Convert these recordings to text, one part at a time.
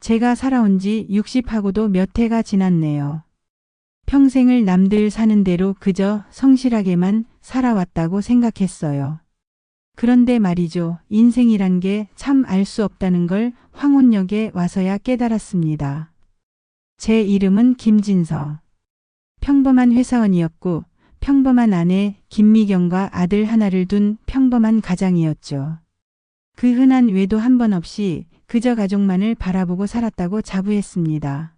제가 살아온 지 60하고도 몇 해가 지났네요. 평생을 남들 사는 대로 그저 성실하게만 살아왔다고 생각했어요. 그런데 말이죠. 인생이란 게 참 알 수 없다는 걸 황혼역에 와서야 깨달았습니다. 제 이름은 김진서. 평범한 회사원이었고 평범한 아내 김미경과 아들 하나를 둔 평범한 가장이었죠. 그 흔한 외도 한 번 없이 그저 가족만을 바라보고 살았다고 자부했습니다.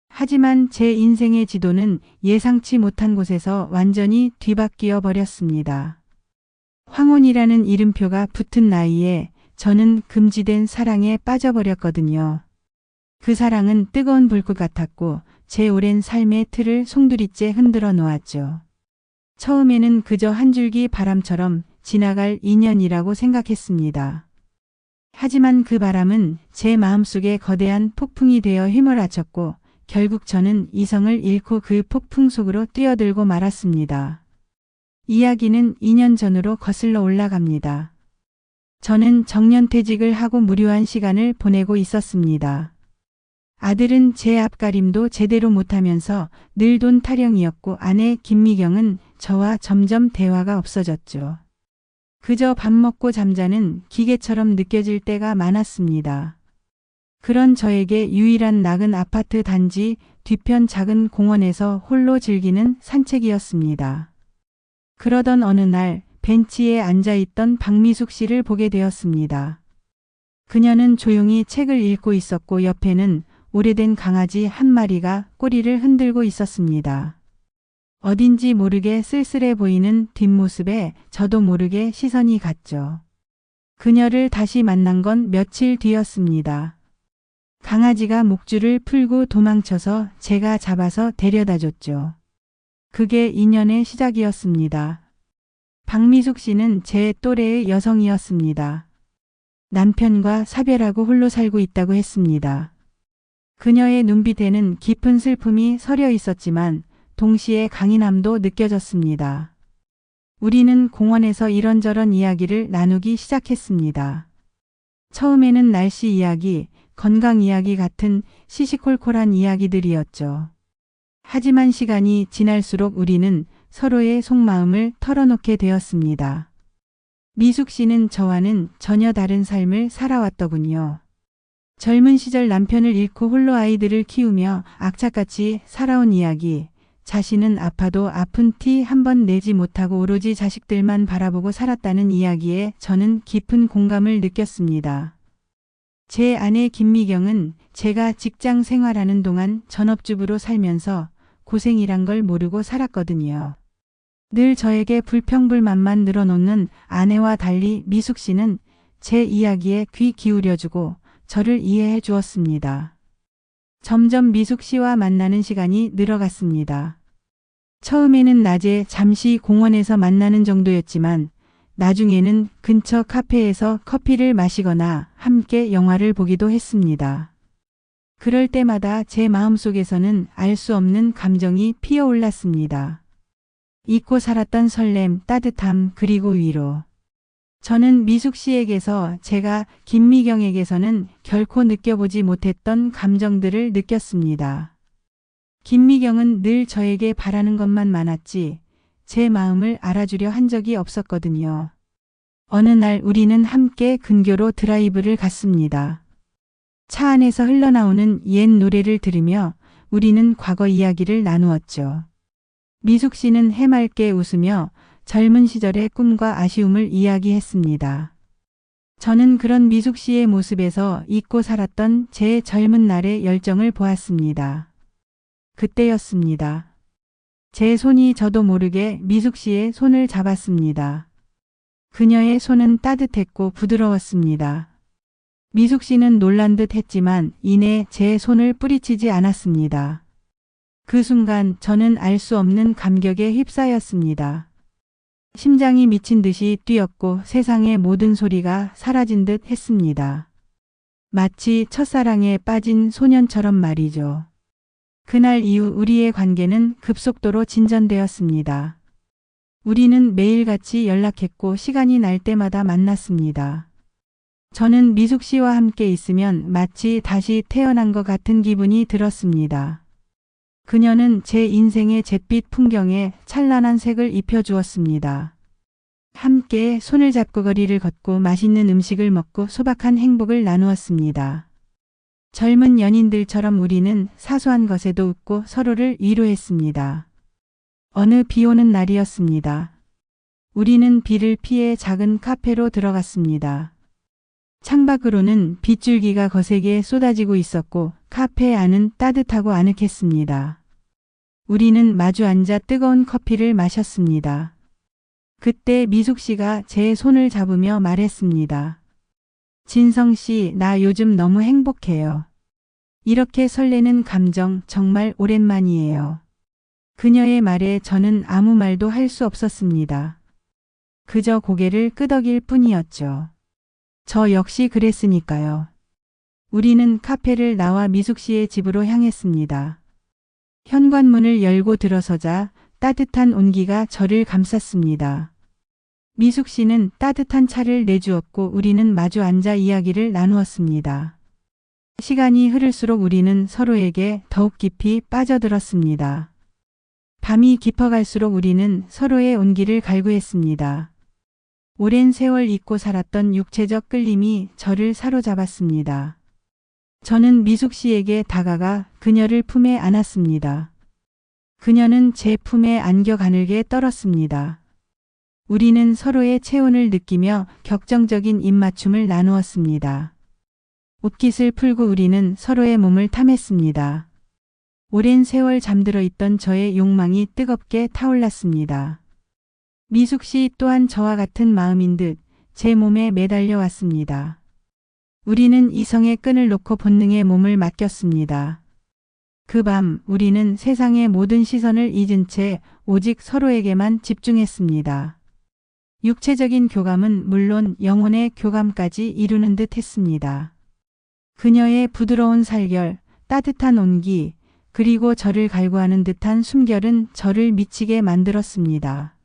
하지만 제 인생의 지도는 예상치 못한 곳에서 완전히 뒤바뀌어 버렸습니다. 황혼이라는 이름표가 붙은 나이에 저는 금지된 사랑에 빠져버렸거든요. 그 사랑은 뜨거운 불꽃 같았고 제 오랜 삶의 틀을 송두리째 흔들어 놓았죠. 처음에는 그저 한 줄기 바람처럼 지나갈 인연이라고 생각했습니다. 하지만 그 바람은 제 마음속에 거대한 폭풍이 되어 휘몰아쳤고 결국 저는 이성을 잃고 그 폭풍 속으로 뛰어들고 말았습니다. 이야기는 2년 전으로 거슬러 올라갑니다. 저는 정년퇴직을 하고 무료한 시간을 보내고 있었습니다. 아들은 제 앞가림도 제대로 못하면서 늘 돈 타령이었고 아내 김미경은 저와 점점 대화가 없어졌죠. 그저 밥 먹고 잠자는 기계처럼 느껴질 때가 많았습니다. 그런 저에게 유일한 낙은 아파트 단지 뒤편 작은 공원에서 홀로 즐기는 산책이었습니다. 그러던 어느 날 벤치에 앉아있던 박미숙 씨를 보게 되었습니다. 그녀는 조용히 책을 읽고 있었고 옆에는 오래된 강아지 한 마리가 꼬리를 흔들고 있었습니다. 어딘지 모르게 쓸쓸해 보이는 뒷모습에 저도 모르게 시선이 갔죠. 그녀를 다시 만난 건 며칠 뒤였습니다. 강아지가 목줄을 풀고 도망쳐서 제가 잡아서 데려다 줬죠. 그게 인연의 시작이었습니다. 박미숙 씨는 제 또래의 여성이었습니다. 남편과 사별하고 홀로 살고 있다고 했습니다. 그녀의 눈빛에는 깊은 슬픔이 서려 있었지만 동시에 강인함도 느껴졌습니다. 우리는 공원에서 이런저런 이야기를 나누기 시작했습니다. 처음에는 날씨 이야기, 건강 이야기 같은 시시콜콜한 이야기들이었죠. 하지만 시간이 지날수록 우리는 서로의 속마음을 털어놓게 되었습니다. 미숙 씨는 저와는 전혀 다른 삶을 살아왔더군요. 젊은 시절 남편을 잃고 홀로 아이들을 키우며 악착같이 살아온 이야기, 자신은 아파도 아픈 티 한 번 내지 못하고 오로지 자식들만 바라보고 살았다는 이야기에 저는 깊은 공감을 느꼈습니다. 제 아내 김미경은 제가 직장 생활하는 동안 전업주부로 살면서 고생이란 걸 모르고 살았거든요. 늘 저에게 불평불만만 늘어놓는 아내와 달리 미숙 씨는 제 이야기에 귀 기울여주고 저를 이해해 주었습니다. 점점 미숙 씨와 만나는 시간이 늘어갔습니다. 처음에는 낮에 잠시 공원에서 만나는 정도였지만 나중에는 근처 카페에서 커피를 마시거나 함께 영화를 보기도 했습니다. 그럴 때마다 제 마음속에서는 알 수 없는 감정이 피어올랐습니다. 잊고 살았던 설렘, 따뜻함, 그리고 위로. 저는 미숙 씨에게서 제가 김미경에게서는 결코 느껴보지 못했던 감정들을 느꼈습니다. 김미경은 늘 저에게 바라는 것만 많았지 제 마음을 알아주려 한 적이 없었거든요. 어느 날 우리는 함께 근교로 드라이브를 갔습니다. 차 안에서 흘러나오는 옛 노래를 들으며 우리는 과거 이야기를 나누었죠. 미숙 씨는 해맑게 웃으며 젊은 시절의 꿈과 아쉬움을 이야기했습니다. 저는 그런 미숙 씨의 모습에서 잊고 살았던 제 젊은 날의 열정을 보았습니다. 그때였습니다. 제 손이 저도 모르게 미숙 씨의 손을 잡았습니다. 그녀의 손은 따뜻했고 부드러웠습니다. 미숙 씨는 놀란 듯 했지만 이내 제 손을 뿌리치지 않았습니다. 그 순간 저는 알 수 없는 감격에 휩싸였습니다. 심장이 미친 듯이 뛰었고 세상의 모든 소리가 사라진 듯 했습니다. 마치 첫사랑에 빠진 소년처럼 말이죠. 그날 이후 우리의 관계는 급속도로 진전되었습니다. 우리는 매일같이 연락했고 시간이 날 때마다 만났습니다. 저는 미숙 씨와 함께 있으면 마치 다시 태어난 것 같은 기분이 들었습니다. 그녀는 제 인생의 잿빛 풍경에 찬란한 색을 입혀주었습니다. 함께 손을 잡고 거리를 걷고 맛있는 음식을 먹고 소박한 행복을 나누었습니다. 젊은 연인들처럼 우리는 사소한 것에도 웃고 서로를 위로했습니다. 어느 비 오는 날이었습니다. 우리는 비를 피해 작은 카페로 들어갔습니다. 창밖으로는 빗줄기가 거세게 쏟아지고 있었고 카페 안은 따뜻하고 아늑했습니다. 우리는 마주 앉아 뜨거운 커피를 마셨습니다. 그때 미숙 씨가 제 손을 잡으며 말했습니다. 진성 씨, 나 요즘 너무 행복해요. 이렇게 설레는 감정 정말 오랜만이에요. 그녀의 말에 저는 아무 말도 할 수 없었습니다. 그저 고개를 끄덕일 뿐이었죠. 저 역시 그랬으니까요. 우리는 카페를 나와 미숙 씨의 집으로 향했습니다. 현관문을 열고 들어서자 따뜻한 온기가 저를 감쌌습니다. 미숙 씨는 따뜻한 차를 내주었고 우리는 마주 앉아 이야기를 나누었습니다. 시간이 흐를수록 우리는 서로에게 더욱 깊이 빠져들었습니다. 밤이 깊어갈수록 우리는 서로의 온기를 갈구했습니다. 오랜 세월 잊고 살았던 육체적 끌림이 저를 사로잡았습니다. 저는 미숙 씨에게 다가가 그녀를 품에 안았습니다. 그녀는 제 품에 안겨 가늘게 떨었습니다. 우리는 서로의 체온을 느끼며 격정적인 입맞춤을 나누었습니다. 옷깃을 풀고 우리는 서로의 몸을 탐했습니다. 오랜 세월 잠들어 있던 저의 욕망이 뜨겁게 타올랐습니다. 미숙 씨 또한 저와 같은 마음인 듯 제 몸에 매달려 왔습니다. 우리는 이성의 끈을 놓고 본능의 몸을 맡겼습니다. 그 밤 우리는 세상의 모든 시선을 잊은 채 오직 서로에게만 집중했습니다. 육체적인 교감은 물론 영혼의 교감까지 이루는 듯 했습니다. 그녀의 부드러운 살결, 따뜻한 온기, 그리고 저를 갈구하는 듯한 숨결은 저를 미치게 만들었습니다.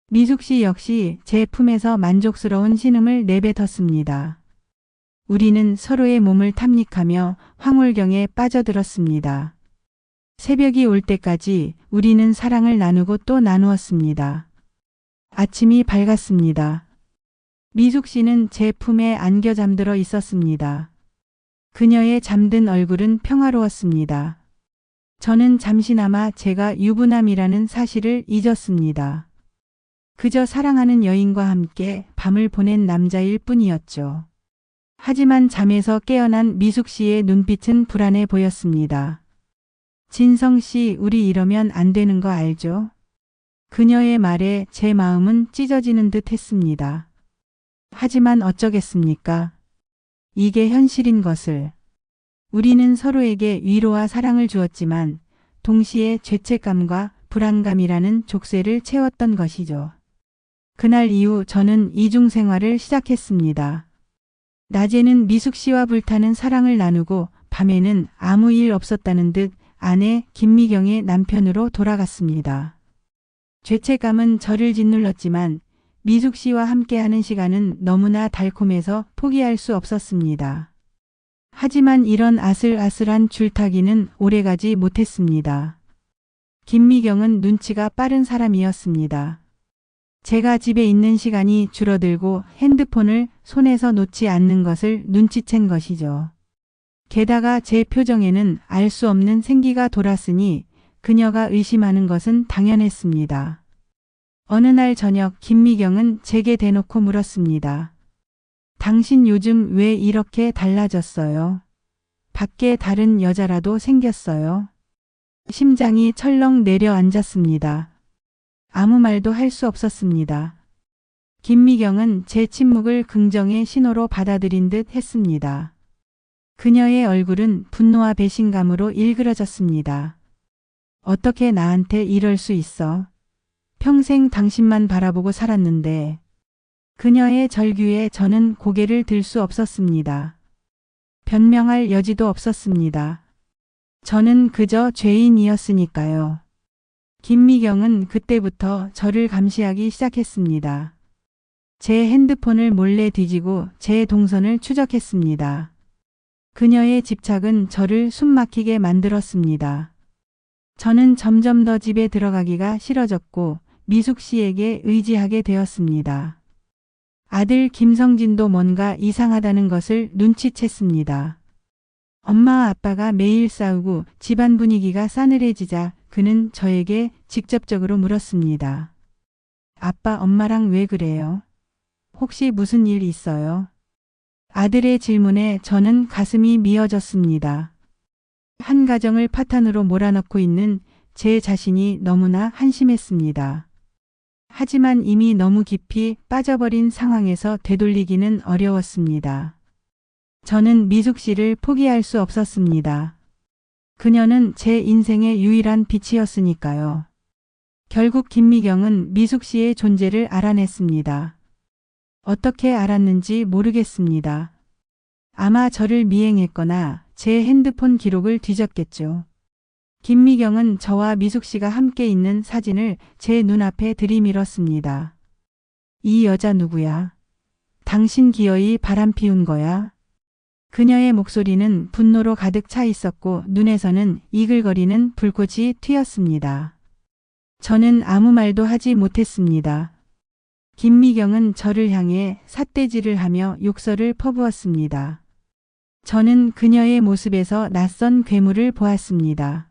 미숙 씨 역시 제 품에서 만족스러운 신음을 내뱉었습니다. 우리는 서로의 몸을 탐닉하며 황홀경에 빠져들었습니다. 새벽이 올 때까지 우리는 사랑을 나누고 또 나누었습니다. 아침이 밝았습니다. 미숙 씨는 제 품에 안겨 잠들어 있었습니다. 그녀의 잠든 얼굴은 평화로웠습니다. 저는 잠시나마 제가 유부남이라는 사실을 잊었습니다. 그저 사랑하는 여인과 함께 밤을 보낸 남자일 뿐이었죠. 하지만 잠에서 깨어난 미숙 씨의 눈빛은 불안해 보였습니다. 진성 씨, 우리 이러면 안 되는 거 알죠? 그녀의 말에 제 마음은 찢어지는 듯 했습니다. 하지만 어쩌겠습니까? 이게 현실인 것을. 우리는 서로에게 위로와 사랑을 주었지만 동시에 죄책감과 불안감이라는 족쇄를 채웠던 것이죠. 그날 이후 저는 이중 생활을 시작했습니다. 낮에는 미숙 씨와 불타는 사랑을 나누고 밤에는 아무 일 없었다는 듯 아내 김미경의 남편으로 돌아갔습니다. 죄책감은 저를 짓눌렀지만 미숙 씨와 함께하는 시간은 너무나 달콤해서 포기할 수 없었습니다. 하지만 이런 아슬아슬한 줄타기는 오래가지 못했습니다. 김미경은 눈치가 빠른 사람이었습니다. 제가 집에 있는 시간이 줄어들고 핸드폰을 손에서 놓지 않는 것을 눈치챈 것이죠. 게다가 제 표정에는 알 수 없는 생기가 돌았으니 그녀가 의심하는 것은 당연했습니다. 어느 날 저녁 김미경은 제게 대놓고 물었습니다. 당신 요즘 왜 이렇게 달라졌어요? 밖에 다른 여자라도 생겼어요? 심장이 철렁 내려앉았습니다. 아무 말도 할 수 없었습니다. 김미경은 제 침묵을 긍정의 신호로 받아들인 듯 했습니다. 그녀의 얼굴은 분노와 배신감으로 일그러졌습니다. 어떻게 나한테 이럴 수 있어? 평생 당신만 바라보고 살았는데. 그녀의 절규에 저는 고개를 들 수 없었습니다. 변명할 여지도 없었습니다. 저는 그저 죄인이었으니까요. 김미경은 그때부터 저를 감시하기 시작했습니다. 제 핸드폰을 몰래 뒤지고 제 동선을 추적했습니다. 그녀의 집착은 저를 숨막히게 만들었습니다. 저는 점점 더 집에 들어가기가 싫어졌고 미숙 씨에게 의지하게 되었습니다. 아들 김성진도 뭔가 이상하다는 것을 눈치챘습니다. 엄마와 아빠가 매일 싸우고 집안 분위기가 싸늘해지자 그는 저에게 직접적으로 물었습니다. 아빠, 엄마랑 왜 그래요? 혹시 무슨 일 있어요? 아들의 질문에 저는 가슴이 미어졌습니다. 한 가정을 파탄으로 몰아넣고 있는 제 자신이 너무나 한심했습니다. 하지만 이미 너무 깊이 빠져버린 상황에서 되돌리기는 어려웠습니다. 저는 미숙 씨를 포기할 수 없었습니다. 그녀는 제 인생의 유일한 빛이었으니까요. 결국 김미경은 미숙 씨의 존재를 알아냈습니다. 어떻게 알았는지 모르겠습니다. 아마 저를 미행했거나 제 핸드폰 기록을 뒤졌겠죠. 김미경은 저와 미숙 씨가 함께 있는 사진을 제 눈앞에 들이밀었습니다. 이 여자 누구야? 당신 기어이 바람 피운 거야? 그녀의 목소리는 분노로 가득 차 있었고 눈에서는 이글거리는 불꽃이 튀었습니다. 저는 아무 말도 하지 못했습니다. 김미경은 저를 향해 삿대질을 하며 욕설을 퍼부었습니다. 저는 그녀의 모습에서 낯선 괴물을 보았습니다.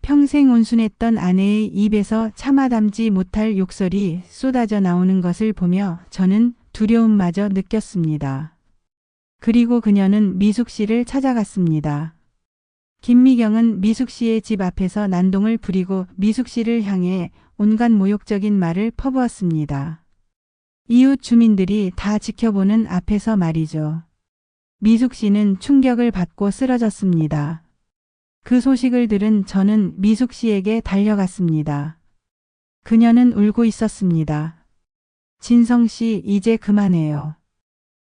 평생 온순했던 아내의 입에서 참아 담지 못할 욕설이 쏟아져 나오는 것을 보며 저는 두려움마저 느꼈습니다. 그리고 그녀는 미숙 씨를 찾아갔습니다. 김미경은 미숙 씨의 집 앞에서 난동을 부리고 미숙 씨를 향해 온갖 모욕적인 말을 퍼부었습니다. 이웃 주민들이 다 지켜보는 앞에서 말이죠. 미숙 씨는 충격을 받고 쓰러졌습니다. 그 소식을 들은 저는 미숙 씨에게 달려갔습니다. 그녀는 울고 있었습니다. 진성 씨, 이제 그만해요.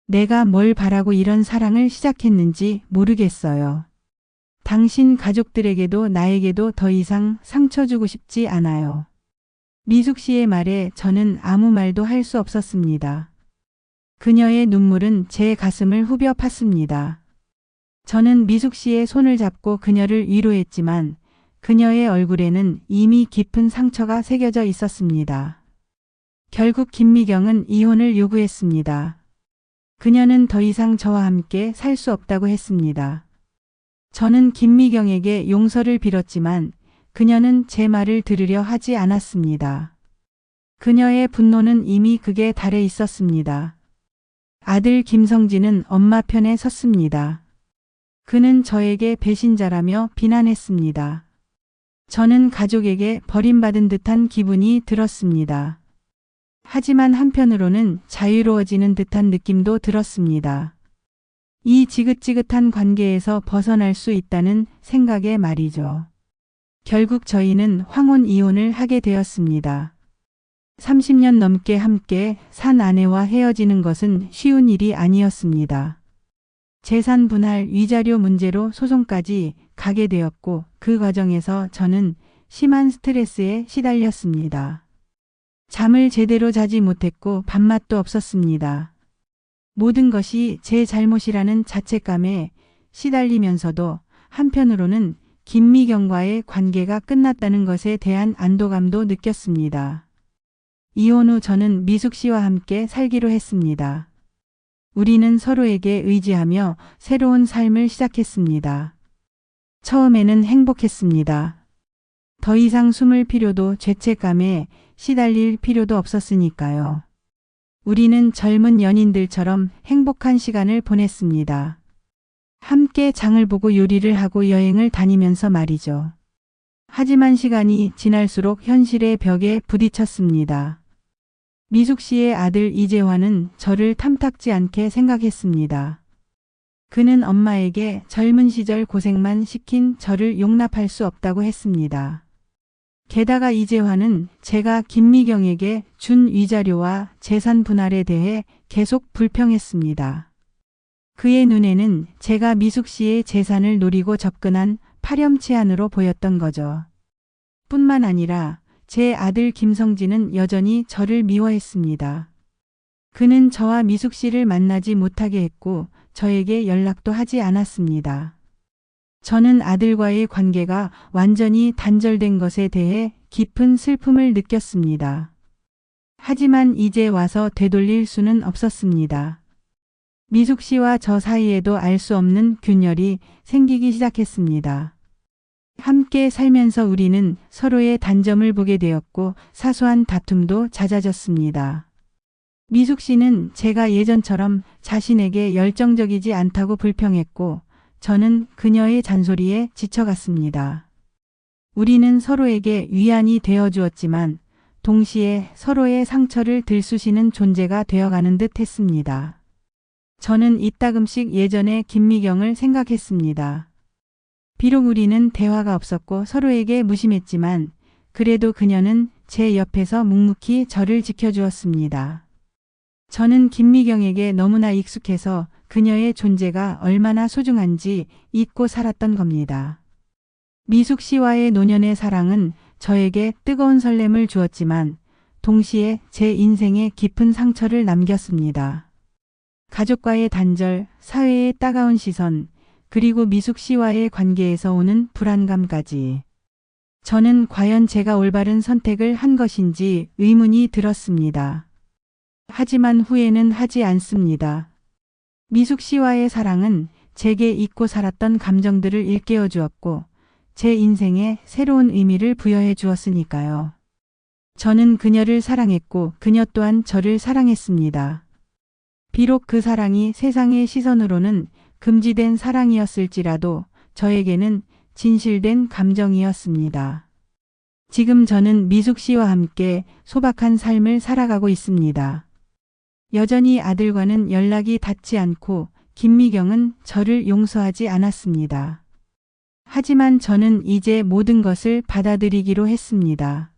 내가 뭘 바라고 이런 사랑을 시작했는지 모르겠어요. 당신 가족들에게도 나에게도 더 이상 상처 주고 싶지 않아요. 미숙 씨의 말에 저는 아무 말도 할 수 없었습니다. 그녀의 눈물은 제 가슴을 후벼 팠습니다. 저는 미숙 씨의 손을 잡고 그녀를 위로했지만 그녀의 얼굴에는 이미 깊은 상처가 새겨져 있었습니다. 결국 김미경은 이혼을 요구했습니다. 그녀는 더 이상 저와 함께 살 수 없다고 했습니다. 저는 김미경에게 용서를 빌었지만 그녀는 제 말을 들으려 하지 않았습니다. 그녀의 분노는 이미 극에 달해 있었습니다. 아들 김성진은 엄마 편에 섰습니다. 그는 저에게 배신자라며 비난했습니다. 저는 가족에게 버림받은 듯한 기분이 들었습니다. 하지만 한편으로는 자유로워지는 듯한 느낌도 들었습니다. 이 지긋지긋한 관계에서 벗어날 수 있다는 생각에 말이죠. 결국 저희는 황혼 이혼을 하게 되었습니다. 30년 넘게 함께 산 아내와 헤어지는 것은 쉬운 일이 아니었습니다. 재산 분할 위자료 문제로 소송까지 가게 되었고 그 과정에서 저는 심한 스트레스에 시달렸습니다. 잠을 제대로 자지 못했고 밥맛도 없었습니다. 모든 것이 제 잘못이라는 자책감에 시달리면서도 한편으로는 김미경과의 관계가 끝났다는 것에 대한 안도감도 느꼈습니다. 이혼 후 저는 미숙 씨와 함께 살기로 했습니다. 우리는 서로에게 의지하며 새로운 삶을 시작했습니다. 처음에는 행복했습니다. 더 이상 숨을 필요도 죄책감에 시달릴 필요도 없었으니까요. 우리는 젊은 연인들처럼 행복한 시간을 보냈습니다. 함께 장을 보고 요리를 하고 여행을 다니면서 말이죠. 하지만 시간이 지날수록 현실의 벽에 부딪혔습니다. 미숙 씨의 아들 이재환은 저를 탐탁지 않게 생각했습니다. 그는 엄마에게 젊은 시절 고생만 시킨 저를 용납할 수 없다고 했습니다. 게다가 이재환은 제가 김미경에게 준 위자료와 재산 분할에 대해 계속 불평했습니다. 그의 눈에는 제가 미숙 씨의 재산을 노리고 접근한 파렴치한으로 보였던 거죠. 뿐만 아니라 제 아들 김성진은 여전히 저를 미워했습니다. 그는 저와 미숙 씨를 만나지 못하게 했고 저에게 연락도 하지 않았습니다. 저는 아들과의 관계가 완전히 단절된 것에 대해 깊은 슬픔을 느꼈습니다. 하지만 이제 와서 되돌릴 수는 없었습니다. 미숙 씨와 저 사이에도 알 수 없는 균열이 생기기 시작했습니다. 함께 살면서 우리는 서로의 단점을 보게 되었고 사소한 다툼도 잦아졌습니다. 미숙 씨는 제가 예전처럼 자신에게 열정적이지 않다고 불평했고 저는 그녀의 잔소리에 지쳐갔습니다. 우리는 서로에게 위안이 되어 주었지만 동시에 서로의 상처를 들쑤시는 존재가 되어가는 듯 했습니다. 저는 이따금씩 예전의 김미경을 생각했습니다. 비록 우리는 대화가 없었고 서로에게 무심했지만 그래도 그녀는 제 옆에서 묵묵히 저를 지켜주었습니다. 저는 김미경에게 너무나 익숙해서 그녀의 존재가 얼마나 소중한지 잊고 살았던 겁니다. 미숙 씨와의 노년의 사랑은 저에게 뜨거운 설렘을 주었지만 동시에 제 인생에 깊은 상처를 남겼습니다. 가족과의 단절, 사회의 따가운 시선, 그리고 미숙 씨와의 관계에서 오는 불안감까지. 저는 과연 제가 올바른 선택을 한 것인지 의문이 들었습니다. 하지만 후회는 하지 않습니다. 미숙 씨와의 사랑은 제게 잊고 살았던 감정들을 일깨워 주었고 제 인생에 새로운 의미를 부여해 주었으니까요. 저는 그녀를 사랑했고 그녀 또한 저를 사랑했습니다. 비록 그 사랑이 세상의 시선으로는 금지된 사랑이었을지라도 저에게는 진실된 감정이었습니다. 지금 저는 미숙 씨와 함께 소박한 삶을 살아가고 있습니다. 여전히 아들과는 연락이 닿지 않고 김미경은 저를 용서하지 않았습니다. 하지만 저는 이제 모든 것을 받아들이기로 했습니다.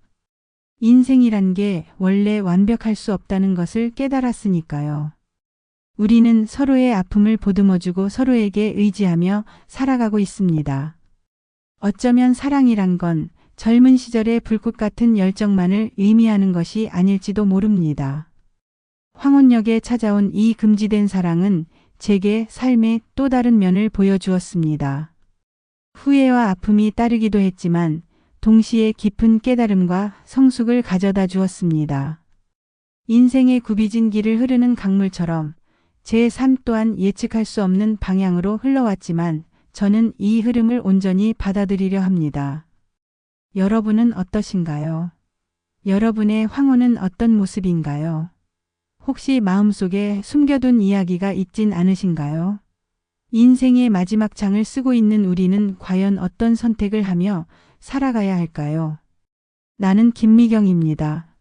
인생이란 게 원래 완벽할 수 없다는 것을 깨달았으니까요. 우리는 서로의 아픔을 보듬어주고 서로에게 의지하며 살아가고 있습니다. 어쩌면 사랑이란 건 젊은 시절의 불꽃 같은 열정만을 의미하는 것이 아닐지도 모릅니다. 황혼역에 찾아온 이 금지된 사랑은 제게 삶의 또 다른 면을 보여주었습니다. 후회와 아픔이 따르기도 했지만 동시에 깊은 깨달음과 성숙을 가져다 주었습니다. 인생의 굽이진 길을 흐르는 강물처럼 제 삶 또한 예측할 수 없는 방향으로 흘러왔지만 저는 이 흐름을 온전히 받아들이려 합니다. 여러분은 어떠신가요? 여러분의 황혼은 어떤 모습인가요? 혹시 마음속에 숨겨둔 이야기가 있진 않으신가요? 인생의 마지막 장을 쓰고 있는 우리는 과연 어떤 선택을 하며 살아가야 할까요? 나는 김미경입니다.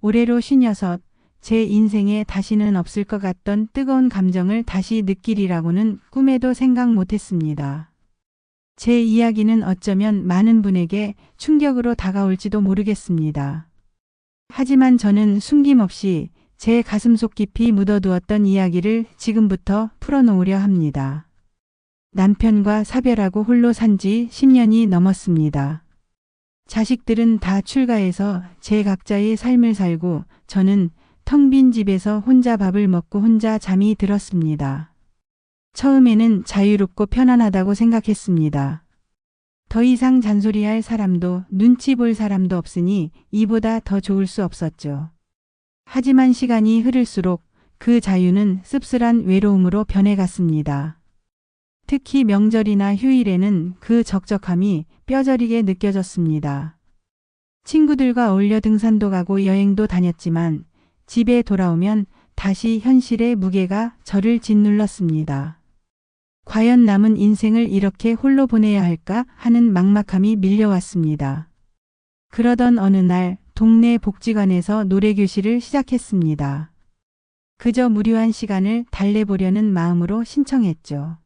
올해로 56, 제 인생에 다시는 없을 것 같던 뜨거운 감정을 다시 느끼리라고는 꿈에도 생각 못했습니다. 제 이야기는 어쩌면 많은 분에게 충격으로 다가올지도 모르겠습니다. 하지만 저는 숨김없이 제 가슴속 깊이 묻어두었던 이야기를 지금부터 풀어놓으려 합니다. 남편과 사별하고 홀로 산 지 10년이 넘었습니다. 자식들은 다 출가해서 제 각자의 삶을 살고 저는 텅 빈 집에서 혼자 밥을 먹고 혼자 잠이 들었습니다. 처음에는 자유롭고 편안하다고 생각했습니다. 더 이상 잔소리할 사람도 눈치 볼 사람도 없으니 이보다 더 좋을 수 없었죠. 하지만 시간이 흐를수록 그 자유는 씁쓸한 외로움으로 변해갔습니다. 특히 명절이나 휴일에는 그 적적함이 뼈저리게 느껴졌습니다. 친구들과 어울려 등산도 가고 여행도 다녔지만 집에 돌아오면 다시 현실의 무게가 저를 짓눌렀습니다. 과연 남은 인생을 이렇게 홀로 보내야 할까 하는 막막함이 밀려왔습니다. 그러던 어느 날 동네 복지관에서 노래교실을 시작했습니다. 그저 무료한 시간을 달래보려는 마음으로 신청했죠.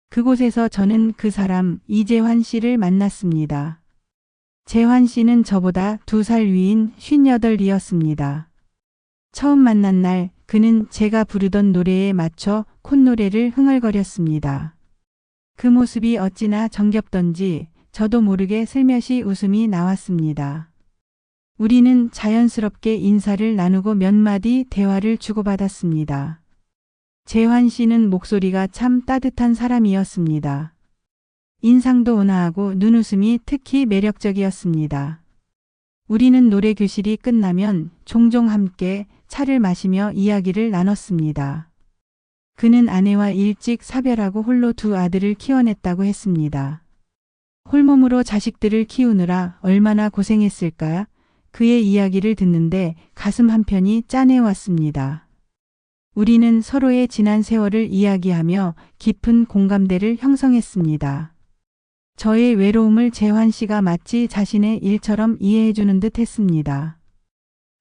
그곳에서 저는 그 사람 이재환 씨를 만났습니다. 재환 씨는 저보다 2살 위인 58이었습니다. 처음 만난 날 그는 제가 부르던 노래에 맞춰 콧노래를 흥얼거렸습니다. 그 모습이 어찌나 정겹던지 저도 모르게 슬며시 웃음이 나왔습니다. 우리는 자연스럽게 인사를 나누고 몇 마디 대화를 주고받았습니다. 재환 씨는 목소리가 참 따뜻한 사람이었습니다. 인상도 온화하고 눈웃음이 특히 매력적이었습니다. 우리는 노래 교실이 끝나면 종종 함께 차를 마시며 이야기를 나눴습니다. 그는 아내와 일찍 사별하고 홀로 두 아들을 키워냈다고 했습니다. 홀몸으로 자식들을 키우느라 얼마나 고생했을까? 그의 이야기를 듣는데 가슴 한편이 짠해왔습니다. 우리는 서로의 지난 세월을 이야기하며 깊은 공감대를 형성했습니다. 저의 외로움을 재환 씨가 마치 자신의 일처럼 이해해주는 듯 했습니다.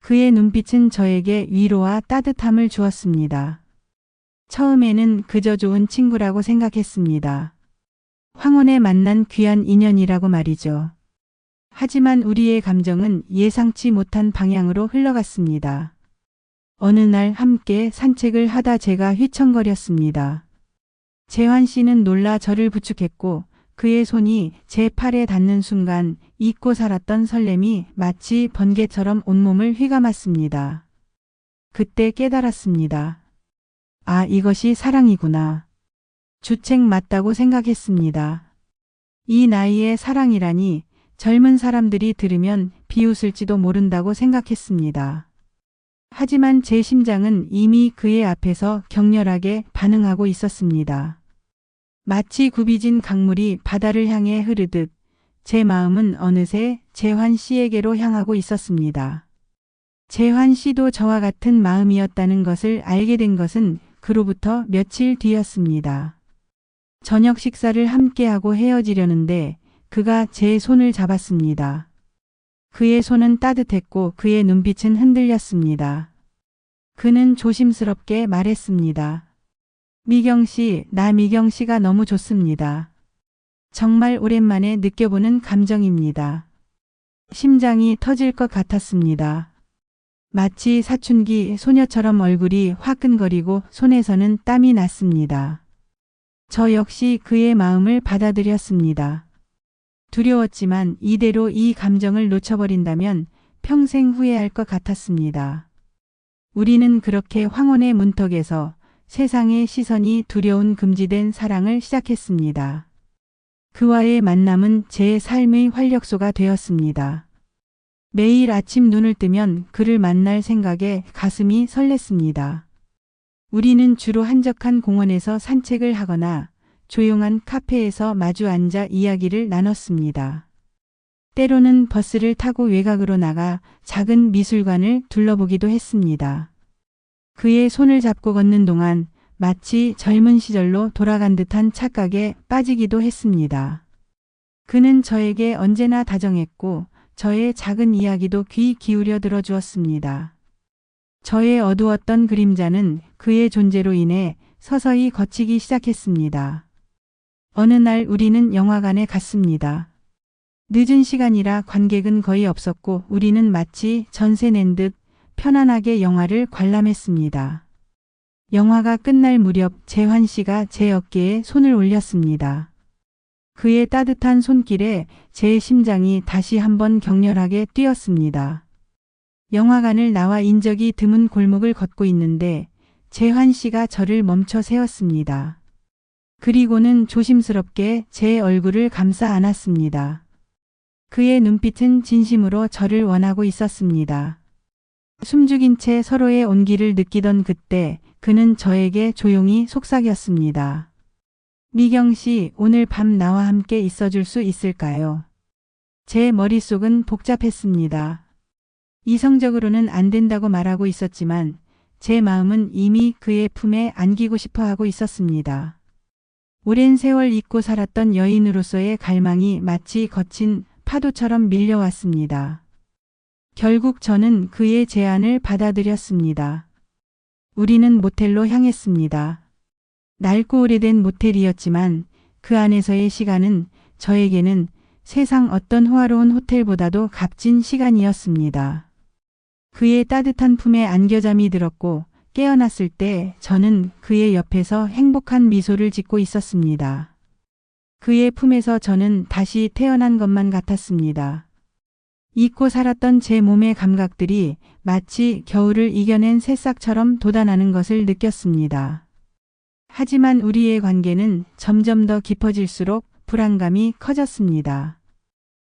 그의 눈빛은 저에게 위로와 따뜻함을 주었습니다. 처음에는 그저 좋은 친구라고 생각했습니다. 황혼에 만난 귀한 인연이라고 말이죠. 하지만 우리의 감정은 예상치 못한 방향으로 흘러갔습니다. 어느 날 함께 산책을 하다 제가 휘청거렸습니다. 재환 씨는 놀라 저를 부축했고 그의 손이 제 팔에 닿는 순간 잊고 살았던 설렘이 마치 번개처럼 온몸을 휘감았습니다. 그때 깨달았습니다. 아, 이것이 사랑이구나. 주책 맞다고 생각했습니다. 이 나이에 사랑이라니 젊은 사람들이 들으면 비웃을지도 모른다고 생각했습니다. 하지만 제 심장은 이미 그의 앞에서 격렬하게 반응하고 있었습니다. 마치 굽이진 강물이 바다를 향해 흐르듯 제 마음은 어느새 재환 씨에게로 향하고 있었습니다. 재환 씨도 저와 같은 마음이었다는 것을 알게 된 것은 그로부터 며칠 뒤였습니다. 저녁 식사를 함께하고 헤어지려는데 그가 제 손을 잡았습니다. 그의 손은 따뜻했고 그의 눈빛은 흔들렸습니다. 그는 조심스럽게 말했습니다. 미경 씨, 나 미경 씨가 너무 좋습니다. 정말 오랜만에 느껴보는 감정입니다. 심장이 터질 것 같았습니다. 마치 사춘기 소녀처럼 얼굴이 화끈거리고 손에서는 땀이 났습니다. 저 역시 그의 마음을 받아들였습니다. 두려웠지만 이대로 이 감정을 놓쳐버린다면 평생 후회할 것 같았습니다. 우리는 그렇게 황혼의 문턱에서 세상의 시선이 두려운 금지된 사랑을 시작했습니다. 그와의 만남은 제 삶의 활력소가 되었습니다. 매일 아침 눈을 뜨면 그를 만날 생각에 가슴이 설렜습니다. 우리는 주로 한적한 공원에서 산책을 하거나 조용한 카페에서 마주 앉아 이야기를 나눴습니다. 때로는 버스를 타고 외곽으로 나가 작은 미술관을 둘러보기도 했습니다. 그의 손을 잡고 걷는 동안 마치 젊은 시절로 돌아간 듯한 착각에 빠지기도 했습니다. 그는 저에게 언제나 다정했고 저의 작은 이야기도 귀 기울여 들어주었습니다. 저의 어두웠던 그림자는 그의 존재로 인해 서서히 걷히기 시작했습니다. 어느 날 우리는 영화관에 갔습니다. 늦은 시간이라 관객은 거의 없었고 우리는 마치 전세 낸 듯 편안하게 영화를 관람했습니다. 영화가 끝날 무렵 재환 씨가 제 어깨에 손을 올렸습니다. 그의 따뜻한 손길에 제 심장이 다시 한번 격렬하게 뛰었습니다. 영화관을 나와 인적이 드문 골목을 걷고 있는데 재환 씨가 저를 멈춰 세웠습니다. 그리고는 조심스럽게 제 얼굴을 감싸 안았습니다. 그의 눈빛은 진심으로 저를 원하고 있었습니다. 숨죽인 채 서로의 온기를 느끼던 그때 그는 저에게 조용히 속삭였습니다. 미경 씨, 오늘 밤 나와 함께 있어줄 수 있을까요? 제 머릿속은 복잡했습니다. 이성적으로는 안 된다고 말하고 있었지만 제 마음은 이미 그의 품에 안기고 싶어 하고 있었습니다. 오랜 세월 잊고 살았던 여인으로서의 갈망이 마치 거친 파도처럼 밀려왔습니다. 결국 저는 그의 제안을 받아들였습니다. 우리는 모텔로 향했습니다. 낡고 오래된 모텔이었지만 그 안에서의 시간은 저에게는 세상 어떤 호화로운 호텔보다도 값진 시간이었습니다. 그의 따뜻한 품에 안겨 잠이 들었고 깨어났을 때 저는 그의 옆에서 행복한 미소를 짓고 있었습니다. 그의 품에서 저는 다시 태어난 것만 같았습니다. 잊고 살았던 제 몸의 감각들이 마치 겨울을 이겨낸 새싹처럼 돋아나는 것을 느꼈습니다. 하지만 우리의 관계는 점점 더 깊어질수록 불안감이 커졌습니다.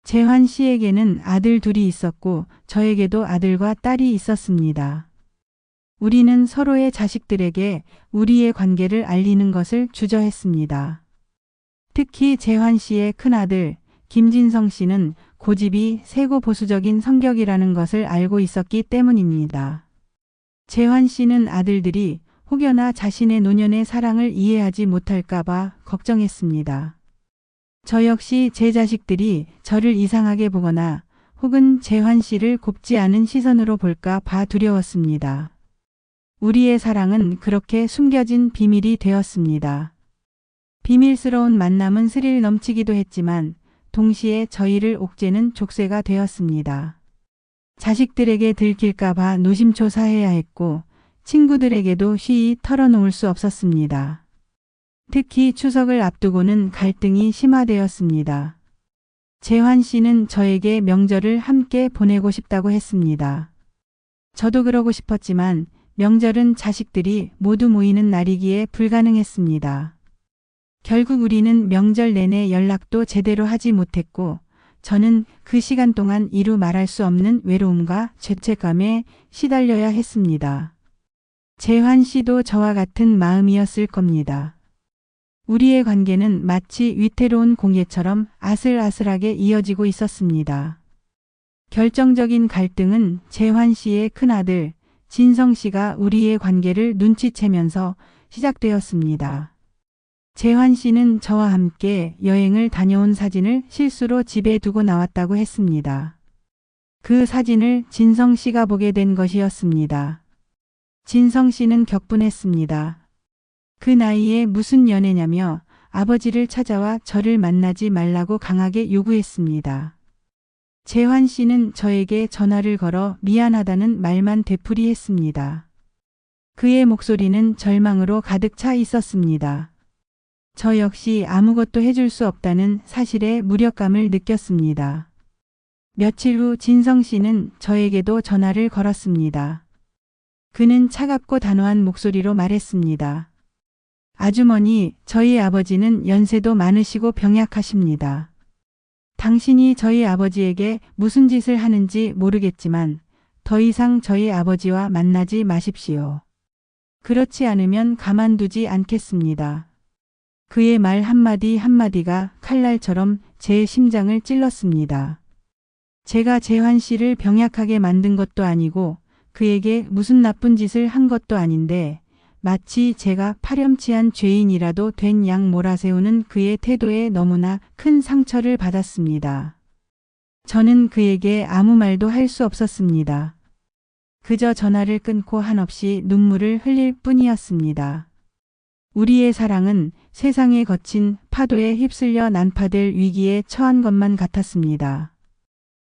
재환 씨에게는 아들 둘이 있었고 저에게도 아들과 딸이 있었습니다. 우리는 서로의 자식들에게 우리의 관계를 알리는 것을 주저했습니다. 특히 재환 씨의 큰아들 김진성 씨는 고집이 세고 보수적인 성격이라는 것을 알고 있었기 때문입니다. 재환 씨는 아들들이 혹여나 자신의 노년의 사랑을 이해하지 못할까봐 걱정했습니다. 저 역시 제 자식들이 저를 이상하게 보거나 혹은 재환 씨를 곱지 않은 시선으로 볼까 봐 두려웠습니다. 우리의 사랑은 그렇게 숨겨진 비밀이 되었습니다. 비밀스러운 만남은 스릴 넘치기도 했지만 동시에 저희를 옥죄는 족쇄가 되었습니다. 자식들에게 들킬까 봐 노심초사해야 했고 친구들에게도 쉬이 털어놓을 수 없었습니다. 특히 추석을 앞두고는 갈등이 심화되었습니다. 재환 씨는 저에게 명절을 함께 보내고 싶다고 했습니다. 저도 그러고 싶었지만 명절은 자식들이 모두 모이는 날이기에 불가능했습니다. 결국 우리는 명절 내내 연락도 제대로 하지 못했고 저는 그 시간 동안 이루 말할 수 없는 외로움과 죄책감에 시달려야 했습니다. 재환 씨도 저와 같은 마음이었을 겁니다. 우리의 관계는 마치 위태로운 공예처럼 아슬아슬하게 이어지고 있었습니다. 결정적인 갈등은 재환 씨의 큰아들 진성 씨가 우리의 관계를 눈치채면서 시작되었습니다. 재환 씨는 저와 함께 여행을 다녀온 사진을 실수로 집에 두고 나왔다고 했습니다. 그 사진을 진성 씨가 보게 된 것이었습니다. 진성 씨는 격분했습니다. 그 나이에 무슨 연애냐며 아버지를 찾아와 저를 만나지 말라고 강하게 요구했습니다. 재환 씨는 저에게 전화를 걸어 미안하다는 말만 되풀이했습니다. 그의 목소리는 절망으로 가득 차 있었습니다. 저 역시 아무것도 해줄 수 없다는 사실에 무력감을 느꼈습니다. 며칠 후 진성 씨는 저에게도 전화를 걸었습니다. 그는 차갑고 단호한 목소리로 말했습니다. 아주머니, 저희 아버지는 연세도 많으시고 병약하십니다. 당신이 저희 아버지에게 무슨 짓을 하는지 모르겠지만 더 이상 저희 아버지와 만나지 마십시오. 그렇지 않으면 가만두지 않겠습니다. 그의 말 한마디 한마디가 칼날처럼 제 심장을 찔렀습니다. 제가 재환 씨를 병약하게 만든 것도 아니고 그에게 무슨 나쁜 짓을 한 것도 아닌데 마치 제가 파렴치한 죄인이라도 된 양 몰아세우는 그의 태도에 너무나 큰 상처를 받았습니다. 저는 그에게 아무 말도 할 수 없었습니다. 그저 전화를 끊고 한없이 눈물을 흘릴 뿐이었습니다. 우리의 사랑은 세상에 거친 파도에 휩쓸려 난파될 위기에 처한 것만 같았습니다.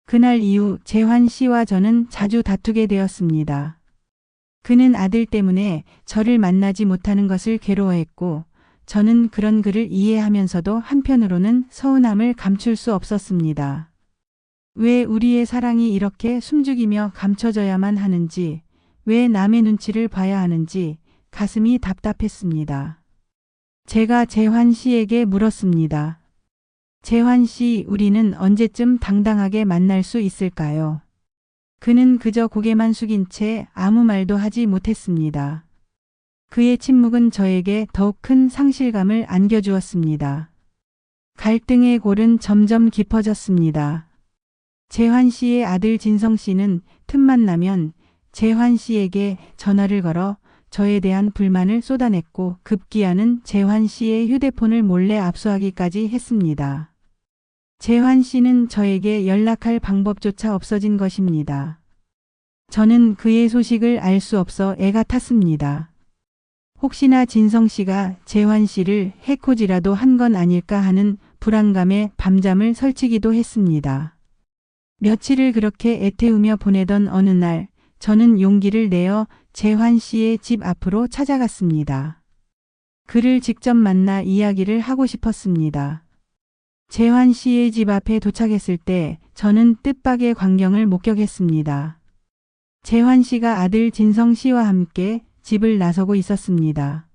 그날 이후 재환 씨와 저는 자주 다투게 되었습니다. 그는 아들 때문에 저를 만나지 못하는 것을 괴로워했고 저는 그런 그를 이해하면서도 한편으로는 서운함을 감출 수 없었습니다. 왜 우리의 사랑이 이렇게 숨죽이며 감춰져야만 하는지, 왜 남의 눈치를 봐야 하는지 가슴이 답답했습니다. 제가 재환 씨에게 물었습니다. 재환 씨, 우리는 언제쯤 당당하게 만날 수 있을까요? 그는 그저 고개만 숙인 채 아무 말도 하지 못했습니다. 그의 침묵은 저에게 더욱 큰 상실감을 안겨주었습니다. 갈등의 골은 점점 깊어졌습니다. 재환 씨의 아들 진성 씨는 틈만 나면 재환 씨에게 전화를 걸어 저에 대한 불만을 쏟아냈고 급기야는 재환 씨의 휴대폰을 몰래 압수하기까지 했습니다. 재환 씨는 저에게 연락할 방법조차 없어진 것입니다. 저는 그의 소식을 알 수 없어 애가 탔습니다. 혹시나 진성 씨가 재환 씨를 해코지라도 한 건 아닐까 하는 불안감에 밤잠을 설치기도 했습니다. 며칠을 그렇게 애태우며 보내던 어느 날 저는 용기를 내어 재환 씨의 집 앞으로 찾아갔습니다. 그를 직접 만나 이야기를 하고 싶었습니다. 재환 씨의 집 앞에 도착했을 때 저는 뜻밖의 광경을 목격했습니다. 재환 씨가 아들 진성 씨와 함께 집을 나서고 있었습니다.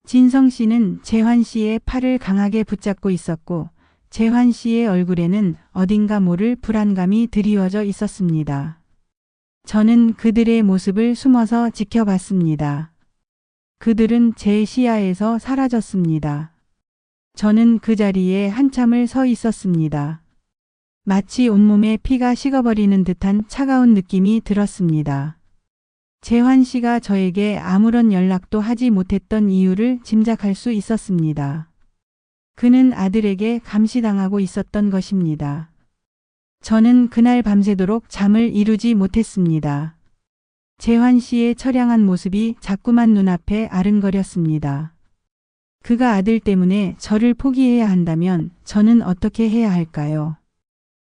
진성 씨는 재환 씨의 팔을 강하게 붙잡고 있었고 재환 씨의 얼굴에는 어딘가 모를 불안감이 드리워져 있었습니다. 저는 그들의 모습을 숨어서 지켜봤습니다. 그들은 제 시야에서 사라졌습니다. 저는 그 자리에 한참을 서 있었습니다. 마치 온몸에 피가 식어버리는 듯한 차가운 느낌이 들었습니다. 재환 씨가 저에게 아무런 연락도 하지 못했던 이유를 짐작할 수 있었습니다. 그는 아들에게 감시당하고 있었던 것입니다. 저는 그날 밤새도록 잠을 이루지 못했습니다. 재환 씨의 처량한 모습이 자꾸만 눈앞에 아른거렸습니다. 그가 아들 때문에 저를 포기해야 한다면 저는 어떻게 해야 할까요?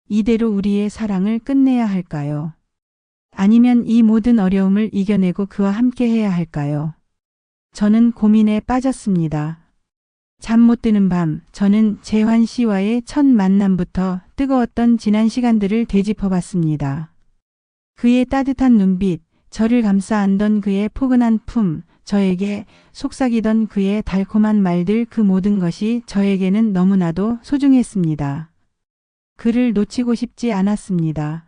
이대로 우리의 사랑을 끝내야 할까요? 아니면 이 모든 어려움을 이겨내고 그와 함께 해야 할까요? 저는 고민에 빠졌습니다. 잠 못 드는 밤, 저는 재환 씨와의 첫 만남부터 뜨거웠던 지난 시간들을 되짚어봤습니다. 그의 따뜻한 눈빛, 저를 감싸 안던 그의 포근한 품, 저에게 속삭이던 그의 달콤한 말들, 그 모든 것이 저에게는 너무나도 소중했습니다. 그를 놓치고 싶지 않았습니다.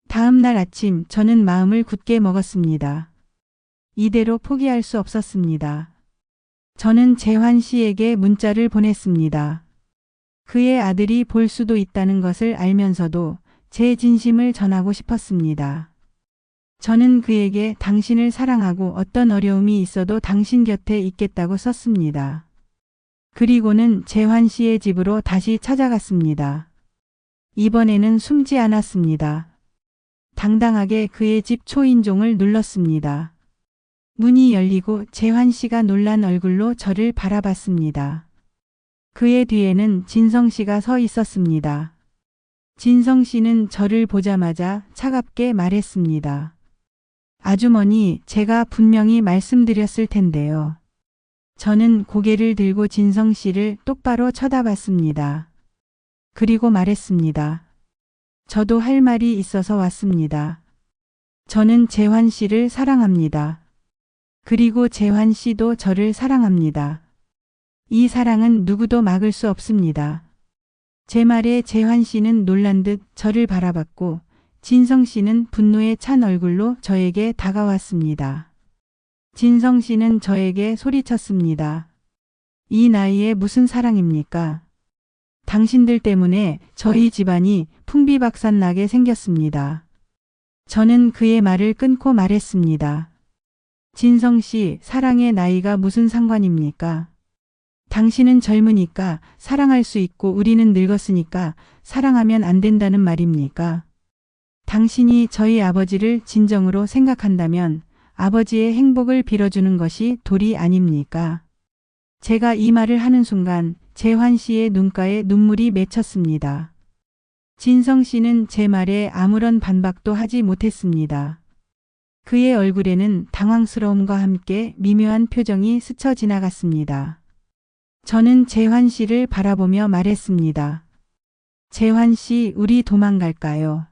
다음 날 아침 저는 마음을 굳게 먹었습니다. 이대로 포기할 수 없었습니다. 저는 재환 씨에게 문자를 보냈습니다. 그의 아들이 볼 수도 있다는 것을 알면서도 제 진심을 전하고 싶었습니다. 저는 그에게 당신을 사랑하고 어떤 어려움이 있어도 당신 곁에 있겠다고 썼습니다. 그리고는 재환 씨의 집으로 다시 찾아갔습니다. 이번에는 숨지 않았습니다. 당당하게 그의 집 초인종을 눌렀습니다. 문이 열리고 재환 씨가 놀란 얼굴로 저를 바라봤습니다. 그의 뒤에는 진성 씨가 서 있었습니다. 진성 씨는 저를 보자마자 차갑게 말했습니다. 아주머니, 제가 분명히 말씀드렸을 텐데요. 저는 고개를 들고 진성 씨를 똑바로 쳐다봤습니다. 그리고 말했습니다. 저도 할 말이 있어서 왔습니다. 저는 재환 씨를 사랑합니다. 그리고 재환 씨도 저를 사랑합니다. 이 사랑은 누구도 막을 수 없습니다. 제 말에 재환 씨는 놀란 듯 저를 바라봤고 진성 씨는 분노에 찬 얼굴로 저에게 다가왔습니다. 진성 씨는 저에게 소리쳤습니다. 이 나이에 무슨 사랑입니까? 당신들 때문에 저희 집안이 풍비박산나게 생겼습니다. 저는 그의 말을 끊고 말했습니다. 진성 씨, 사랑의 나이가 무슨 상관입니까? 당신은 젊으니까 사랑할 수 있고 우리는 늙었으니까 사랑하면 안 된다는 말입니까? 당신이 저희 아버지를 진정으로 생각한다면 아버지의 행복을 빌어주는 것이 도리 아닙니까? 제가 이 말을 하는 순간 재환 씨의 눈가에 눈물이 맺혔습니다. 진성 씨는 제 말에 아무런 반박도 하지 못했습니다. 그의 얼굴에는 당황스러움과 함께 미묘한 표정이 스쳐 지나갔습니다. 저는 재환 씨를 바라보며 말했습니다. 재환 씨, 우리 도망갈까요?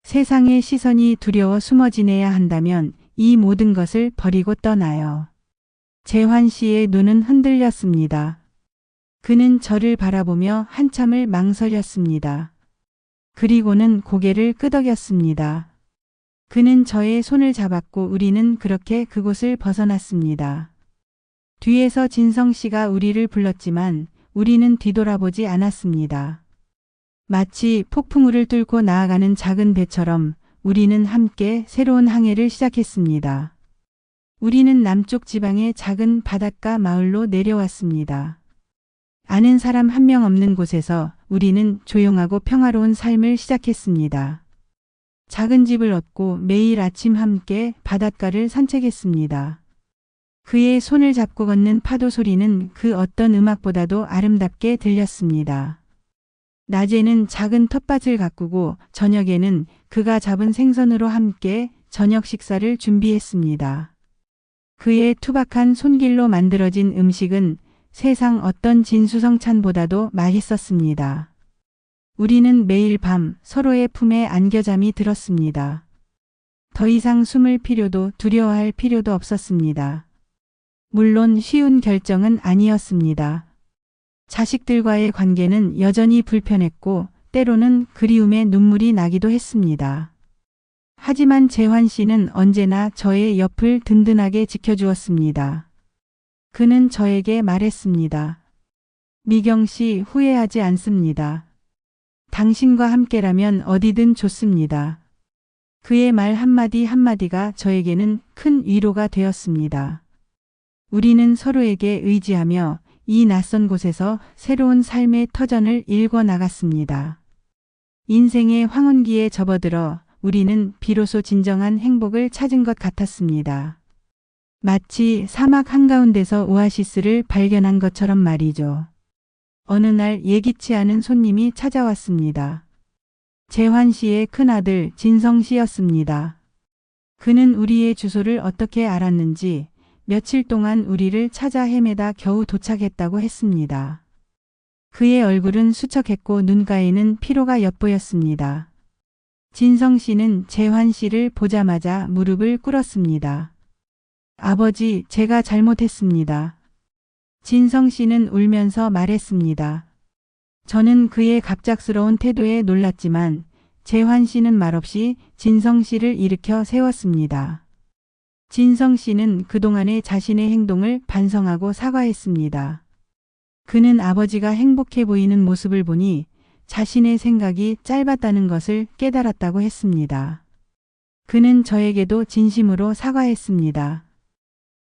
세상의 시선이 두려워 숨어 지내야 한다면 이 모든 것을 버리고 떠나요. 재환 씨의 눈은 흔들렸습니다. 그는 저를 바라보며 한참을 망설였습니다. 그리고는 고개를 끄덕였습니다. 그는 저의 손을 잡았고 우리는 그렇게 그곳을 벗어났습니다. 뒤에서 진성 씨가 우리를 불렀지만 우리는 뒤돌아보지 않았습니다. 마치 폭풍우를 뚫고 나아가는 작은 배처럼 우리는 함께 새로운 항해를 시작했습니다. 우리는 남쪽 지방의 작은 바닷가 마을로 내려왔습니다. 아는 사람 한 명 없는 곳에서 우리는 조용하고 평화로운 삶을 시작했습니다. 작은 집을 얻고 매일 아침 함께 바닷가를 산책했습니다. 그의 손을 잡고 걷는 파도 소리는 그 어떤 음악보다도 아름답게 들렸습니다. 낮에는 작은 텃밭을 가꾸고 저녁에는 그가 잡은 생선으로 함께 저녁 식사를 준비했습니다. 그의 투박한 손길로 만들어진 음식은 세상 어떤 진수성찬보다도 맛있었습니다. 우리는 매일 밤 서로의 품에 안겨 잠이 들었습니다. 더 이상 숨을 필요도 두려워할 필요도 없었습니다. 물론 쉬운 결정은 아니었습니다. 자식들과의 관계는 여전히 불편했고 때로는 그리움에 눈물이 나기도 했습니다. 하지만 재환 씨는 언제나 저의 옆을 든든하게 지켜주었습니다. 그는 저에게 말했습니다. 미경 씨, 후회하지 않습니다. 당신과 함께라면 어디든 좋습니다. 그의 말 한마디 한마디가 저에게는 큰 위로가 되었습니다. 우리는 서로에게 의지하며 이 낯선 곳에서 새로운 삶의 터전을 일궈 나갔습니다. 인생의 황혼기에 접어들어 우리는 비로소 진정한 행복을 찾은 것 같았습니다. 마치 사막 한가운데서 오아시스를 발견한 것처럼 말이죠. 어느 날 예기치 않은 손님이 찾아왔습니다. 재환 씨의 큰아들 진성 씨였습니다. 그는 우리의 주소를 어떻게 알았는지 며칠 동안 우리를 찾아 헤매다 겨우 도착했다고 했습니다. 그의 얼굴은 수척했고 눈가에는 피로가 엿보였습니다. 진성 씨는 재환 씨를 보자마자 무릎을 꿇었습니다. 아버지, 제가 잘못했습니다. 진성 씨는 울면서 말했습니다. 저는 그의 갑작스러운 태도에 놀랐지만 재환 씨는 말없이 진성 씨를 일으켜 세웠습니다. 진성 씨는 그동안의 자신의 행동을 반성하고 사과했습니다. 그는 아버지가 행복해 보이는 모습을 보니 자신의 생각이 짧았다는 것을 깨달았다고 했습니다. 그는 저에게도 진심으로 사과했습니다.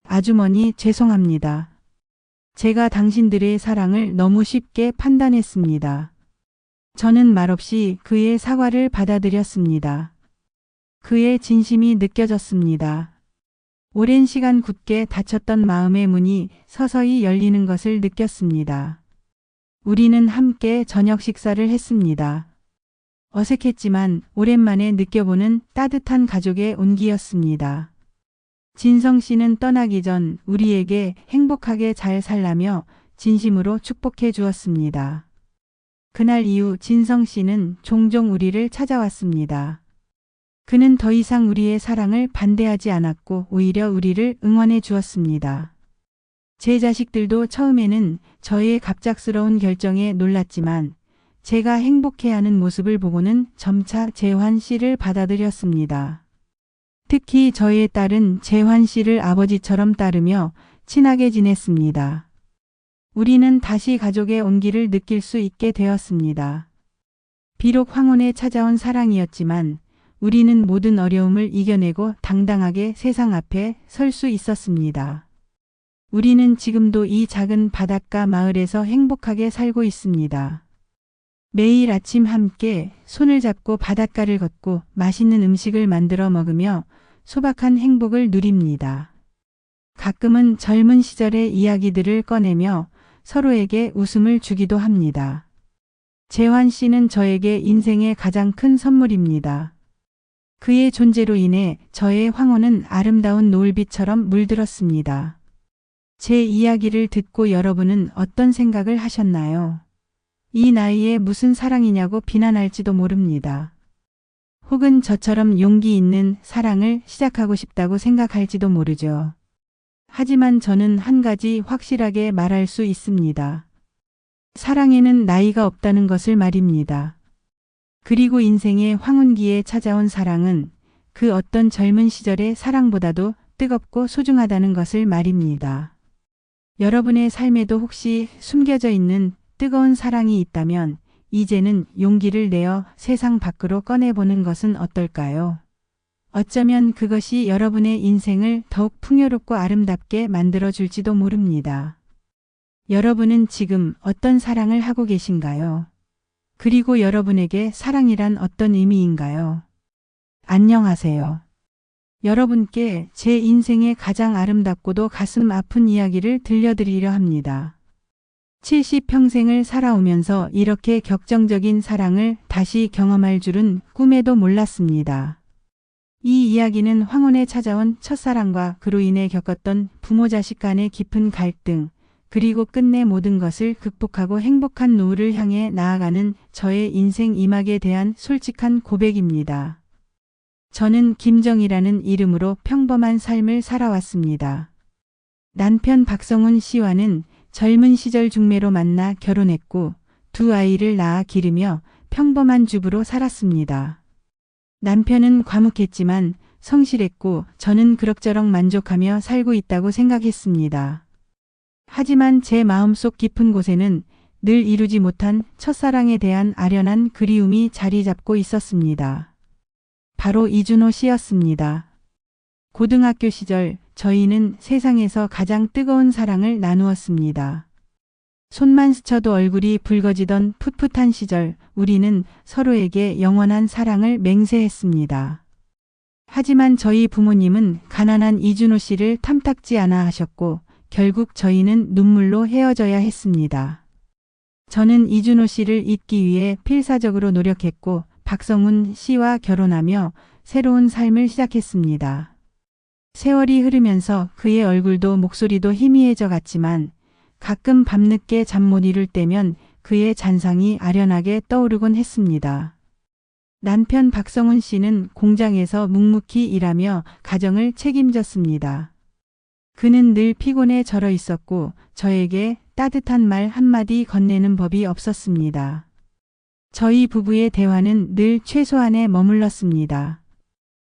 아주머니, 죄송합니다. 제가 당신들의 사랑을 너무 쉽게 판단했습니다. 저는 말없이 그의 사과를 받아들였습니다. 그의 진심이 느껴졌습니다. 오랜 시간 굳게 닫혔던 마음의 문이 서서히 열리는 것을 느꼈습니다. 우리는 함께 저녁 식사를 했습니다. 어색했지만 오랜만에 느껴보는 따뜻한 가족의 온기였습니다. 진성 씨는 떠나기 전 우리에게 행복하게 잘 살라며 진심으로 축복해 주었습니다. 그날 이후 진성 씨는 종종 우리를 찾아왔습니다. 그는 더 이상 우리의 사랑을 반대하지 않았고 오히려 우리를 응원해 주었습니다. 제 자식들도 처음에는 저의 갑작스러운 결정에 놀랐지만 제가 행복해하는 모습을 보고는 점차 재환 씨를 받아들였습니다. 특히 저의 딸은 재환 씨를 아버지처럼 따르며 친하게 지냈습니다. 우리는 다시 가족의 온기를 느낄 수 있게 되었습니다. 비록 황혼에 찾아온 사랑이었지만 우리는 모든 어려움을 이겨내고 당당하게 세상 앞에 설 수 있었습니다. 우리는 지금도 이 작은 바닷가 마을에서 행복하게 살고 있습니다. 매일 아침 함께 손을 잡고 바닷가를 걷고 맛있는 음식을 만들어 먹으며 소박한 행복을 누립니다. 가끔은 젊은 시절의 이야기들을 꺼내며 서로에게 웃음을 주기도 합니다. 재환 씨는 저에게 인생의 가장 큰 선물입니다. 그의 존재로 인해 저의 황혼은 아름다운 노을빛처럼 물들었습니다. 제 이야기를 듣고 여러분은 어떤 생각을 하셨나요? 이 나이에 무슨 사랑이냐고 비난할지도 모릅니다. 혹은 저처럼 용기 있는 사랑을 시작하고 싶다고 생각할지도 모르죠. 하지만 저는 한 가지 확실하게 말할 수 있습니다. 사랑에는 나이가 없다는 것을 말입니다. 그리고 인생의 황혼기에 찾아온 사랑은 그 어떤 젊은 시절의 사랑보다도 뜨겁고 소중하다는 것을 말입니다. 여러분의 삶에도 혹시 숨겨져 있는 뜨거운 사랑이 있다면 이제는 용기를 내어 세상 밖으로 꺼내보는 것은 어떨까요? 어쩌면 그것이 여러분의 인생을 더욱 풍요롭고 아름답게 만들어줄지도 모릅니다. 여러분은 지금 어떤 사랑을 하고 계신가요? 그리고 여러분에게 사랑이란 어떤 의미인가요? 안녕하세요. 여러분께 제 인생의 가장 아름답고도 가슴 아픈 이야기를 들려드리려 합니다. 70평생을 살아오면서 이렇게 격정적인 사랑을 다시 경험할 줄은 꿈에도 몰랐습니다. 이 이야기는 황혼에 찾아온 첫사랑과 그로 인해 겪었던 부모 자식 간의 깊은 갈등, 그리고 끝내 모든 것을 극복하고 행복한 노후를 향해 나아가는 저의 인생 이막에 대한 솔직한 고백입니다. 저는 김정희라는 이름으로 평범한 삶을 살아왔습니다. 남편 박성훈 씨와는 젊은 시절 중매로 만나 결혼했고 두 아이를 낳아 기르며 평범한 주부로 살았습니다. 남편은 과묵했지만 성실했고 저는 그럭저럭 만족하며 살고 있다고 생각했습니다. 하지만 제 마음속 깊은 곳에는 늘 이루지 못한 첫사랑에 대한 아련한 그리움이 자리 잡고 있었습니다. 바로 이준호 씨였습니다. 고등학교 시절 저희는 세상에서 가장 뜨거운 사랑을 나누었습니다. 손만 스쳐도 얼굴이 붉어지던 풋풋한 시절 우리는 서로에게 영원한 사랑을 맹세했습니다. 하지만 저희 부모님은 가난한 이준호 씨를 탐탁지 않아 하셨고 결국 저희는 눈물로 헤어져야 했습니다. 저는 이준호 씨를 잊기 위해 필사적으로 노력했고 박성훈 씨와 결혼하며 새로운 삶을 시작했습니다. 세월이 흐르면서 그의 얼굴도 목소리도 희미해져 갔지만 가끔 밤늦게 잠 못 이룰 때면 그의 잔상이 아련하게 떠오르곤 했습니다. 남편 박성훈 씨는 공장에서 묵묵히 일하며 가정을 책임졌습니다. 그는 늘 피곤에 절어 있었고 저에게 따뜻한 말 한마디 건네는 법이 없었습니다. 저희 부부의 대화는 늘 최소한에 머물렀습니다.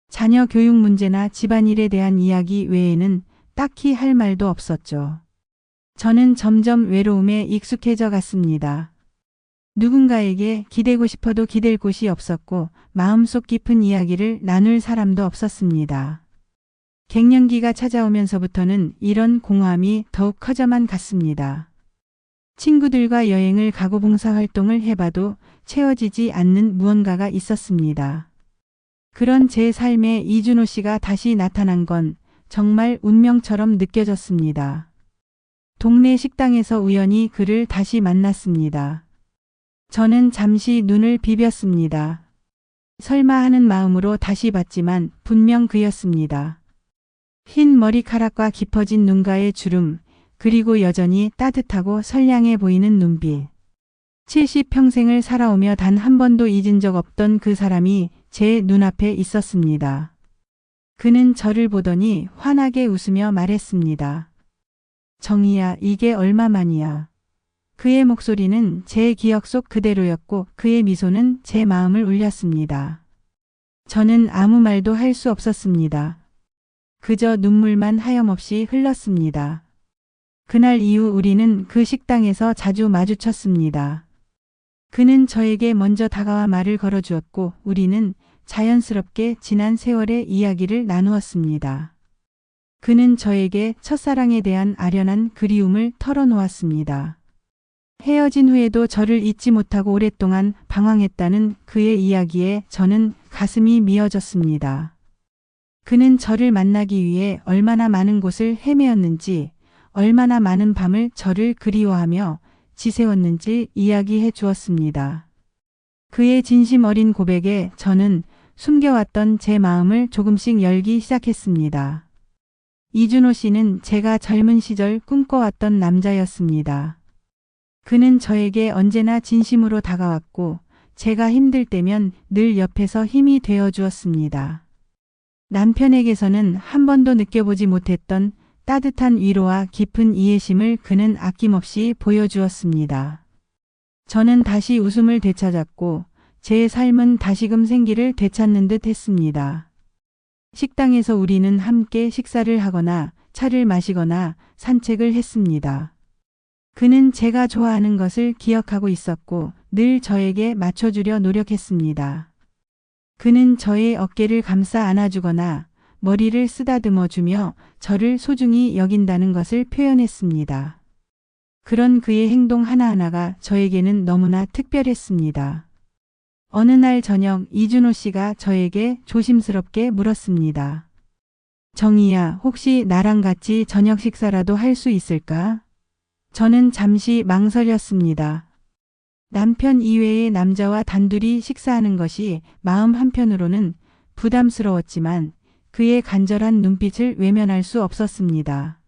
자녀 교육 문제나 집안일에 대한 이야기 외에는 딱히 할 말도 없었죠. 저는 점점 외로움에 익숙해져 갔습니다. 누군가에게 기대고 싶어도 기댈 곳이 없었고 마음속 깊은 이야기를 나눌 사람도 없었습니다. 갱년기가 찾아오면서부터는 이런 공허함이 더욱 커져만 갔습니다. 친구들과 여행을 가고 봉사활동을 해봐도 채워지지 않는 무언가가 있었습니다. 그런 제 삶에 이준호 씨가 다시 나타난 건 정말 운명처럼 느껴졌습니다. 동네 식당에서 우연히 그를 다시 만났습니다. 저는 잠시 눈을 비볐습니다. 설마 하는 마음으로 다시 봤지만 분명 그였습니다. 흰 머리카락과 깊어진 눈가의 주름, 그리고 여전히 따뜻하고 선량해 보이는 눈빛. 70평생을 살아오며 단 한 번도 잊은 적 없던 그 사람이 제 눈앞에 있었습니다. 그는 저를 보더니 환하게 웃으며 말했습니다. 정희야, 이게 얼마만이야. 그의 목소리는 제 기억 속 그대로였고 그의 미소는 제 마음을 울렸습니다. 저는 아무 말도 할 수 없었습니다. 그저 눈물만 하염없이 흘렀습니다. 그날 이후 우리는 그 식당에서 자주 마주쳤습니다. 그는 저에게 먼저 다가와 말을 걸어주었고 우리는 자연스럽게 지난 세월의 이야기를 나누었습니다. 그는 저에게 첫사랑에 대한 아련한 그리움을 털어놓았습니다. 헤어진 후에도 저를 잊지 못하고 오랫동안 방황했다는 그의 이야기에 저는 가슴이 미어졌습니다. 그는 저를 만나기 위해 얼마나 많은 곳을 헤매었는지, 얼마나 많은 밤을 저를 그리워하며 지새웠는지 이야기해 주었습니다. 그의 진심 어린 고백에 저는 숨겨왔던 제 마음을 조금씩 열기 시작했습니다. 이준호 씨는 제가 젊은 시절 꿈꿔왔던 남자였습니다. 그는 저에게 언제나 진심으로 다가왔고 제가 힘들 때면 늘 옆에서 힘이 되어 주었습니다. 남편에게서는 한 번도 느껴보지 못했던 따뜻한 위로와 깊은 이해심을 그는 아낌없이 보여주었습니다. 저는 다시 웃음을 되찾았고 제 삶은 다시금 생기를 되찾는 듯 했습니다. 식당에서 우리는 함께 식사를 하거나 차를 마시거나 산책을 했습니다. 그는 제가 좋아하는 것을 기억하고 있었고 늘 저에게 맞춰주려 노력했습니다. 그는 저의 어깨를 감싸 안아주거나 머리를 쓰다듬어 주며 저를 소중히 여긴다는 것을 표현했습니다. 그런 그의 행동 하나하나가 저에게는 너무나 특별했습니다. 어느 날 저녁 이준호 씨가 저에게 조심스럽게 물었습니다. 정희야, 혹시 나랑 같이 저녁 식사라도 할 수 있을까? 저는 잠시 망설였습니다. 남편 이외의 남자와 단둘이 식사하는 것이 마음 한편으로는 부담스러웠지만 그의 간절한 눈빛을 외면할 수 없었습니다.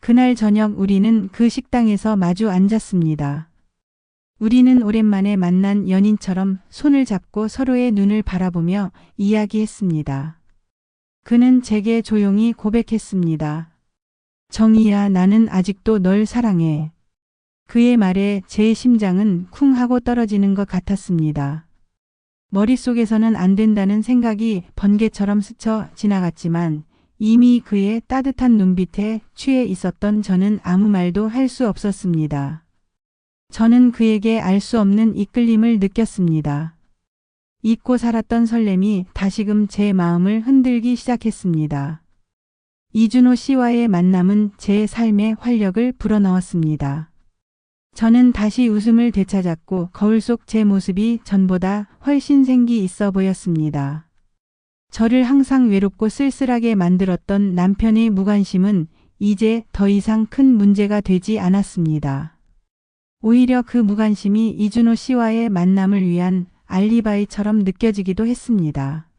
그날 저녁 우리는 그 식당에서 마주 앉았습니다. 우리는 오랜만에 만난 연인처럼 손을 잡고 서로의 눈을 바라보며 이야기했습니다. 그는 제게 조용히 고백했습니다. 정희야, 나는 아직도 널 사랑해. 그의 말에 제 심장은 쿵 하고 떨어지는 것 같았습니다. 머릿속에서는 안 된다는 생각이 번개처럼 스쳐 지나갔지만 이미 그의 따뜻한 눈빛에 취해 있었던 저는 아무 말도 할 수 없었습니다. 저는 그에게 알 수 없는 이끌림을 느꼈습니다. 잊고 살았던 설렘이 다시금 제 마음을 흔들기 시작했습니다. 이준호 씨와의 만남은 제 삶에 활력을 불어넣었습니다. 저는 다시 웃음을 되찾았고 거울 속 제 모습이 전보다 훨씬 생기 있어 보였습니다. 저를 항상 외롭고 쓸쓸하게 만들었던 남편의 무관심은 이제 더 이상 큰 문제가 되지 않았습니다. 오히려 그 무관심이 이준호 씨와의 만남을 위한 알리바이처럼 느껴지기도 했습니다.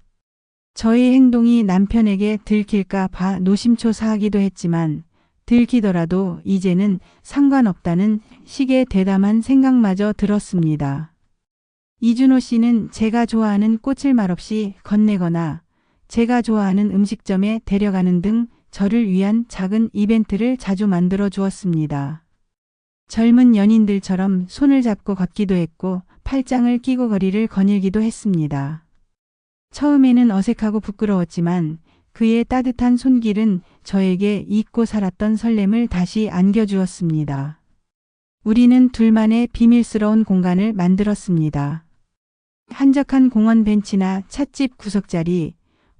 저의 행동이 남편에게 들킬까 봐 노심초사하기도 했지만 들키더라도 이제는 상관없다는 식의 대담한 생각마저 들었습니다. 이준호 씨는 제가 좋아하는 꽃을 말없이 건네거나 제가 좋아하는 음식점에 데려가는 등 저를 위한 작은 이벤트를 자주 만들어 주었습니다. 젊은 연인들처럼 손을 잡고 걷기도 했고 팔짱을 끼고 거리를 거닐기도 했습니다. 처음에는 어색하고 부끄러웠지만 그의 따뜻한 손길은 저에게 잊고 살았던 설렘을 다시 안겨주었습니다. 우리는 둘만의 비밀스러운 공간을 만들었습니다. 한적한 공원 벤치나 찻집 구석자리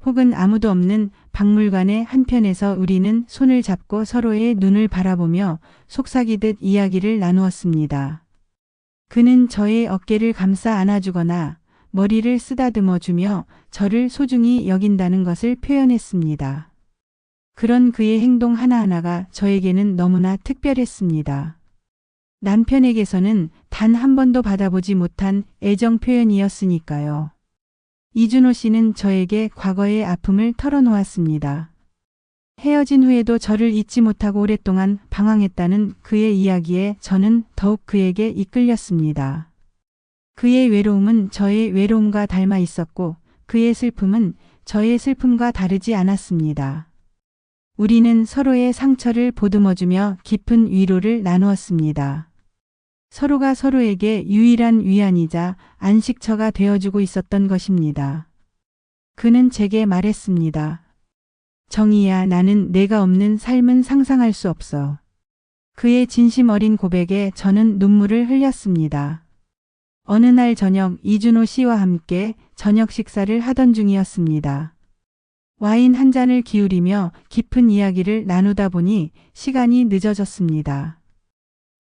혹은 아무도 없는 박물관의 한편에서 우리는 손을 잡고 서로의 눈을 바라보며 속삭이듯 이야기를 나누었습니다. 그는 저의 어깨를 감싸 안아주거나 머리를 쓰다듬어 주며 저를 소중히 여긴다는 것을 표현했습니다. 그런 그의 행동 하나하나가 저에게는 너무나 특별했습니다. 남편에게서는 단 한 번도 받아보지 못한 애정 표현이었으니까요. 이준호 씨는 저에게 과거의 아픔을 털어놓았습니다. 헤어진 후에도 저를 잊지 못하고 오랫동안 방황했다는 그의 이야기에 저는 더욱 그에게 이끌렸습니다. 그의 외로움은 저의 외로움과 닮아 있었고 그의 슬픔은 저의 슬픔과 다르지 않았습니다. 우리는 서로의 상처를 보듬어주며 깊은 위로를 나누었습니다. 서로가 서로에게 유일한 위안이자 안식처가 되어주고 있었던 것입니다. 그는 제게 말했습니다. 정희야, 나는 내가 없는 삶은 상상할 수 없어. 그의 진심 어린 고백에 저는 눈물을 흘렸습니다. 어느 날 저녁 이준호 씨와 함께 저녁 식사를 하던 중이었습니다. 와인 한 잔을 기울이며 깊은 이야기를 나누다 보니 시간이 늦어졌습니다.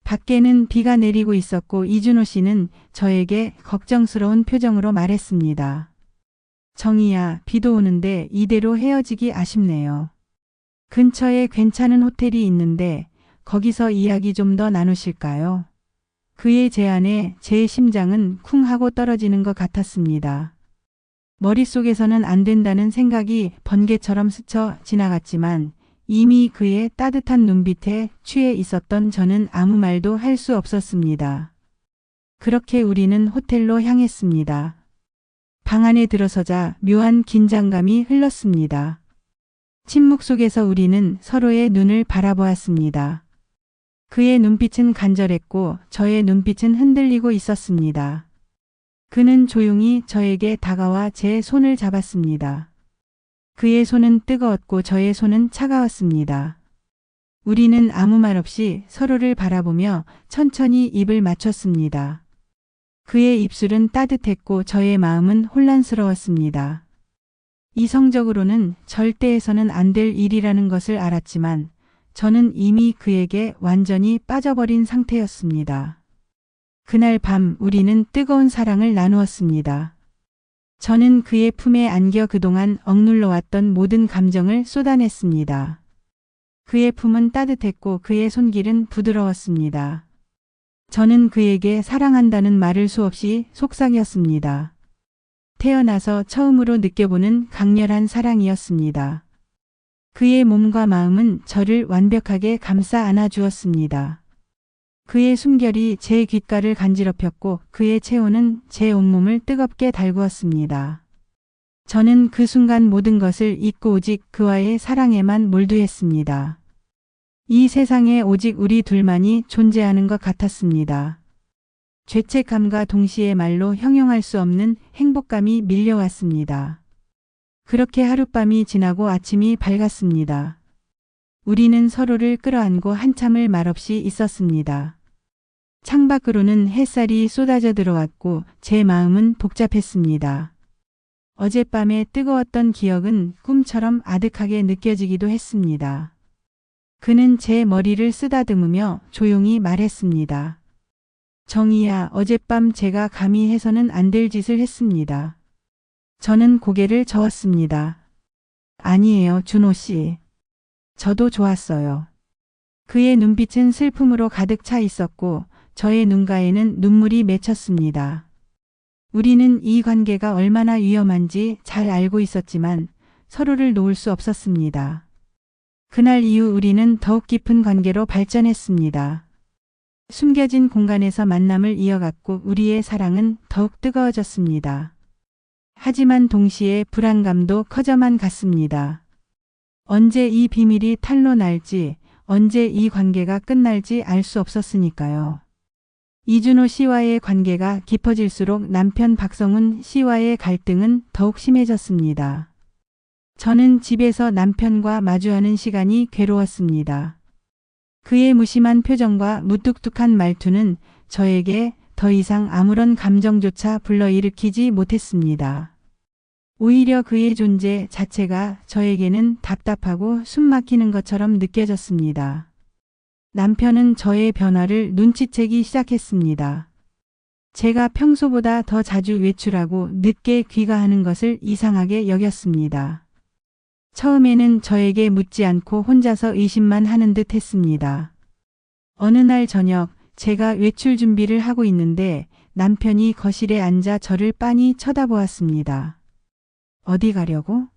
밖에는 비가 내리고 있었고 이준호 씨는 저에게 걱정스러운 표정으로 말했습니다. 정희야, 비도 오는데 이대로 헤어지기 아쉽네요. 근처에 괜찮은 호텔이 있는데 거기서 이야기 좀 더 나누실까요? 그의 제안에 제 심장은 쿵 하고 떨어지는 것 같았습니다. 머릿속에서는 안 된다는 생각이 번개처럼 스쳐 지나갔지만 이미 그의 따뜻한 눈빛에 취해 있었던 저는 아무 말도 할 수 없었습니다. 그렇게 우리는 호텔로 향했습니다. 방 안에 들어서자 묘한 긴장감이 흘렀습니다. 침묵 속에서 우리는 서로의 눈을 바라보았습니다. 그의 눈빛은 간절했고 저의 눈빛은 흔들리고 있었습니다. 그는 조용히 저에게 다가와 제 손을 잡았습니다. 그의 손은 뜨거웠고 저의 손은 차가웠습니다. 우리는 아무 말 없이 서로를 바라보며 천천히 입을 맞췄습니다. 그의 입술은 따뜻했고 저의 마음은 혼란스러웠습니다. 이성적으로는 절대 해서는 안 될 일이라는 것을 알았지만 저는 이미 그에게 완전히 빠져버린 상태였습니다. 그날 밤 우리는 뜨거운 사랑을 나누었습니다. 저는 그의 품에 안겨 그동안 억눌러왔던 모든 감정을 쏟아냈습니다. 그의 품은 따뜻했고 그의 손길은 부드러웠습니다. 저는 그에게 사랑한다는 말을 수없이 속삭였습니다. 태어나서 처음으로 느껴보는 강렬한 사랑이었습니다. 그의 몸과 마음은 저를 완벽하게 감싸 안아 주었습니다. 그의 숨결이 제 귓가를 간지럽혔고 그의 체온은 제 온몸을 뜨겁게 달구었습니다. 저는 그 순간 모든 것을 잊고 오직 그와의 사랑에만 몰두했습니다. 이 세상에 오직 우리 둘만이 존재하는 것 같았습니다. 죄책감과 동시에 말로 형용할 수 없는 행복감이 밀려왔습니다. 그렇게 하룻밤이 지나고 아침이 밝았습니다. 우리는 서로를 끌어안고 한참을 말없이 있었습니다. 창밖으로는 햇살이 쏟아져 들어왔고 제 마음은 복잡했습니다. 어젯밤의 뜨거웠던 기억은 꿈처럼 아득하게 느껴지기도 했습니다. 그는 제 머리를 쓰다듬으며 조용히 말했습니다. 정희야, 어젯밤 제가 감히 해서는 안 될 짓을 했습니다. 저는 고개를 저었습니다. 아니에요, 준호 씨. 저도 좋았어요. 그의 눈빛은 슬픔으로 가득 차 있었고 저의 눈가에는 눈물이 맺혔습니다. 우리는 이 관계가 얼마나 위험한지 잘 알고 있었지만 서로를 놓을 수 없었습니다. 그날 이후 우리는 더욱 깊은 관계로 발전했습니다. 숨겨진 공간에서 만남을 이어갔고 우리의 사랑은 더욱 뜨거워졌습니다. 하지만 동시에 불안감도 커져만 갔습니다. 언제 이 비밀이 탄로날지, 언제 이 관계가 끝날지 알 수 없었으니까요. 이준호 씨와의 관계가 깊어질수록 남편 박성훈 씨와의 갈등은 더욱 심해졌습니다. 저는 집에서 남편과 마주하는 시간이 괴로웠습니다. 그의 무심한 표정과 무뚝뚝한 말투는 저에게 더 이상 아무런 감정조차 불러일으키지 못했습니다. 오히려 그의 존재 자체가 저에게는 답답하고 숨막히는 것처럼 느껴졌습니다. 남편은 저의 변화를 눈치채기 시작했습니다. 제가 평소보다 더 자주 외출하고 늦게 귀가하는 것을 이상하게 여겼습니다. 처음에는 저에게 묻지 않고 혼자서 의심만 하는 듯 했습니다. 어느 날 저녁 제가 외출 준비를 하고 있는데 남편이 거실에 앉아 저를 빤히 쳐다보았습니다. 어디 가려고?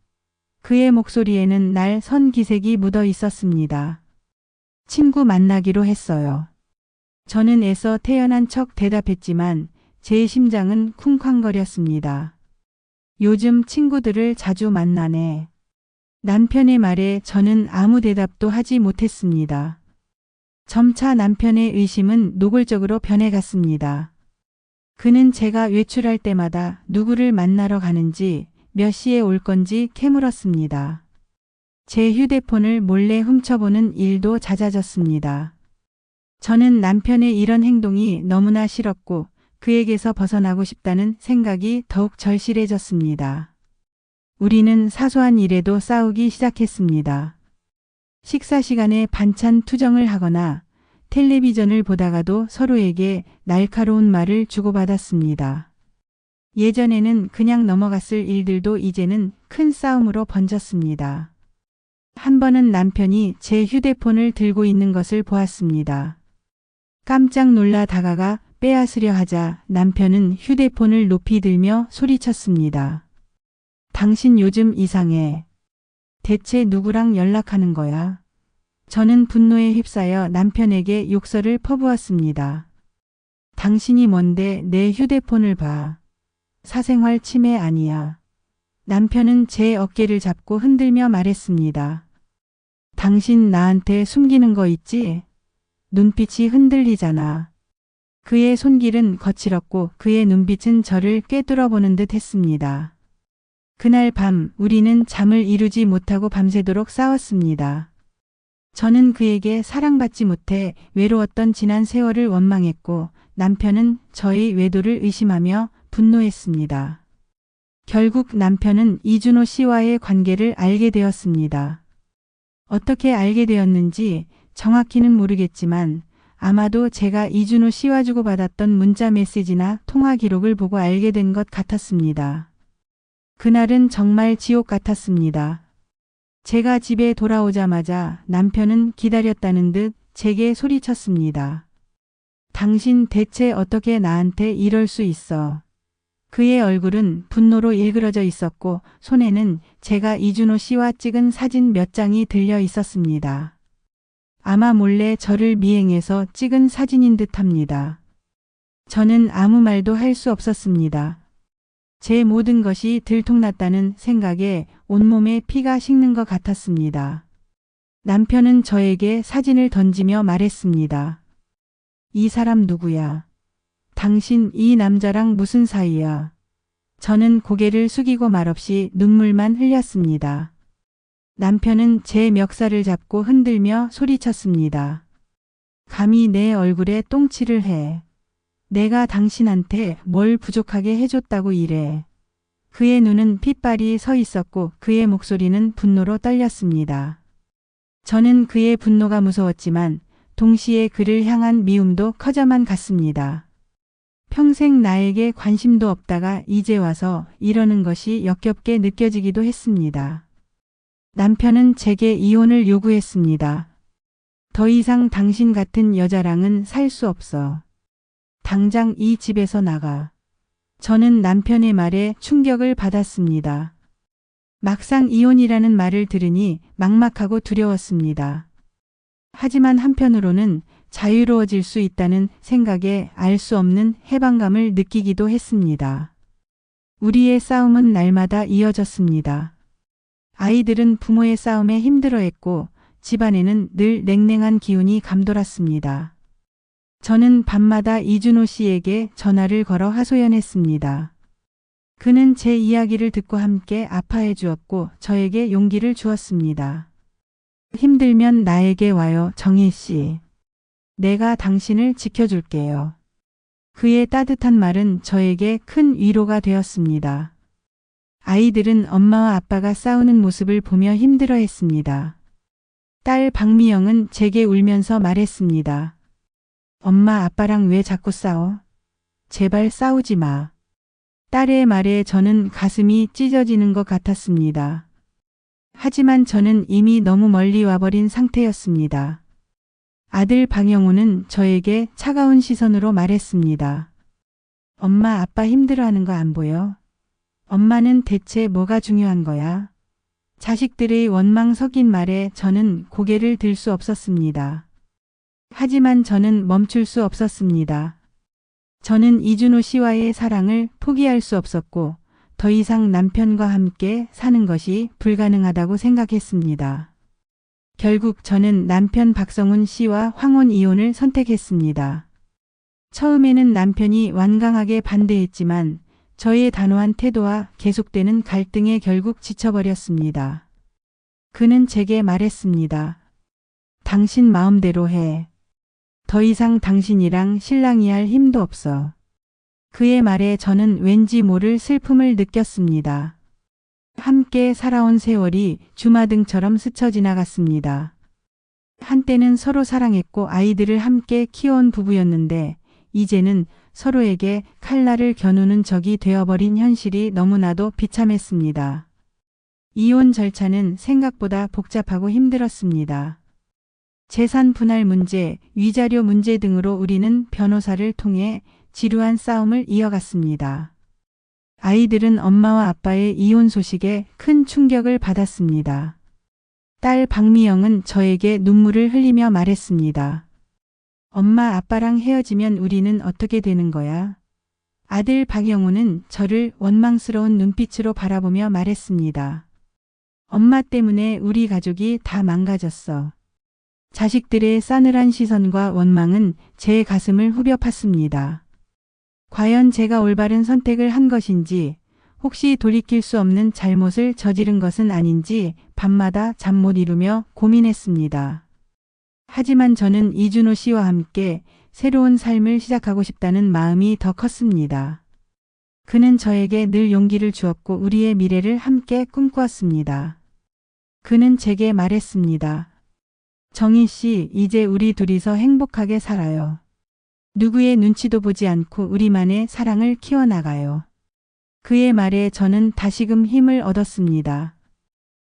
그의 목소리에는 날 선 기색이 묻어 있었습니다. 친구 만나기로 했어요. 저는 애써 태연한 척 대답했지만 제 심장은 쿵쾅거렸습니다. 요즘 친구들을 자주 만나네. 남편의 말에 저는 아무 대답도 하지 못했습니다. 점차 남편의 의심은 노골적으로 변해갔습니다. 그는 제가 외출할 때마다 누구를 만나러 가는지 몇 시에 올 건지 캐물었습니다. 제 휴대폰을 몰래 훔쳐보는 일도 잦아졌습니다. 저는 남편의 이런 행동이 너무나 싫었고 그에게서 벗어나고 싶다는 생각이 더욱 절실해졌습니다. 우리는 사소한 일에도 싸우기 시작했습니다. 식사 시간에 반찬 투정을 하거나 텔레비전을 보다가도 서로에게 날카로운 말을 주고받았습니다. 예전에는 그냥 넘어갔을 일들도 이제는 큰 싸움으로 번졌습니다. 한 번은 남편이 제 휴대폰을 들고 있는 것을 보았습니다. 깜짝 놀라 다가가 빼앗으려 하자 남편은 휴대폰을 높이 들며 소리쳤습니다. 당신 요즘 이상해. 대체 누구랑 연락하는 거야? 저는 분노에 휩싸여 남편에게 욕설을 퍼부었습니다. 당신이 뭔데 내 휴대폰을 봐. 사생활 침해 아니야. 남편은 제 어깨를 잡고 흔들며 말했습니다. 당신 나한테 숨기는 거 있지? 눈빛이 흔들리잖아. 그의 손길은 거칠었고 그의 눈빛은 저를 꿰뚫어 보는 듯 했습니다. 그날 밤 우리는 잠을 이루지 못하고 밤새도록 싸웠습니다. 저는 그에게 사랑받지 못해 외로웠던 지난 세월을 원망했고 남편은 저의 외도를 의심하며 분노했습니다. 결국 남편은 이준호 씨와의 관계를 알게 되었습니다. 어떻게 알게 되었는지 정확히는 모르겠지만 아마도 제가 이준호 씨와 주고받았던 문자 메시지나 통화 기록을 보고 알게 된 것 같았습니다. 그날은 정말 지옥 같았습니다. 제가 집에 돌아오자마자 남편은 기다렸다는 듯 제게 소리쳤습니다. 당신 대체 어떻게 나한테 이럴 수 있어? 그의 얼굴은 분노로 일그러져 있었고 손에는 제가 이준호 씨와 찍은 사진 몇 장이 들려 있었습니다. 아마 몰래 저를 미행해서 찍은 사진인 듯합니다. 저는 아무 말도 할 수 없었습니다. 제 모든 것이 들통났다는 생각에 온몸에 피가 식는 것 같았습니다. 남편은 저에게 사진을 던지며 말했습니다. 이 사람 누구야? 당신 이 남자랑 무슨 사이야? 저는 고개를 숙이고 말없이 눈물만 흘렸습니다. 남편은 제 멱살을 잡고 흔들며 소리쳤습니다. 감히 내 얼굴에 똥칠을 해. 내가 당신한테 뭘 부족하게 해줬다고 이래. 그의 눈은 핏발이 서 있었고 그의 목소리는 분노로 떨렸습니다. 저는 그의 분노가 무서웠지만 동시에 그를 향한 미움도 커져만 갔습니다. 평생 나에게 관심도 없다가 이제 와서 이러는 것이 역겹게 느껴지기도 했습니다. 남편은 제게 이혼을 요구했습니다. 더 이상 당신 같은 여자랑은 살 수 없어. 당장 이 집에서 나가. 저는 남편의 말에 충격을 받았습니다. 막상 이혼이라는 말을 들으니 막막하고 두려웠습니다. 하지만 한편으로는 자유로워질 수 있다는 생각에 알 수 없는 해방감을 느끼기도 했습니다. 우리의 싸움은 날마다 이어졌습니다. 아이들은 부모의 싸움에 힘들어했고 집안에는 늘 냉랭한 기운이 감돌았습니다. 저는 밤마다 이준호 씨에게 전화를 걸어 하소연했습니다. 그는 제 이야기를 듣고 함께 아파해 주었고 저에게 용기를 주었습니다. 힘들면 나에게 와요, 정희 씨. 내가 당신을 지켜줄게요. 그의 따뜻한 말은 저에게 큰 위로가 되었습니다. 아이들은 엄마와 아빠가 싸우는 모습을 보며 힘들어했습니다. 딸 박미영은 제게 울면서 말했습니다. 엄마 아빠랑 왜 자꾸 싸워? 제발 싸우지 마. 딸의 말에 저는 가슴이 찢어지는 것 같았습니다. 하지만 저는 이미 너무 멀리 와버린 상태였습니다. 아들 박영우는 저에게 차가운 시선으로 말했습니다. 엄마 아빠 힘들어하는 거 안 보여? 엄마는 대체 뭐가 중요한 거야? 자식들의 원망 섞인 말에 저는 고개를 들 수 없었습니다. 하지만 저는 멈출 수 없었습니다. 저는 이준호 씨와의 사랑을 포기할 수 없었고 더 이상 남편과 함께 사는 것이 불가능하다고 생각했습니다. 결국 저는 남편 박성훈 씨와 황혼 이혼을 선택했습니다. 처음에는 남편이 완강하게 반대했지만 저의 단호한 태도와 계속되는 갈등에 결국 지쳐버렸습니다. 그는 제게 말했습니다. 당신 마음대로 해. 더 이상 당신이랑 신랑이 할 힘도 없어. 그의 말에 저는 왠지 모를 슬픔을 느꼈습니다. 함께 살아온 세월이 주마등처럼 스쳐 지나갔습니다. 한때는 서로 사랑했고 아이들을 함께 키워온 부부였는데 이제는 서로에게 칼날을 겨누는 적이 되어버린 현실이 너무나도 비참했습니다. 이혼 절차는 생각보다 복잡하고 힘들었습니다. 재산 분할 문제, 위자료 문제 등으로 우리는 변호사를 통해 지루한 싸움을 이어갔습니다. 아이들은 엄마와 아빠의 이혼 소식에 큰 충격을 받았습니다. 딸 박미영은 저에게 눈물을 흘리며 말했습니다. 엄마 아빠랑 헤어지면 우리는 어떻게 되는 거야? 아들 박영우는 저를 원망스러운 눈빛으로 바라보며 말했습니다. 엄마 때문에 우리 가족이 다 망가졌어. 자식들의 싸늘한 시선과 원망은 제 가슴을 후벼 팠습니다. 과연 제가 올바른 선택을 한 것인지, 혹시 돌이킬 수 없는 잘못을 저지른 것은 아닌지 밤마다 잠 못 이루며 고민했습니다. 하지만 저는 이준호 씨와 함께 새로운 삶을 시작하고 싶다는 마음이 더 컸습니다. 그는 저에게 늘 용기를 주었고 우리의 미래를 함께 꿈꾸었습니다. 그는 제게 말했습니다. 정희 씨, 이제 우리 둘이서 행복하게 살아요. 누구의 눈치도 보지 않고 우리만의 사랑을 키워나가요. 그의 말에 저는 다시금 힘을 얻었습니다.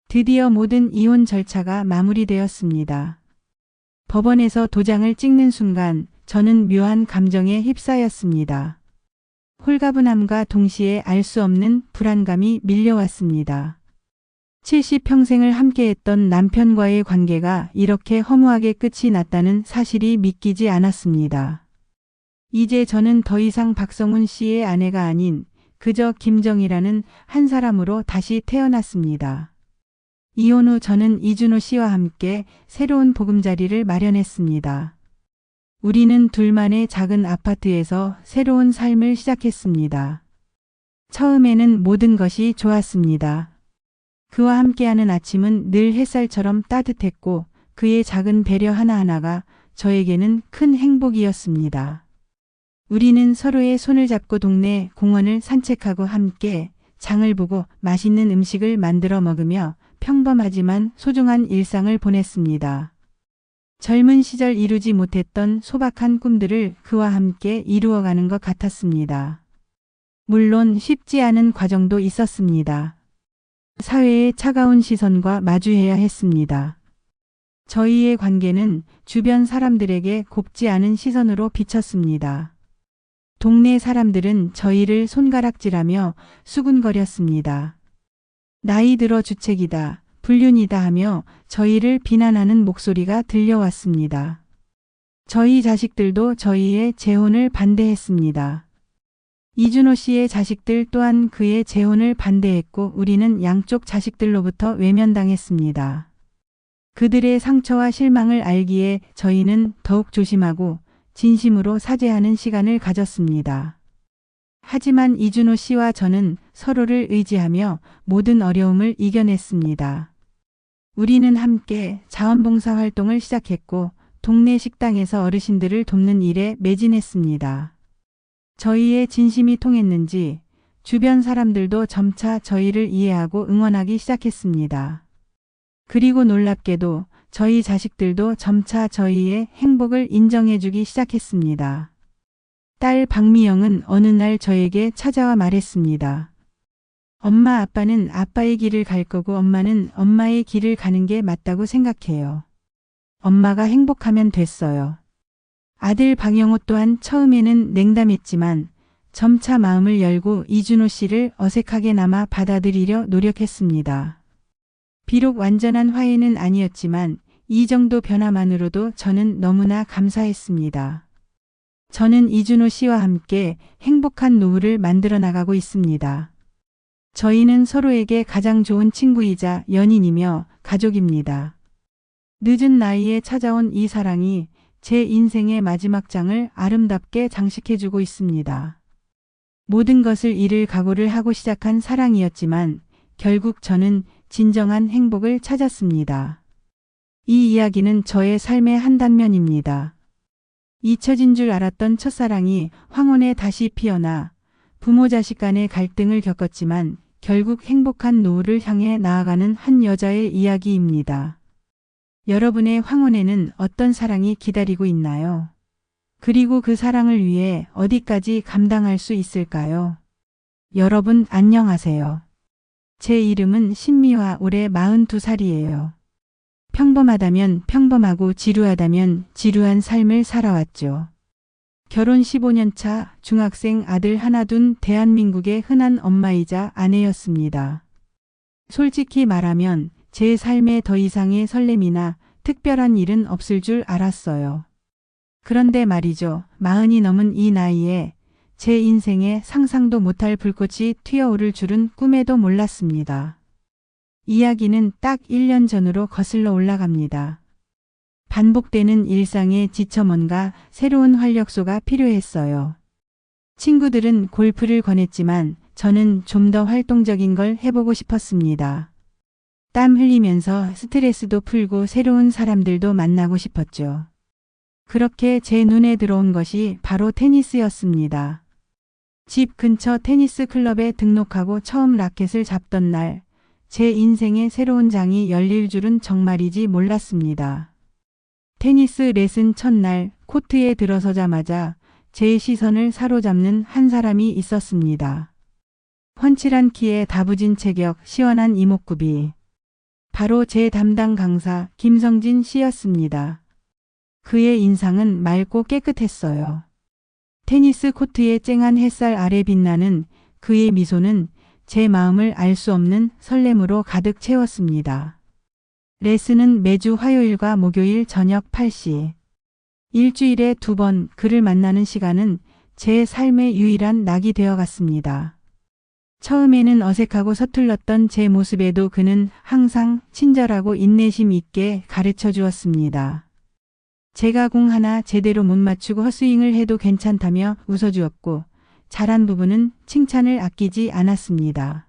드디어 모든 이혼 절차가 마무리되었습니다. 법원에서 도장을 찍는 순간 저는 묘한 감정에 휩싸였습니다. 홀가분함과 동시에 알 수 없는 불안감이 밀려왔습니다. 70평생을 함께했던 남편과의 관계가 이렇게 허무하게 끝이 났다는 사실이 믿기지 않았습니다. 이제 저는 더 이상 박성훈 씨의 아내가 아닌 그저 김정희라는 한 사람으로 다시 태어났습니다. 이혼 후 저는 이준호 씨와 함께 새로운 보금자리를 마련했습니다. 우리는 둘만의 작은 아파트에서 새로운 삶을 시작했습니다. 처음에는 모든 것이 좋았습니다. 그와 함께하는 아침은 늘 햇살처럼 따뜻했고 그의 작은 배려 하나하나가 저에게는 큰 행복이었습니다. 우리는 서로의 손을 잡고 동네 공원을 산책하고 함께 장을 보고 맛있는 음식을 만들어 먹으며 평범하지만 소중한 일상을 보냈습니다. 젊은 시절 이루지 못했던 소박한 꿈들을 그와 함께 이루어가는 것 같았습니다. 물론 쉽지 않은 과정도 있었습니다. 사회의 차가운 시선과 마주해야 했습니다. 저희의 관계는 주변 사람들에게 곱지 않은 시선으로 비쳤습니다. 동네 사람들은 저희를 손가락질하며 수군거렸습니다. 나이 들어 주책이다, 불륜이다 하며 저희를 비난하는 목소리가 들려왔습니다. 저희 자식들도 저희의 재혼을 반대했습니다. 이준호 씨의 자식들 또한 그의 재혼을 반대했고 우리는 양쪽 자식들로부터 외면당했습니다. 그들의 상처와 실망을 알기에 저희는 더욱 조심하고 진심으로 사죄하는 시간을 가졌습니다. 하지만 이준호 씨와 저는 서로를 의지하며 모든 어려움을 이겨냈습니다. 우리는 함께 자원봉사 활동을 시작했고 동네 식당에서 어르신들을 돕는 일에 매진했습니다. 저희의 진심이 통했는지 주변 사람들도 점차 저희를 이해하고 응원하기 시작했습니다. 그리고 놀랍게도 저희 자식들도 점차 저희의 행복을 인정해주기 시작했습니다. 딸 박미영은 어느 날 저에게 찾아와 말했습니다. 엄마, 아빠는 아빠의 길을 갈 거고 엄마는 엄마의 길을 가는 게 맞다고 생각해요. 엄마가 행복하면 됐어요. 아들 박영호 또한 처음에는 냉담했지만 점차 마음을 열고 이준호 씨를 어색하게나마 받아들이려 노력했습니다. 비록 완전한 화해는 아니었지만 이 정도 변화만으로도 저는 너무나 감사했습니다. 저는 이준호 씨와 함께 행복한 노후를 만들어 나가고 있습니다. 저희는 서로에게 가장 좋은 친구이자 연인이며 가족입니다. 늦은 나이에 찾아온 이 사랑이 제 인생의 마지막 장을 아름답게 장식해주고 있습니다. 모든 것을 잃을 각오를 하고 시작한 사랑이었지만 결국 저는 진정한 행복을 찾았습니다. 이 이야기는 저의 삶의 한 단면입니다. 잊혀진 줄 알았던 첫사랑이 황혼에 다시 피어나 부모 자식 간의 갈등을 겪었지만 결국 행복한 노후를 향해 나아가는 한 여자의 이야기입니다. 여러분의 황혼에는 어떤 사랑이 기다리고 있나요? 그리고 그 사랑을 위해 어디까지 감당할 수 있을까요? 여러분 안녕하세요. 제 이름은 신미화, 올해 42살이에요. 평범하다면 평범하고 지루하다면 지루한 삶을 살아왔죠. 결혼 15년 차 중학생 아들 하나 둔 대한민국의 흔한 엄마이자 아내였습니다. 솔직히 말하면 제 삶에 더 이상의 설렘이나 특별한 일은 없을 줄 알았어요. 그런데 말이죠. 40이 넘은 이 나이에 제 인생에 상상도 못할 불꽃이 튀어오를 줄은 꿈에도 몰랐습니다. 이야기는 딱 1년 전으로 거슬러 올라갑니다. 반복되는 일상에 지쳐 뭔가 새로운 활력소가 필요했어요. 친구들은 골프를 권했지만 저는 좀 더 활동적인 걸 해보고 싶었습니다. 땀 흘리면서 스트레스도 풀고 새로운 사람들도 만나고 싶었죠. 그렇게 제 눈에 들어온 것이 바로 테니스였습니다. 집 근처 테니스 클럽에 등록하고 처음 라켓을 잡던 날, 제 인생의 새로운 장이 열릴 줄은 정말이지 몰랐습니다. 테니스 레슨 첫날 코트에 들어서자마자 제 시선을 사로잡는 한 사람이 있었습니다. 훤칠한 키에 다부진 체격, 시원한 이목구비. 바로 제 담당 강사 김성진 씨였습니다. 그의 인상은 맑고 깨끗했어요. 테니스 코트의 쨍한 햇살 아래 빛나는 그의 미소는 제 마음을 알 수 없는 설렘으로 가득 채웠습니다. 레슨은 매주 화요일과 목요일 저녁 8시. 일주일에 2번 그를 만나는 시간은 제 삶의 유일한 낙이 되어갔습니다. 처음에는 어색하고 서툴렀던 제 모습에도 그는 항상 친절하고 인내심 있게 가르쳐 주었습니다. 제가 공 하나 제대로 못 맞추고 헛스윙을 해도 괜찮다며 웃어주었고 잘한 부분은 칭찬을 아끼지 않았습니다.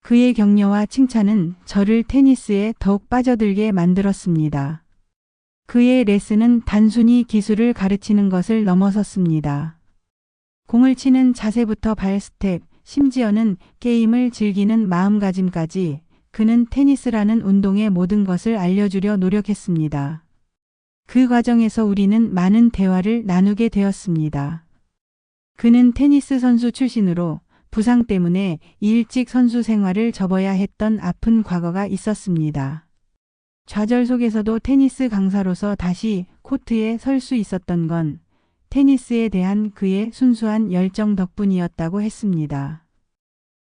그의 격려와 칭찬은 저를 테니스에 더욱 빠져들게 만들었습니다. 그의 레슨은 단순히 기술을 가르치는 것을 넘어섰습니다. 공을 치는 자세부터 발 스텝, 심지어는 게임을 즐기는 마음가짐까지 그는 테니스라는 운동의 모든 것을 알려주려 노력했습니다. 그 과정에서 우리는 많은 대화를 나누게 되었습니다. 그는 테니스 선수 출신으로 부상 때문에 일찍 선수 생활을 접어야 했던 아픈 과거가 있었습니다. 좌절 속에서도 테니스 강사로서 다시 코트에 설 수 있었던 건 테니스에 대한 그의 순수한 열정 덕분이었다고 했습니다.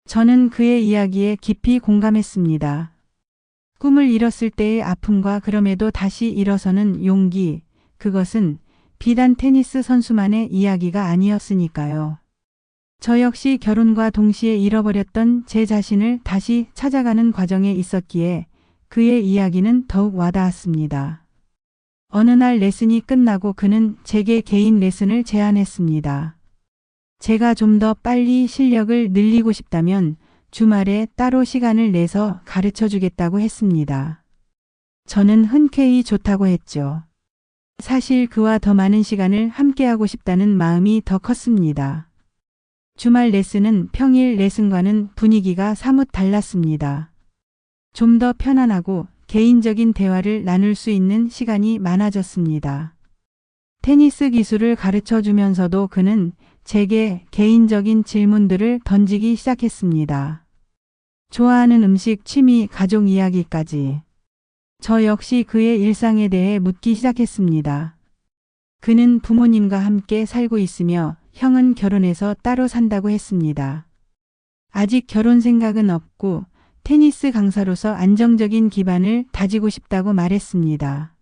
저는 그의 이야기에 깊이 공감했습니다. 꿈을 잃었을 때의 아픔과 그럼에도 다시 일어서는 용기, 그것은 비단 테니스 선수만의 이야기가 아니었으니까요. 저 역시 결혼과 동시에 잃어버렸던 제 자신을 다시 찾아가는 과정에 있었기에 그의 이야기는 더욱 와닿았습니다. 어느 날 레슨이 끝나고 그는 제게 개인 레슨을 제안했습니다. 제가 좀 더 빨리 실력을 늘리고 싶다면 주말에 따로 시간을 내서 가르쳐 주겠다고 했습니다. 저는 흔쾌히 좋다고 했죠. 사실 그와 더 많은 시간을 함께하고 싶다는 마음이 더 컸습니다. 주말 레슨은 평일 레슨과는 분위기가 사뭇 달랐습니다. 좀 더 편안하고 개인적인 대화를 나눌 수 있는 시간이 많아졌습니다. 테니스 기술을 가르쳐 주면서도 그는 제게 개인적인 질문들을 던지기 시작했습니다. 좋아하는 음식, 취미, 가족 이야기까지. 저 역시 그의 일상에 대해 묻기 시작했습니다. 그는 부모님과 함께 살고 있으며 형은 결혼해서 따로 산다고 했습니다. 아직 결혼 생각은 없고 테니스 강사로서 안정적인 기반을 다지고 싶다고 말했습니다.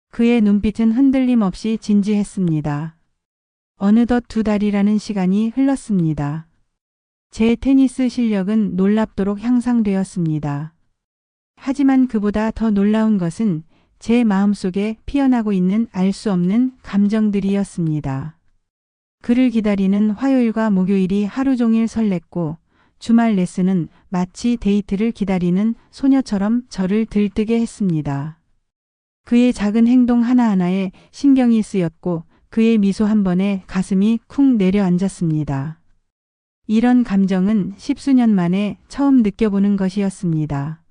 그의 눈빛은 흔들림 없이 진지했습니다. 어느덧 2달이라는 시간이 흘렀습니다. 제 테니스 실력은 놀랍도록 향상되었습니다. 하지만 그보다 더 놀라운 것은 제 마음속에 피어나고 있는 알 수 없는 감정들이었습니다. 그를 기다리는 화요일과 목요일이 하루 종일 설렜고 주말 레슨은 마치 데이트를 기다리는 소녀처럼 저를 들뜨게 했습니다. 그의 작은 행동 하나하나에 신경이 쓰였고 그의 미소 한 번에 가슴이 쿵 내려앉았습니다. 이런 감정은 10수년 만에 처음 느껴보는 것이었습니다.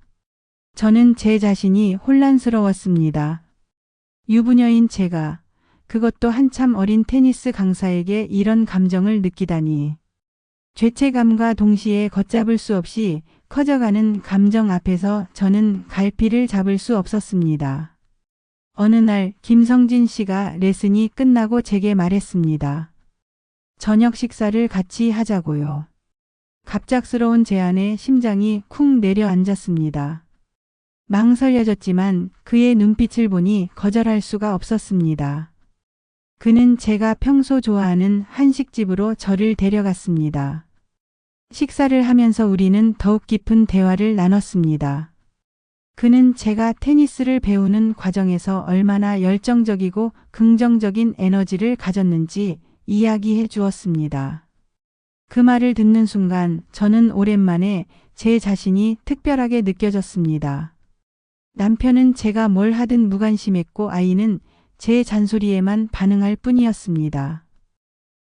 저는 제 자신이 혼란스러웠습니다. 유부녀인 제가, 그것도 한참 어린 테니스 강사에게 이런 감정을 느끼다니. 죄책감과 동시에 걷잡을 수 없이 커져가는 감정 앞에서 저는 갈피를 잡을 수 없었습니다. 어느 날 김성진 씨가 레슨이 끝나고 제게 말했습니다. 저녁 식사를 같이 하자고요. 갑작스러운 제안에 심장이 쿵 내려앉았습니다. 망설여졌지만 그의 눈빛을 보니 거절할 수가 없었습니다. 그는 제가 평소 좋아하는 한식집으로 저를 데려갔습니다. 식사를 하면서 우리는 더욱 깊은 대화를 나눴습니다. 그는 제가 테니스를 배우는 과정에서 얼마나 열정적이고 긍정적인 에너지를 가졌는지 이야기해 주었습니다. 그 말을 듣는 순간 저는 오랜만에 제 자신이 특별하게 느껴졌습니다. 남편은 제가 뭘 하든 무관심했고 아이는 제 잔소리에만 반응할 뿐이었습니다.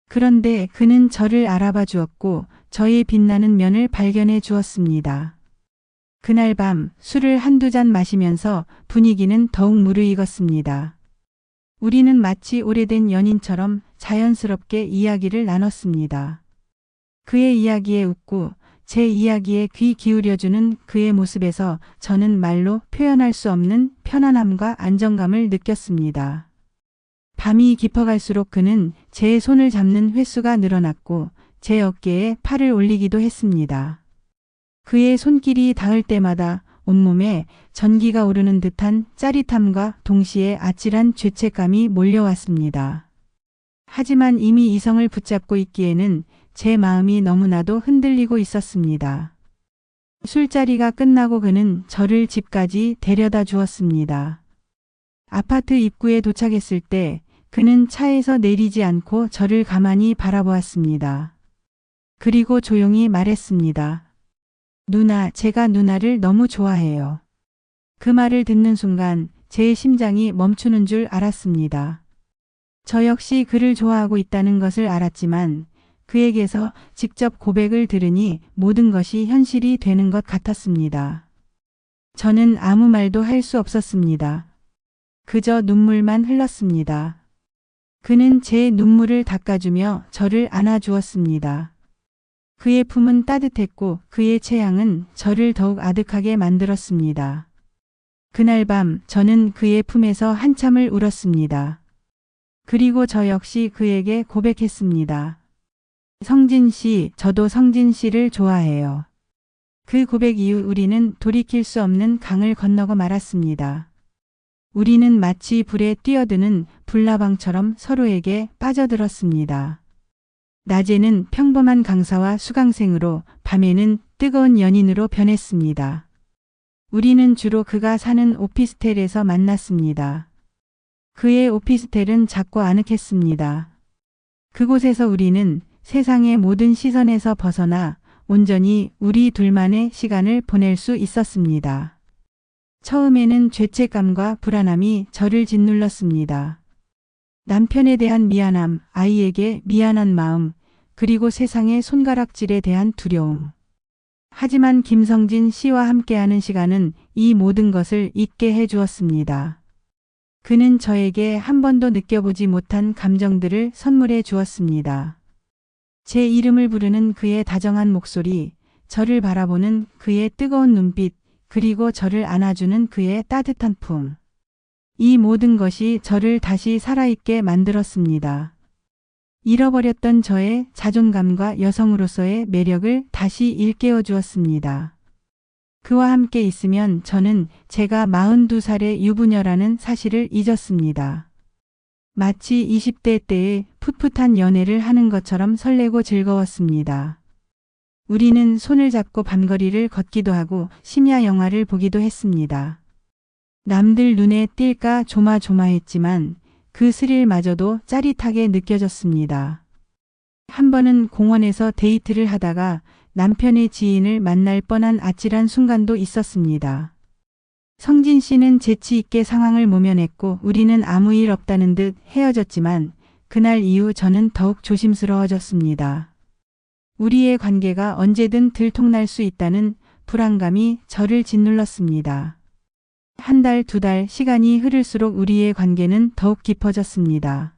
그런데 그는 저를 알아봐 주었고 저의 빛나는 면을 발견해 주었습니다. 그날 밤 술을 한두 잔 마시면서 분위기는 더욱 무르익었습니다. 우리는 마치 오래된 연인처럼 자연스럽게 이야기를 나눴습니다. 그의 이야기에 웃고 제 이야기에 귀 기울여주는 그의 모습에서 저는 말로 표현할 수 없는 편안함과 안정감을 느꼈습니다. 밤이 깊어갈수록 그는 제 손을 잡는 횟수가 늘어났고 제 어깨에 팔을 올리기도 했습니다. 그의 손길이 닿을 때마다 온몸에 전기가 오르는 듯한 짜릿함과 동시에 아찔한 죄책감이 몰려왔습니다. 하지만 이미 이성을 붙잡고 있기에는 제 마음이 너무나도 흔들리고 있었습니다. 술자리가 끝나고 그는 저를 집까지 데려다 주었습니다. 아파트 입구에 도착했을 때 그는 차에서 내리지 않고 저를 가만히 바라보았습니다. 그리고 조용히 말했습니다. 누나, 제가 누나를 너무 좋아해요. 그 말을 듣는 순간 제 심장이 멈추는 줄 알았습니다. 저 역시 그를 좋아하고 있다는 것을 알았지만 그에게서 직접 고백을 들으니 모든 것이 현실이 되는 것 같았습니다. 저는 아무 말도 할 수 없었습니다. 그저 눈물만 흘렀습니다. 그는 제 눈물을 닦아주며 저를 안아주었습니다. 그의 품은 따뜻했고 그의 체향은 저를 더욱 아득하게 만들었습니다. 그날 밤 저는 그의 품에서 한참을 울었습니다. 그리고 저 역시 그에게 고백했습니다. 성진 씨, 저도 성진 씨를 좋아해요. 그 고백 이후 우리는 돌이킬 수 없는 강을 건너고 말았습니다. 우리는 마치 불에 뛰어드는 불나방처럼 서로에게 빠져들었습니다. 낮에는 평범한 강사와 수강생으로, 밤에는 뜨거운 연인으로 변했습니다. 우리는 주로 그가 사는 오피스텔에서 만났습니다. 그의 오피스텔은 작고 아늑했습니다. 그곳에서 우리는 세상의 모든 시선에서 벗어나 온전히 우리 둘만의 시간을 보낼 수 있었습니다. 처음에는 죄책감과 불안함이 저를 짓눌렀습니다. 남편에 대한 미안함, 아이에게 미안한 마음, 그리고 세상의 손가락질에 대한 두려움. 하지만 김성진 씨와 함께하는 시간은 이 모든 것을 잊게 해주었습니다. 그는 저에게 한 번도 느껴보지 못한 감정들을 선물해 주었습니다. 제 이름을 부르는 그의 다정한 목소리, 저를 바라보는 그의 뜨거운 눈빛, 그리고 저를 안아주는 그의 따뜻한 품. 이 모든 것이 저를 다시 살아있게 만들었습니다. 잃어버렸던 저의 자존감과 여성으로서의 매력을 다시 일깨워 주었습니다. 그와 함께 있으면 저는 제가 42살의 유부녀라는 사실을 잊었습니다. 마치 20대 때의 풋풋한 연애를 하는 것처럼 설레고 즐거웠습니다. 우리는 손을 잡고 밤거리를 걷기도 하고 심야 영화를 보기도 했습니다. 남들 눈에 띌까 조마조마했지만 그 스릴마저도 짜릿하게 느껴졌습니다. 한 번은 공원에서 데이트를 하다가 남편의 지인을 만날 뻔한 아찔한 순간도 있었습니다. 성진 씨는 재치 있게 상황을 모면했고 우리는 아무 일 없다는 듯 헤어졌지만 그날 이후 저는 더욱 조심스러워졌습니다. 우리의 관계가 언제든 들통날 수 있다는 불안감이 저를 짓눌렀습니다. 한 달, 두 달 시간이 흐를수록 우리의 관계는 더욱 깊어졌습니다.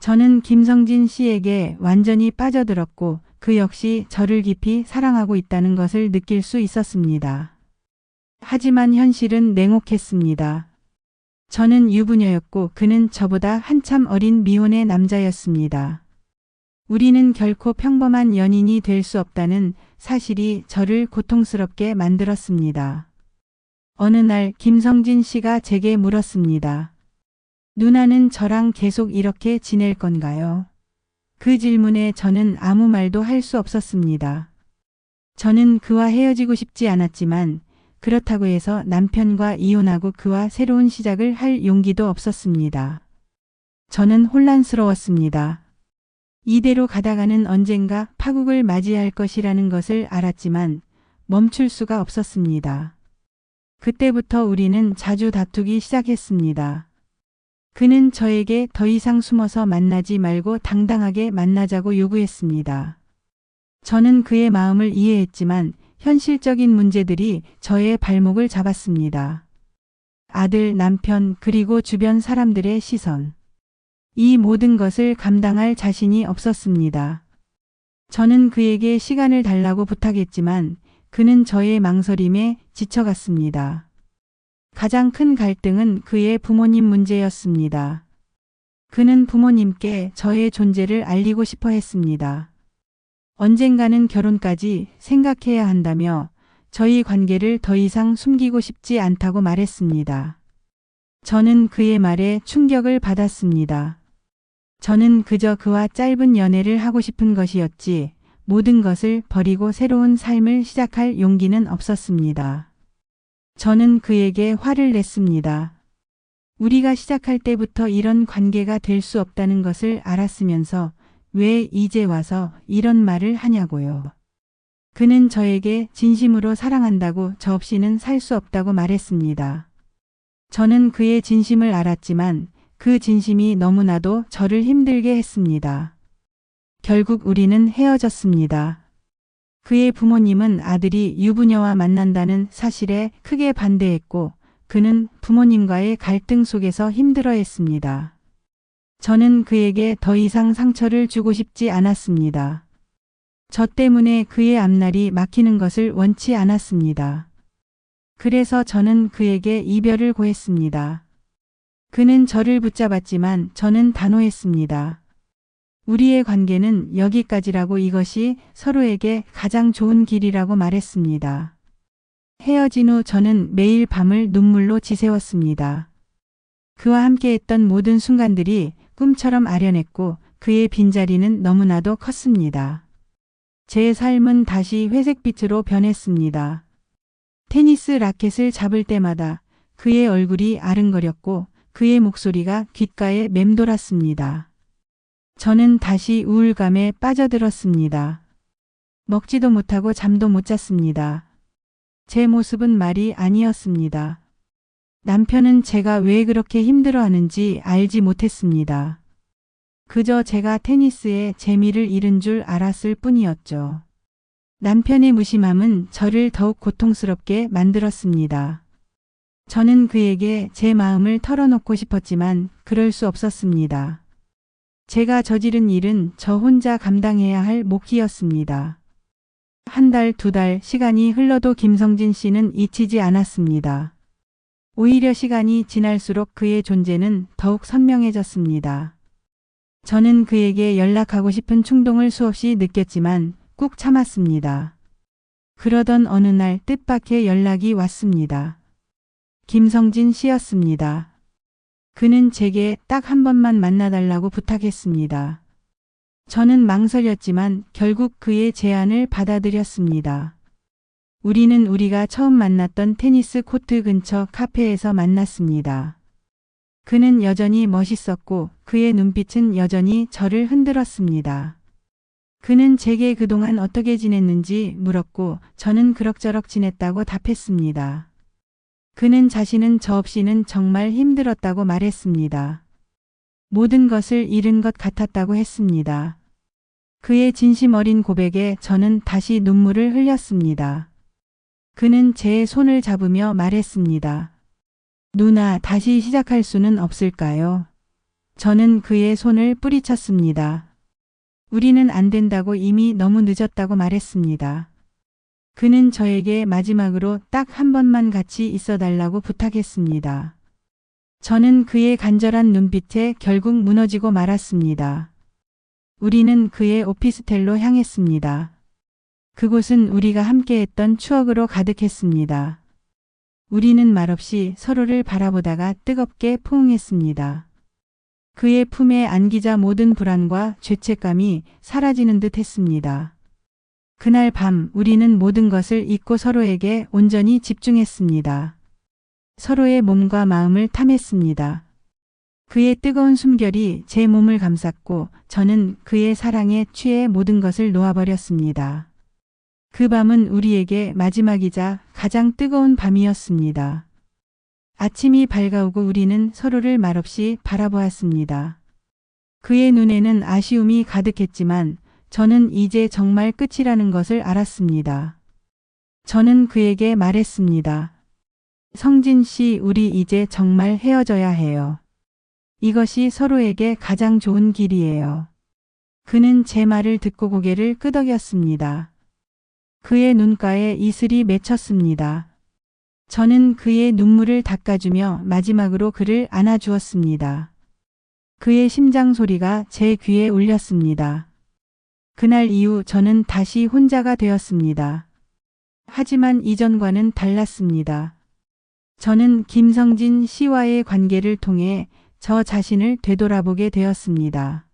저는 김성진 씨에게 완전히 빠져들었고 그 역시 저를 깊이 사랑하고 있다는 것을 느낄 수 있었습니다. 하지만 현실은 냉혹했습니다. 저는 유부녀였고 그는 저보다 한참 어린 미혼의 남자였습니다. 우리는 결코 평범한 연인이 될 수 없다는 사실이 저를 고통스럽게 만들었습니다. 어느 날 김성진 씨가 제게 물었습니다. 누나는 저랑 계속 이렇게 지낼 건가요? 그 질문에 저는 아무 말도 할 수 없었습니다. 저는 그와 헤어지고 싶지 않았지만 그렇다고 해서 남편과 이혼하고 그와 새로운 시작을 할 용기도 없었습니다. 저는 혼란스러웠습니다. 이대로 가다가는 언젠가 파국을 맞이할 것이라는 것을 알았지만 멈출 수가 없었습니다. 그때부터 우리는 자주 다투기 시작했습니다. 그는 저에게 더 이상 숨어서 만나지 말고 당당하게 만나자고 요구했습니다. 저는 그의 마음을 이해했지만 현실적인 문제들이 저의 발목을 잡았습니다. 아들, 남편, 그리고 주변 사람들의 시선. 이 모든 것을 감당할 자신이 없었습니다. 저는 그에게 시간을 달라고 부탁했지만 그는 저의 망설임에 지쳐갔습니다. 가장 큰 갈등은 그의 부모님 문제였습니다. 그는 부모님께 저의 존재를 알리고 싶어 했습니다. 언젠가는 결혼까지 생각해야 한다며 저희 관계를 더 이상 숨기고 싶지 않다고 말했습니다. 저는 그의 말에 충격을 받았습니다. 저는 그저 그와 짧은 연애를 하고 싶은 것이었지 모든 것을 버리고 새로운 삶을 시작할 용기는 없었습니다. 저는 그에게 화를 냈습니다. 우리가 시작할 때부터 이런 관계가 될 수 없다는 것을 알았으면서 왜 이제 와서 이런 말을 하냐고요. 그는 저에게 진심으로 사랑한다고 저 없이는 살 수 없다고 말했습니다. 저는 그의 진심을 알았지만 그 진심이 너무나도 저를 힘들게 했습니다. 결국 우리는 헤어졌습니다. 그의 부모님은 아들이 유부녀와 만난다는 사실에 크게 반대했고 그는 부모님과의 갈등 속에서 힘들어했습니다. 저는 그에게 더 이상 상처를 주고 싶지 않았습니다. 저 때문에 그의 앞날이 막히는 것을 원치 않았습니다. 그래서 저는 그에게 이별을 고했습니다. 그는 저를 붙잡았지만 저는 단호했습니다. 우리의 관계는 여기까지라고 이것이 서로에게 가장 좋은 길이라고 말했습니다. 헤어진 후 저는 매일 밤을 눈물로 지새웠습니다. 그와 함께했던 모든 순간들이 꿈처럼 아련했고 그의 빈자리는 너무나도 컸습니다. 제 삶은 다시 회색빛으로 변했습니다. 테니스 라켓을 잡을 때마다 그의 얼굴이 아른거렸고 그의 목소리가 귓가에 맴돌았습니다. 저는 다시 우울감에 빠져들었습니다. 먹지도 못하고 잠도 못 잤습니다. 제 모습은 말이 아니었습니다. 남편은 제가 왜 그렇게 힘들어하는지 알지 못했습니다. 그저 제가 테니스에 재미를 잃은 줄 알았을 뿐이었죠. 남편의 무심함은 저를 더욱 고통스럽게 만들었습니다. 저는 그에게 제 마음을 털어놓고 싶었지만 그럴 수 없었습니다. 제가 저지른 일은 저 혼자 감당해야 할 몫이었습니다. 한 달, 두 달 시간이 흘러도 김성진 씨는 잊히지 않았습니다. 오히려 시간이 지날수록 그의 존재는 더욱 선명해졌습니다. 저는 그에게 연락하고 싶은 충동을 수없이 느꼈지만 꾹 참았습니다. 그러던 어느 날 뜻밖의 연락이 왔습니다. 김성진 씨였습니다. 그는 제게 딱 한 번만 만나달라고 부탁했습니다. 저는 망설였지만 결국 그의 제안을 받아들였습니다. 우리는 우리가 처음 만났던 테니스 코트 근처 카페에서 만났습니다. 그는 여전히 멋있었고 그의 눈빛은 여전히 저를 흔들었습니다. 그는 제게 그동안 어떻게 지냈는지 물었고 저는 그럭저럭 지냈다고 답했습니다. 그는 자신은 저 없이는 정말 힘들었다고 말했습니다. 모든 것을 잃은 것 같았다고 했습니다. 그의 진심 어린 고백에 저는 다시 눈물을 흘렸습니다. 그는 제 손을 잡으며 말했습니다. 누나, 다시 시작할 수는 없을까요? 저는 그의 손을 뿌리쳤습니다. 우리는 안 된다고 이미 너무 늦었다고 말했습니다. 그는 저에게 마지막으로 딱 한 번만 같이 있어달라고 부탁했습니다. 저는 그의 간절한 눈빛에 결국 무너지고 말았습니다. 우리는 그의 오피스텔로 향했습니다. 그곳은 우리가 함께했던 추억으로 가득했습니다. 우리는 말없이 서로를 바라보다가 뜨겁게 포옹했습니다. 그의 품에 안기자 모든 불안과 죄책감이 사라지는 듯 했습니다. 그날 밤 우리는 모든 것을 잊고 서로에게 온전히 집중했습니다. 서로의 몸과 마음을 탐했습니다. 그의 뜨거운 숨결이 제 몸을 감쌌고 저는 그의 사랑에 취해 모든 것을 놓아버렸습니다. 그 밤은 우리에게 마지막이자 가장 뜨거운 밤이었습니다. 아침이 밝아오고 우리는 서로를 말없이 바라보았습니다. 그의 눈에는 아쉬움이 가득했지만 저는 이제 정말 끝이라는 것을 알았습니다. 저는 그에게 말했습니다. 성진 씨, 우리 이제 정말 헤어져야 해요. 이것이 서로에게 가장 좋은 길이에요. 그는 제 말을 듣고 고개를 끄덕였습니다. 그의 눈가에 이슬이 맺혔습니다. 저는 그의 눈물을 닦아주며 마지막으로 그를 안아주었습니다. 그의 심장 소리가 제 귀에 울렸습니다. 그날 이후 저는 다시 혼자가 되었습니다. 하지만 이전과는 달랐습니다. 저는 김성진 씨와의 관계를 통해 저 자신을 되돌아보게 되었습니다.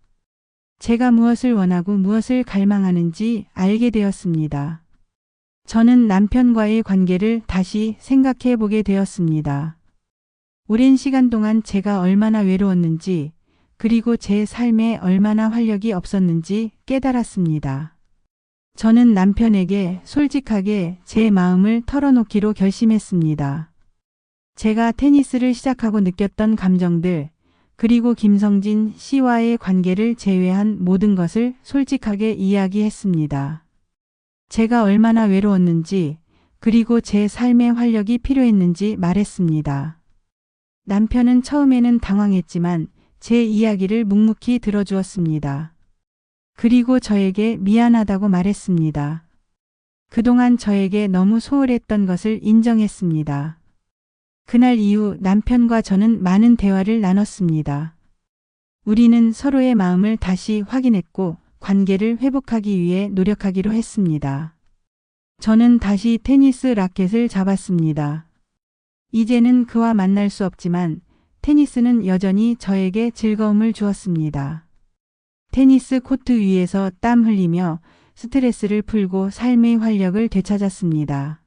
제가 무엇을 원하고 무엇을 갈망하는지 알게 되었습니다. 저는 남편과의 관계를 다시 생각해 보게 되었습니다. 오랜 시간 동안 제가 얼마나 외로웠는지, 그리고 제 삶에 얼마나 활력이 없었는지 깨달았습니다. 저는 남편에게 솔직하게 제 마음을 털어놓기로 결심했습니다. 제가 테니스를 시작하고 느꼈던 감정들, 그리고 김성진 씨와의 관계를 제외한 모든 것을 솔직하게 이야기했습니다. 제가 얼마나 외로웠는지, 그리고 제 삶의 활력이 필요했는지 말했습니다. 남편은 처음에는 당황했지만 제 이야기를 묵묵히 들어주었습니다. 그리고 저에게 미안하다고 말했습니다. 그동안 저에게 너무 소홀했던 것을 인정했습니다. 그날 이후 남편과 저는 많은 대화를 나눴습니다. 우리는 서로의 마음을 다시 확인했고 관계를 회복하기 위해 노력하기로 했습니다. 저는 다시 테니스 라켓을 잡았습니다. 이제는 그와 만날 수 없지만 테니스는 여전히 저에게 즐거움을 주었습니다. 테니스 코트 위에서 땀 흘리며 스트레스를 풀고 삶의 활력을 되찾았습니다.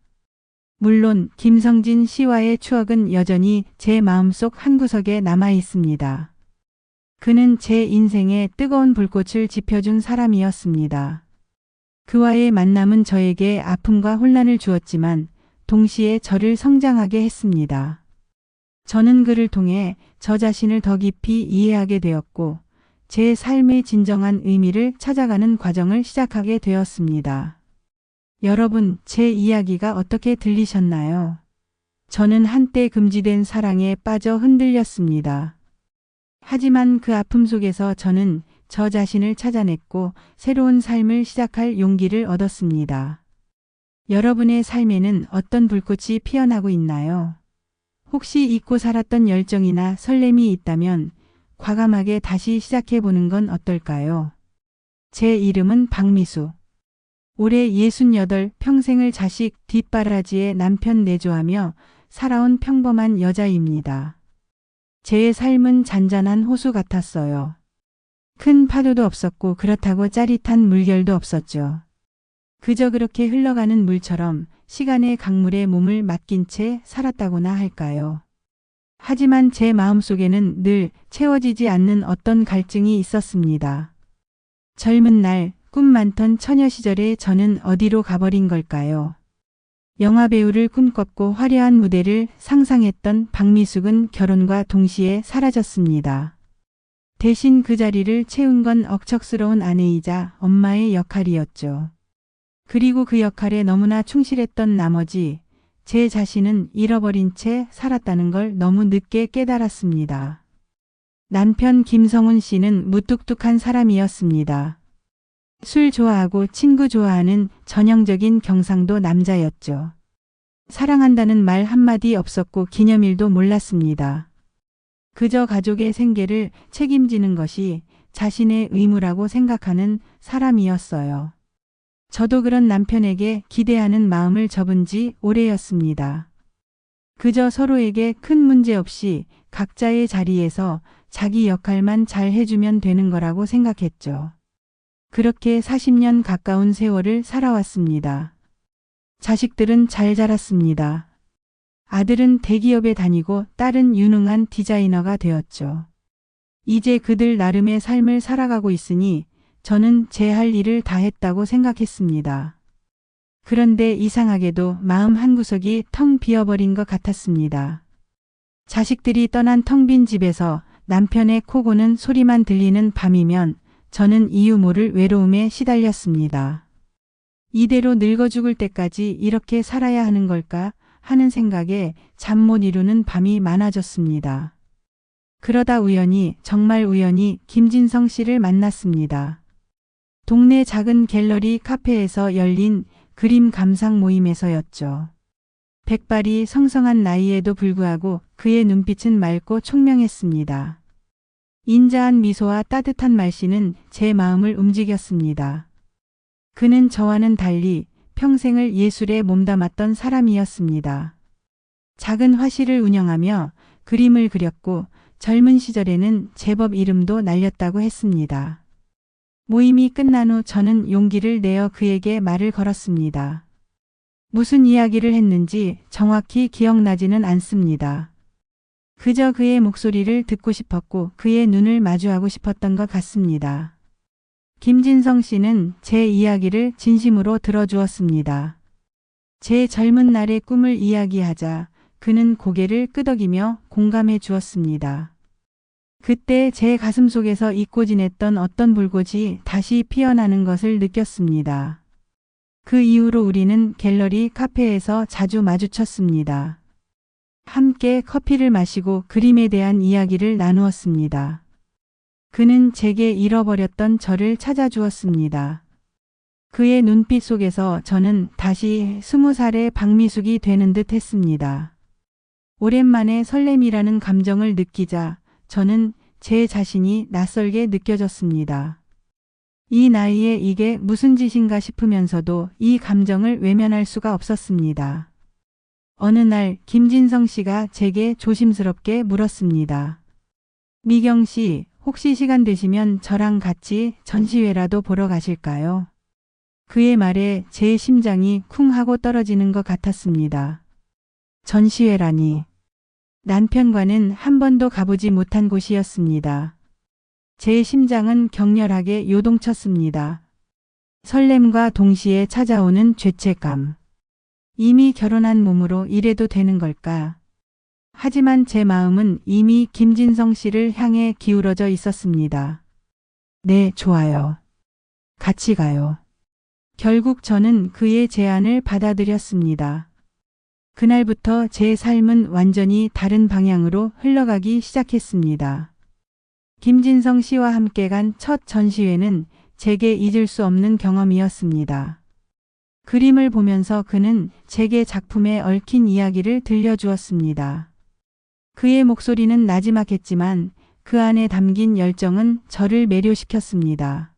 물론 김성진 씨와의 추억은 여전히 제 마음속 한구석에 남아 있습니다. 그는 제 인생에 뜨거운 불꽃을 지펴준 사람이었습니다. 그와의 만남은 저에게 아픔과 혼란을 주었지만 동시에 저를 성장하게 했습니다. 저는 그를 통해 저 자신을 더 깊이 이해하게 되었고 제 삶의 진정한 의미를 찾아가는 과정을 시작하게 되었습니다. 여러분, 제 이야기가 어떻게 들리셨나요? 저는 한때 금지된 사랑에 빠져 흔들렸습니다. 하지만 그 아픔 속에서 저는 저 자신을 찾아냈고 새로운 삶을 시작할 용기를 얻었습니다. 여러분의 삶에는 어떤 불꽃이 피어나고 있나요? 혹시 잊고 살았던 열정이나 설렘이 있다면 과감하게 다시 시작해보는 건 어떨까요? 제 이름은 박미수. 올해 68, 평생을 자식 뒷바라지에 남편 내조하며 살아온 평범한 여자입니다. 제 삶은 잔잔한 호수 같았어요. 큰 파도도 없었고 그렇다고 짜릿한 물결도 없었죠. 그저 그렇게 흘러가는 물처럼 시간의 강물에 몸을 맡긴 채 살았다고나 할까요? 하지만 제 마음속에는 늘 채워지지 않는 어떤 갈증이 있었습니다. 젊은 날 꿈 많던 처녀 시절에 저는 어디로 가버린 걸까요? 영화배우를 꿈꿨고 화려한 무대를 상상했던 박미숙은 결혼과 동시에 사라졌습니다. 대신 그 자리를 채운 건 억척스러운 아내이자 엄마의 역할이었죠. 그리고 그 역할에 너무나 충실했던 나머지 제 자신은 잃어버린 채 살았다는 걸 너무 늦게 깨달았습니다. 남편 김성훈 씨는 무뚝뚝한 사람이었습니다. 술 좋아하고 친구 좋아하는 전형적인 경상도 남자였죠. 사랑한다는 말 한마디 없었고 기념일도 몰랐습니다. 그저 가족의 생계를 책임지는 것이 자신의 의무라고 생각하는 사람이었어요. 저도 그런 남편에게 기대하는 마음을 접은 지 오래였습니다. 그저 서로에게 큰 문제 없이 각자의 자리에서 자기 역할만 잘 해주면 되는 거라고 생각했죠. 그렇게 40년 가까운 세월을 살아왔습니다. 자식들은 잘 자랐습니다. 아들은 대기업에 다니고 딸은 유능한 디자이너가 되었죠. 이제 그들 나름의 삶을 살아가고 있으니 저는 제 할 일을 다 했다고 생각했습니다. 그런데 이상하게도 마음 한구석이 텅 비어버린 것 같았습니다. 자식들이 떠난 텅 빈 집에서 남편의 코 고는 소리만 들리는 밤이면 저는 이유 모를 외로움에 시달렸습니다. 이대로 늙어 죽을 때까지 이렇게 살아야 하는 걸까 하는 생각에 잠 못 이루는 밤이 많아졌습니다. 그러다 우연히, 정말 우연히 김진성 씨를 만났습니다. 동네 작은 갤러리 카페에서 열린 그림 감상 모임에서였죠. 백발이 성성한 나이에도 불구하고 그의 눈빛은 맑고 총명했습니다. 인자한 미소와 따뜻한 말씨는 제 마음을 움직였습니다. 그는 저와는 달리 평생을 예술에 몸담았던 사람이었습니다. 작은 화실을 운영하며 그림을 그렸고 젊은 시절에는 제법 이름도 날렸다고 했습니다. 모임이 끝난 후 저는 용기를 내어 그에게 말을 걸었습니다. 무슨 이야기를 했는지 정확히 기억나지는 않습니다. 그저 그의 목소리를 듣고 싶었고 그의 눈을 마주하고 싶었던 것 같습니다. 김진성 씨는 제 이야기를 진심으로 들어주었습니다. 제 젊은 날의 꿈을 이야기하자 그는 고개를 끄덕이며 공감해 주었습니다. 그때 제 가슴 속에서 잊고 지냈던 어떤 불꽃이 다시 피어나는 것을 느꼈습니다. 그 이후로 우리는 갤러리 카페에서 자주 마주쳤습니다. 함께 커피를 마시고 그림에 대한 이야기를 나누었습니다. 그는 제게 잃어버렸던 저를 찾아주었습니다. 그의 눈빛 속에서 저는 다시 20살의 박미숙이 되는 듯 했습니다. 오랜만에 설렘이라는 감정을 느끼자 저는 제 자신이 낯설게 느껴졌습니다. 이 나이에 이게 무슨 짓인가 싶으면서도 이 감정을 외면할 수가 없었습니다. 어느 날 김진성 씨가 제게 조심스럽게 물었습니다. 미경 씨, 혹시 시간 되시면 저랑 같이 전시회라도 보러 가실까요? 그의 말에 제 심장이 쿵 하고 떨어지는 것 같았습니다. 전시회라니. 남편과는 한 번도 가보지 못한 곳이었습니다. 제 심장은 격렬하게 요동쳤습니다. 설렘과 동시에 찾아오는 죄책감. 이미 결혼한 몸으로 이래도 되는 걸까? 하지만 제 마음은 이미 김진성 씨를 향해 기울어져 있었습니다. 네, 좋아요. 같이 가요. 결국 저는 그의 제안을 받아들였습니다. 그날부터 제 삶은 완전히 다른 방향으로 흘러가기 시작했습니다. 김진성 씨와 함께 간 첫 전시회는 제게 잊을 수 없는 경험이었습니다. 그림을 보면서 그는 제게 작품에 얽힌 이야기를 들려주었습니다. 그의 목소리는 나지막했지만 그 안에 담긴 열정은 저를 매료시켰습니다.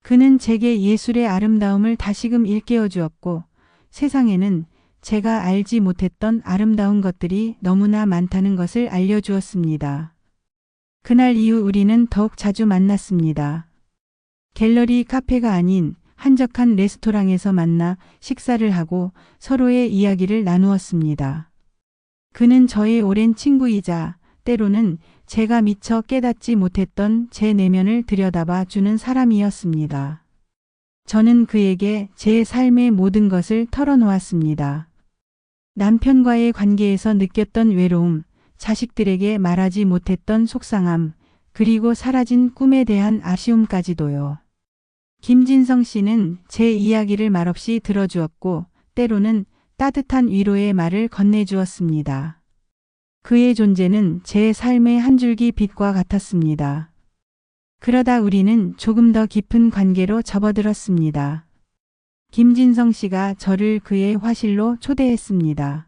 그는 제게 예술의 아름다움을 다시금 일깨워 주었고 세상에는 제가 알지 못했던 아름다운 것들이 너무나 많다는 것을 알려주었습니다. 그날 이후 우리는 더욱 자주 만났습니다. 갤러리 카페가 아닌 한적한 레스토랑에서 만나 식사를 하고 서로의 이야기를 나누었습니다. 그는 저의 오랜 친구이자 때로는 제가 미처 깨닫지 못했던 제 내면을 들여다봐 주는 사람이었습니다. 저는 그에게 제 삶의 모든 것을 털어놓았습니다. 남편과의 관계에서 느꼈던 외로움, 자식들에게 말하지 못했던 속상함, 그리고 사라진 꿈에 대한 아쉬움까지도요. 김진성 씨는 제 이야기를 말없이 들어주었고 때로는 따뜻한 위로의 말을 건네주었습니다. 그의 존재는 제 삶의 한 줄기 빛과 같았습니다. 그러다 우리는 조금 더 깊은 관계로 접어들었습니다. 김진성 씨가 저를 그의 화실로 초대했습니다.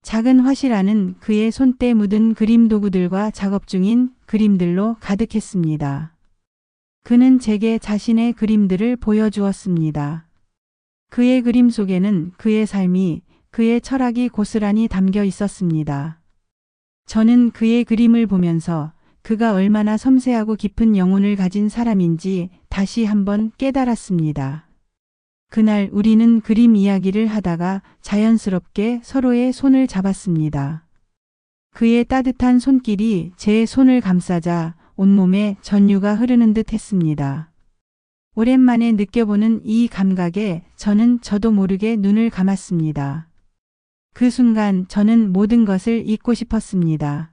작은 화실 안은 그의 손때 묻은 그림 도구들과 작업 중인 그림들로 가득했습니다. 그는 제게 자신의 그림들을 보여주었습니다. 그의 그림 속에는 그의 삶이, 그의 철학이 고스란히 담겨 있었습니다. 저는 그의 그림을 보면서 그가 얼마나 섬세하고 깊은 영혼을 가진 사람인지 다시 한번 깨달았습니다. 그날 우리는 그림 이야기를 하다가 자연스럽게 서로의 손을 잡았습니다. 그의 따뜻한 손길이 제 손을 감싸자 온몸에 전류가 흐르는 듯 했습니다. 오랜만에 느껴보는 이 감각에 저도 모르게 눈을 감았습니다. 그 순간 저는 모든 것을 잊고 싶었습니다.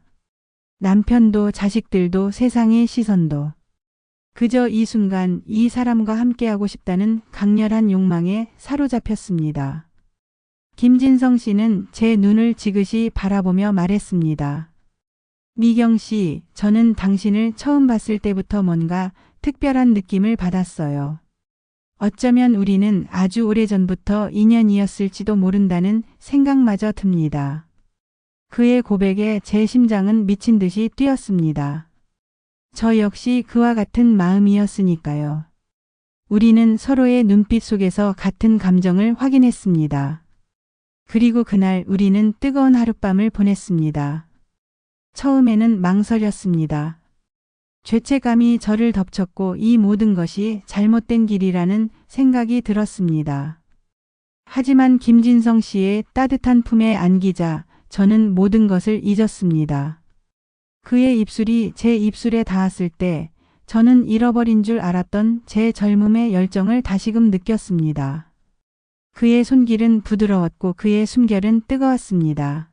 남편도 자식들도 세상의 시선도. 그저 이 순간 이 사람과 함께하고 싶다는 강렬한 욕망에 사로잡혔습니다. 김진성 씨는 제 눈을 지그시 바라보며 말했습니다. 미경 씨, 저는 당신을 처음 봤을 때부터 뭔가 특별한 느낌을 받았어요. 어쩌면 우리는 아주 오래전부터 인연이었을지도 모른다는 생각마저 듭니다. 그의 고백에 제 심장은 미친 듯이 뛰었습니다. 저 역시 그와 같은 마음이었으니까요. 우리는 서로의 눈빛 속에서 같은 감정을 확인했습니다. 그리고 그날 우리는 뜨거운 하룻밤을 보냈습니다. 처음에는 망설였습니다. 죄책감이 저를 덮쳤고 이 모든 것이 잘못된 길이라는 생각이 들었습니다. 하지만 김진성 씨의 따뜻한 품에 안기자 저는 모든 것을 잊었습니다. 그의 입술이 제 입술에 닿았을 때 저는 잃어버린 줄 알았던 제 젊음의 열정을 다시금 느꼈습니다. 그의 손길은 부드러웠고 그의 숨결은 뜨거웠습니다.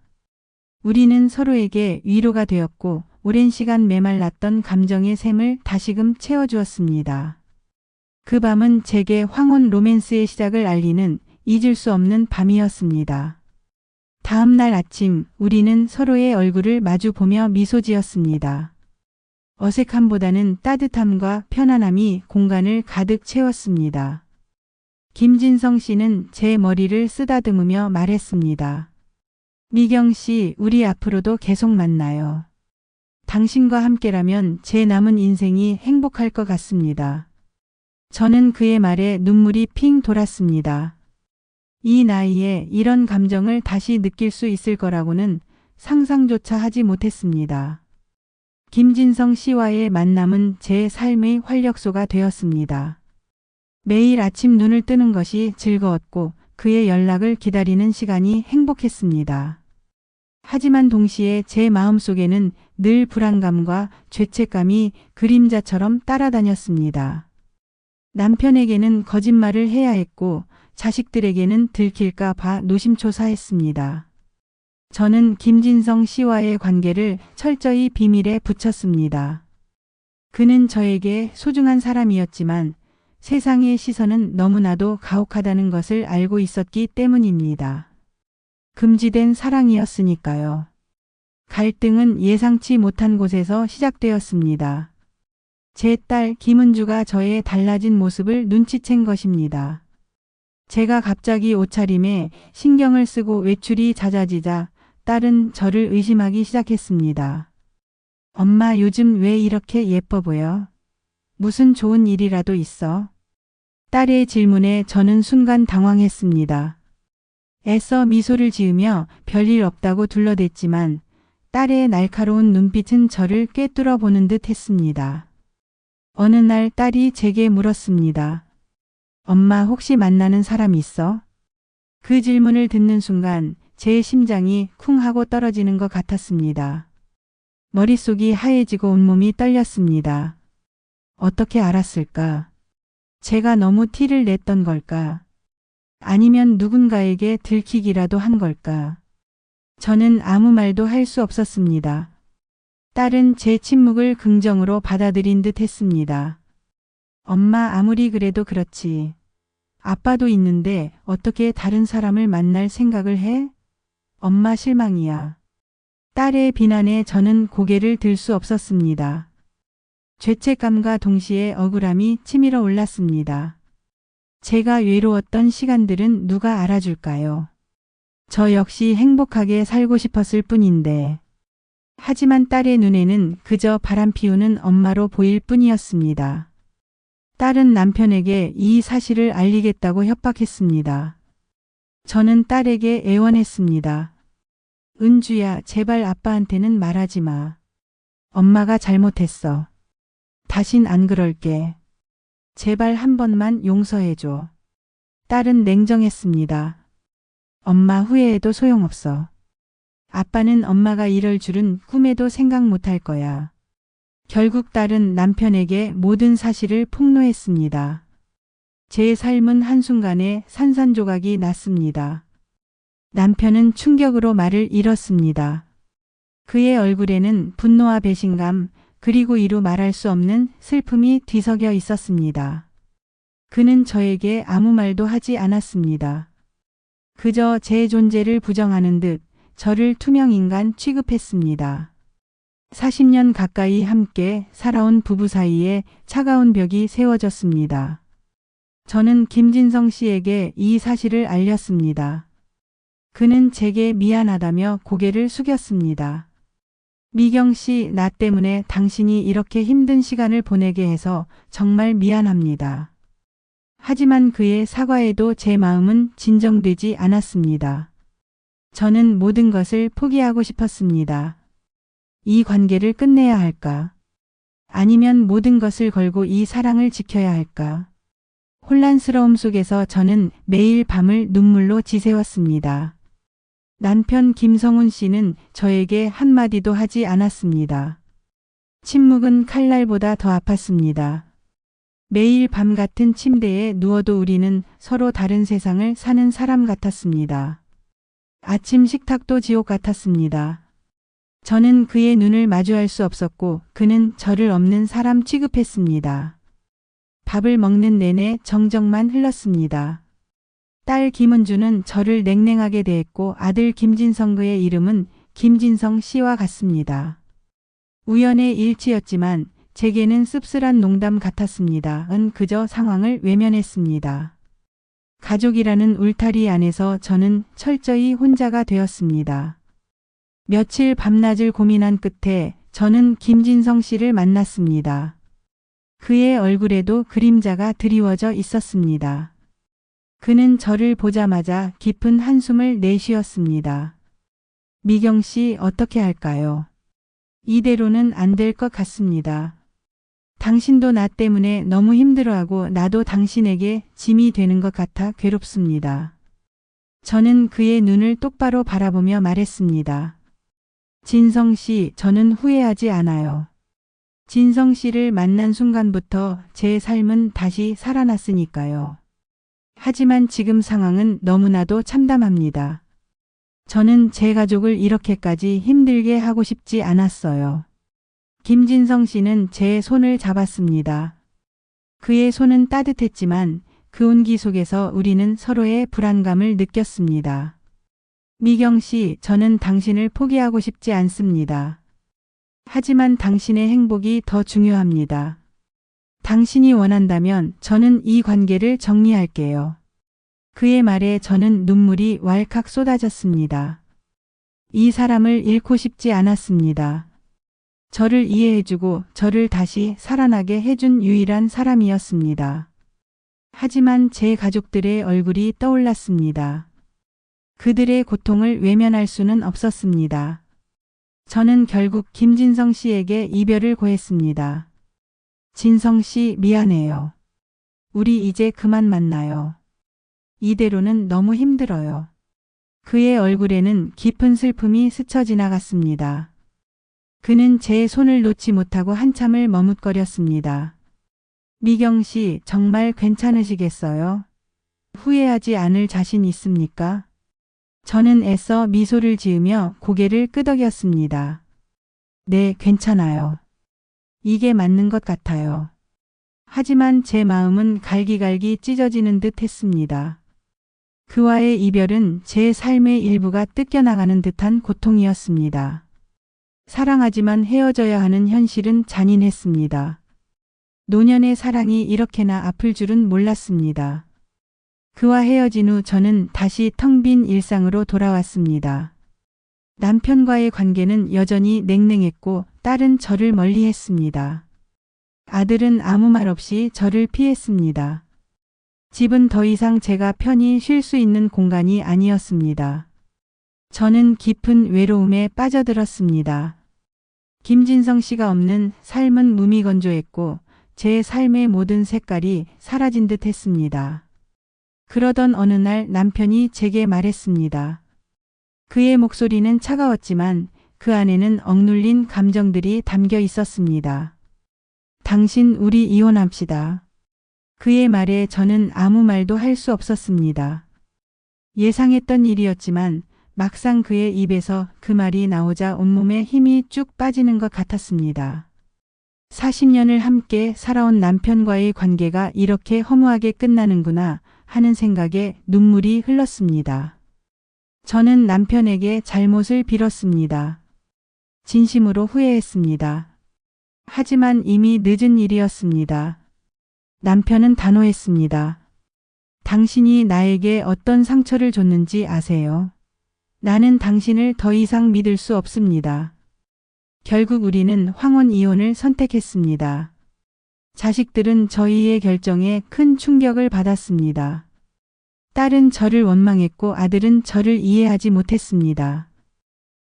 우리는 서로에게 위로가 되었고 오랜 시간 메말랐던 감정의 샘을 다시금 채워주었습니다. 그 밤은 제게 황혼 로맨스의 시작을 알리는 잊을 수 없는 밤이었습니다. 다음 날 아침 우리는 서로의 얼굴을 마주보며 미소 지었습니다. 어색함보다는 따뜻함과 편안함이 공간을 가득 채웠습니다. 김진성 씨는 제 머리를 쓰다듬으며 말했습니다. 미경 씨, 우리 앞으로도 계속 만나요. 당신과 함께라면 제 남은 인생이 행복할 것 같습니다. 저는 그의 말에 눈물이 핑 돌았습니다. 이 나이에 이런 감정을 다시 느낄 수 있을 거라고는 상상조차 하지 못했습니다. 김진성 씨와의 만남은 제 삶의 활력소가 되었습니다. 매일 아침 눈을 뜨는 것이 즐거웠고 그의 연락을 기다리는 시간이 행복했습니다. 하지만 동시에 제 마음속에는 늘 불안감과 죄책감이 그림자처럼 따라다녔습니다. 남편에게는 거짓말을 해야 했고 자식들에게는 들킬까 봐 노심초사했습니다. 저는 김진성 씨와의 관계를 철저히 비밀에 붙였습니다. 그는 저에게 소중한 사람이었지만 세상의 시선은 너무나도 가혹하다는 것을 알고 있었기 때문입니다. 금지된 사랑이었으니까요. 갈등은 예상치 못한 곳에서 시작되었습니다. 제 딸 김은주가 저의 달라진 모습을 눈치챈 것입니다. 제가 갑자기 옷차림에 신경을 쓰고 외출이 잦아지자 딸은 저를 의심하기 시작했습니다. 엄마 요즘 왜 이렇게 예뻐 보여? 무슨 좋은 일이라도 있어? 딸의 질문에 저는 순간 당황했습니다. 애써 미소를 지으며 별일 없다고 둘러댔지만 딸의 날카로운 눈빛은 저를 꿰뚫어 보는 듯 했습니다. 어느 날 딸이 제게 물었습니다. 엄마 혹시 만나는 사람 있어? 그 질문을 듣는 순간 제 심장이 쿵 하고 떨어지는 것 같았습니다. 머릿속이 하얘지고 온몸이 떨렸습니다. 어떻게 알았을까? 제가 너무 티를 냈던 걸까? 아니면 누군가에게 들키기라도 한 걸까? 저는 아무 말도 할 수 없었습니다. 딸은 제 침묵을 긍정으로 받아들인 듯 했습니다. 엄마 아무리 그래도 그렇지. 아빠도 있는데 어떻게 다른 사람을 만날 생각을 해? 엄마 실망이야. 딸의 비난에 저는 고개를 들 수 없었습니다. 죄책감과 동시에 억울함이 치밀어 올랐습니다. 제가 외로웠던 시간들은 누가 알아줄까요? 저 역시 행복하게 살고 싶었을 뿐인데. 하지만 딸의 눈에는 그저 바람 피우는 엄마로 보일 뿐이었습니다. 딸은 남편에게 이 사실을 알리겠다고 협박했습니다. 저는 딸에게 애원했습니다. 은주야, 제발 아빠한테는 말하지 마. 엄마가 잘못했어. 다신 안 그럴게. 제발 한 번만 용서해줘. 딸은 냉정했습니다. 엄마 후회해도 소용없어. 아빠는 엄마가 이럴 줄은 꿈에도 생각 못할 거야. 결국 딸은 남편에게 모든 사실을 폭로했습니다. 제 삶은 한순간에 산산조각이 났습니다. 남편은 충격으로 말을 잃었습니다. 그의 얼굴에는 분노와 배신감, 그리고 이루 말할 수 없는 슬픔이 뒤섞여 있었습니다. 그는 저에게 아무 말도 하지 않았습니다. 그저 제 존재를 부정하는 듯 저를 투명인간 취급했습니다. 40년 가까이 함께 살아온 부부 사이에 차가운 벽이 세워졌습니다. 저는 김진성 씨에게 이 사실을 알렸습니다. 그는 제게 미안하다며 고개를 숙였습니다. 미경 씨, 나 때문에 당신이 이렇게 힘든 시간을 보내게 해서 정말 미안합니다. 하지만 그의 사과에도 제 마음은 진정되지 않았습니다. 저는 모든 것을 포기하고 싶었습니다. 이 관계를 끝내야 할까? 아니면 모든 것을 걸고 이 사랑을 지켜야 할까? 혼란스러움 속에서 저는 매일 밤을 눈물로 지새웠습니다. 남편 김성훈 씨는 저에게 한마디도 하지 않았습니다. 침묵은 칼날보다 더 아팠습니다. 매일 밤 같은 침대에 누워도 우리는 서로 다른 세상을 사는 사람 같았습니다. 아침 식탁도 지옥 같았습니다. 저는 그의 눈을 마주할 수 없었고 그는 저를 없는 사람 취급했습니다. 밥을 먹는 내내 정적만 흘렀습니다. 딸 김은주는 저를 냉랭하게 대했고 아들 김진성, 그의 이름은 김진성 씨와 같습니다. 우연의 일치였지만 제게는 씁쓸한 농담 같았습니다. 은 그저 상황을 외면했습니다. 가족이라는 울타리 안에서 저는 철저히 혼자가 되었습니다. 며칠 밤낮을 고민한 끝에 저는 김진성 씨를 만났습니다. 그의 얼굴에도 그림자가 드리워져 있었습니다. 그는 저를 보자마자 깊은 한숨을 내쉬었습니다. 미경 씨, 어떻게 할까요? 이대로는 안 될 것 같습니다. 당신도 나 때문에 너무 힘들어하고 나도 당신에게 짐이 되는 것 같아 괴롭습니다. 저는 그의 눈을 똑바로 바라보며 말했습니다. 진성 씨, 저는 후회하지 않아요. 진성 씨를 만난 순간부터 제 삶은 다시 살아났으니까요. 하지만 지금 상황은 너무나도 참담합니다. 저는 제 가족을 이렇게까지 힘들게 하고 싶지 않았어요. 김진성 씨는 제 손을 잡았습니다. 그의 손은 따뜻했지만 그 온기 속에서 우리는 서로의 불안감을 느꼈습니다. 미경 씨, 저는 당신을 포기하고 싶지 않습니다. 하지만 당신의 행복이 더 중요합니다. 당신이 원한다면 저는 이 관계를 정리할게요. 그의 말에 저는 눈물이 왈칵 쏟아졌습니다. 이 사람을 잃고 싶지 않았습니다. 저를 이해해주고 저를 다시 살아나게 해준 유일한 사람이었습니다. 하지만 제 가족들의 얼굴이 떠올랐습니다. 그들의 고통을 외면할 수는 없었습니다. 저는 결국 김진성 씨에게 이별을 고했습니다. 진성 씨, 미안해요. 우리 이제 그만 만나요. 이대로는 너무 힘들어요. 그의 얼굴에는 깊은 슬픔이 스쳐 지나갔습니다. 그는 제 손을 놓지 못하고 한참을 머뭇거렸습니다. 미경 씨, 정말 괜찮으시겠어요? 후회하지 않을 자신 있습니까? 저는 애써 미소를 지으며 고개를 끄덕였습니다. 네, 괜찮아요. 이게 맞는 것 같아요. 하지만 제 마음은 갈기갈기 찢어지는 듯 했습니다. 그와의 이별은 제 삶의 일부가 뜯겨나가는 듯한 고통이었습니다. 사랑하지만 헤어져야 하는 현실은 잔인했습니다. 노년의 사랑이 이렇게나 아플 줄은 몰랐습니다. 그와 헤어진 후 저는 다시 텅 빈 일상으로 돌아왔습니다. 남편과의 관계는 여전히 냉랭했고 딸은 저를 멀리했습니다. 아들은 아무 말 없이 저를 피했습니다. 집은 더 이상 제가 편히 쉴 수 있는 공간이 아니었습니다. 저는 깊은 외로움에 빠져들었습니다. 김진성 씨가 없는 삶은 무미건조했고 제 삶의 모든 색깔이 사라진 듯 했습니다. 그러던 어느 날 남편이 제게 말했습니다. 그의 목소리는 차가웠지만 그 안에는 억눌린 감정들이 담겨 있었습니다. 당신, 우리 이혼합시다. 그의 말에 저는 아무 말도 할 수 없었습니다. 예상했던 일이었지만 막상 그의 입에서 그 말이 나오자 온몸에 힘이 쭉 빠지는 것 같았습니다. 40년을 함께 살아온 남편과의 관계가 이렇게 허무하게 끝나는구나 하는 생각에 눈물이 흘렀습니다. 저는 남편에게 잘못을 빌었습니다. 진심으로 후회했습니다. 하지만 이미 늦은 일이었습니다. 남편은 단호했습니다. 당신이 나에게 어떤 상처를 줬는지 아세요? 나는 당신을 더 이상 믿을 수 없습니다. 결국 우리는 황혼 이혼을 선택했습니다. 자식들은 저희의 결정에 큰 충격을 받았습니다. 딸은 저를 원망했고 아들은 저를 이해하지 못했습니다.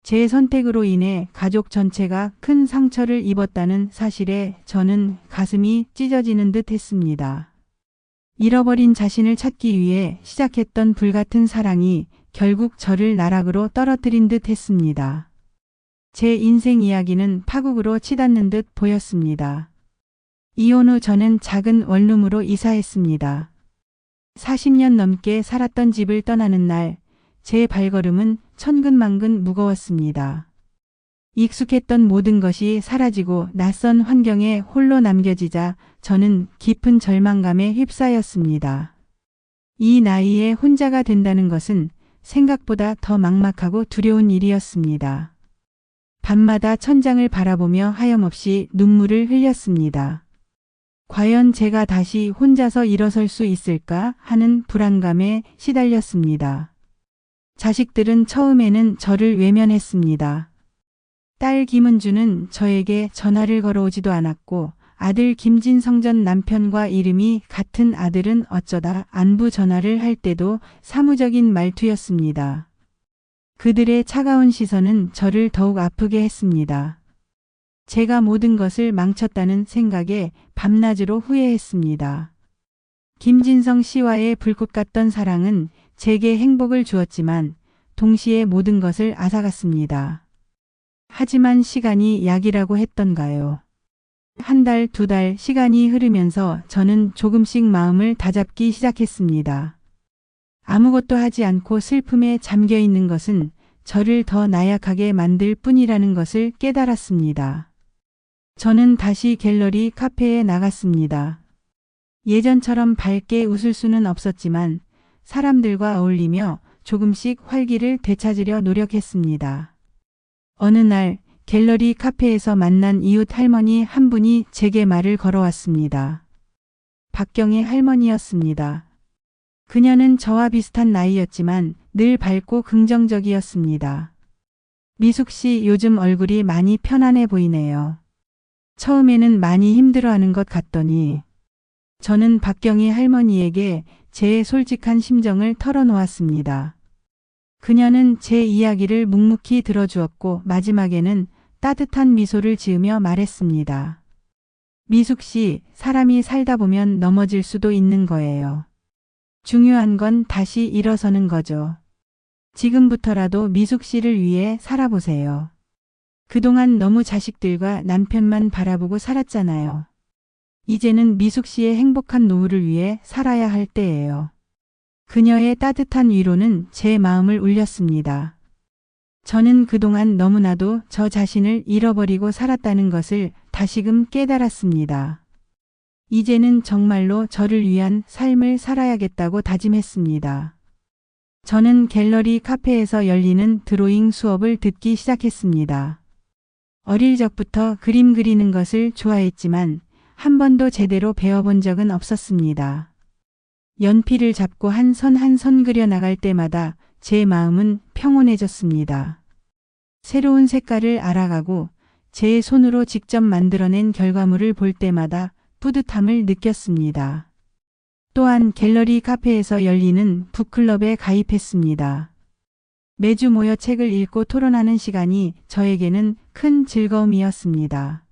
제 선택으로 인해 가족 전체가 큰 상처를 입었다는 사실에 저는 가슴이 찢어지는 듯 했습니다. 잃어버린 자신을 찾기 위해 시작했던 불같은 사랑이 결국 저를 나락으로 떨어뜨린 듯 했습니다. 제 인생 이야기는 파국으로 치닫는 듯 보였습니다. 이혼 후 저는 작은 원룸으로 이사했습니다. 40년 넘게 살았던 집을 떠나는 날, 제 발걸음은 천근만근 무거웠습니다. 익숙했던 모든 것이 사라지고 낯선 환경에 홀로 남겨지자 저는 깊은 절망감에 휩싸였습니다. 이 나이에 혼자가 된다는 것은 생각보다 더 막막하고 두려운 일이었습니다. 밤마다 천장을 바라보며 하염없이 눈물을 흘렸습니다. 과연 제가 다시 혼자서 일어설 수 있을까 하는 불안감에 시달렸습니다. 자식들은 처음에는 저를 외면했습니다. 딸 김은주는 저에게 전화를 걸어오지도 않았고 아들 김진성 전 남편과 이름이 같은 아들은 어쩌다 안부 전화를 할 때도 사무적인 말투였습니다. 그들의 차가운 시선은 저를 더욱 아프게 했습니다. 제가 모든 것을 망쳤다는 생각에 밤낮으로 후회했습니다. 김진성 씨와의 불꽃 같던 사랑은 제게 행복을 주었지만 동시에 모든 것을 앗아갔습니다. 하지만 시간이 약이라고 했던가요? 한 달, 두 달 시간이 흐르면서 저는 조금씩 마음을 다잡기 시작했습니다. 아무것도 하지 않고 슬픔에 잠겨 있는 것은 저를 더 나약하게 만들 뿐이라는 것을 깨달았습니다. 저는 다시 갤러리 카페에 나갔습니다. 예전처럼 밝게 웃을 수는 없었지만 사람들과 어울리며 조금씩 활기를 되찾으려 노력했습니다. 어느 날 갤러리 카페에서 만난 이웃 할머니 한 분이 제게 말을 걸어왔습니다. 박경의 할머니였습니다. 그녀는 저와 비슷한 나이였지만 늘 밝고 긍정적이었습니다. 미숙 씨 요즘 얼굴이 많이 편안해 보이네요. 처음에는 많이 힘들어하는 것 같더니 저는 박경희 할머니에게 제 솔직한 심정을 털어놓았습니다. 그녀는 제 이야기를 묵묵히 들어주었고 마지막에는 따뜻한 미소를 지으며 말했습니다. 미숙 씨, 사람이 살다 보면 넘어질 수도 있는 거예요. 중요한 건 다시 일어서는 거죠. 지금부터라도 미숙 씨를 위해 살아보세요. 그동안 너무 자식들과 남편만 바라보고 살았잖아요. 이제는 미숙 씨의 행복한 노후를 위해 살아야 할 때예요. 그녀의 따뜻한 위로는 제 마음을 울렸습니다. 저는 그동안 너무나도 저 자신을 잃어버리고 살았다는 것을 다시금 깨달았습니다. 이제는 정말로 저를 위한 삶을 살아야겠다고 다짐했습니다. 저는 갤러리 카페에서 열리는 드로잉 수업을 듣기 시작했습니다. 어릴 적부터 그림 그리는 것을 좋아했지만 한 번도 제대로 배워본 적은 없었습니다. 연필을 잡고 한 선 한 선 그려 나갈 때마다 제 마음은 평온해졌습니다. 새로운 색깔을 알아가고 제 손으로 직접 만들어낸 결과물을 볼 때마다 뿌듯함을 느꼈습니다. 또한 갤러리 카페에서 열리는 북클럽에 가입했습니다. 매주 모여 책을 읽고 토론하는 시간이 저에게는 큰 즐거움이었습니다.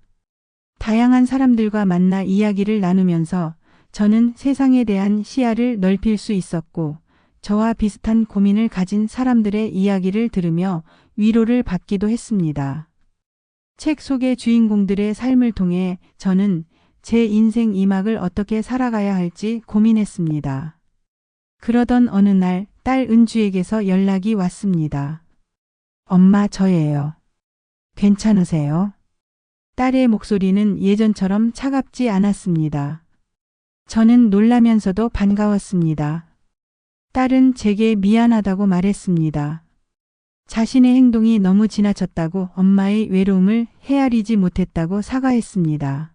다양한 사람들과 만나 이야기를 나누면서 저는 세상에 대한 시야를 넓힐 수 있었고 저와 비슷한 고민을 가진 사람들의 이야기를 들으며 위로를 받기도 했습니다. 책 속의 주인공들의 삶을 통해 저는 제 인생 2막을 어떻게 살아가야 할지 고민했습니다. 그러던 어느 날 딸 은주에게서 연락이 왔습니다. 엄마, 저예요. 괜찮으세요? 딸의 목소리는 예전처럼 차갑지 않았습니다. 저는 놀라면서도 반가웠습니다. 딸은 제게 미안하다고 말했습니다. 자신의 행동이 너무 지나쳤다고 엄마의 외로움을 헤아리지 못했다고 사과했습니다.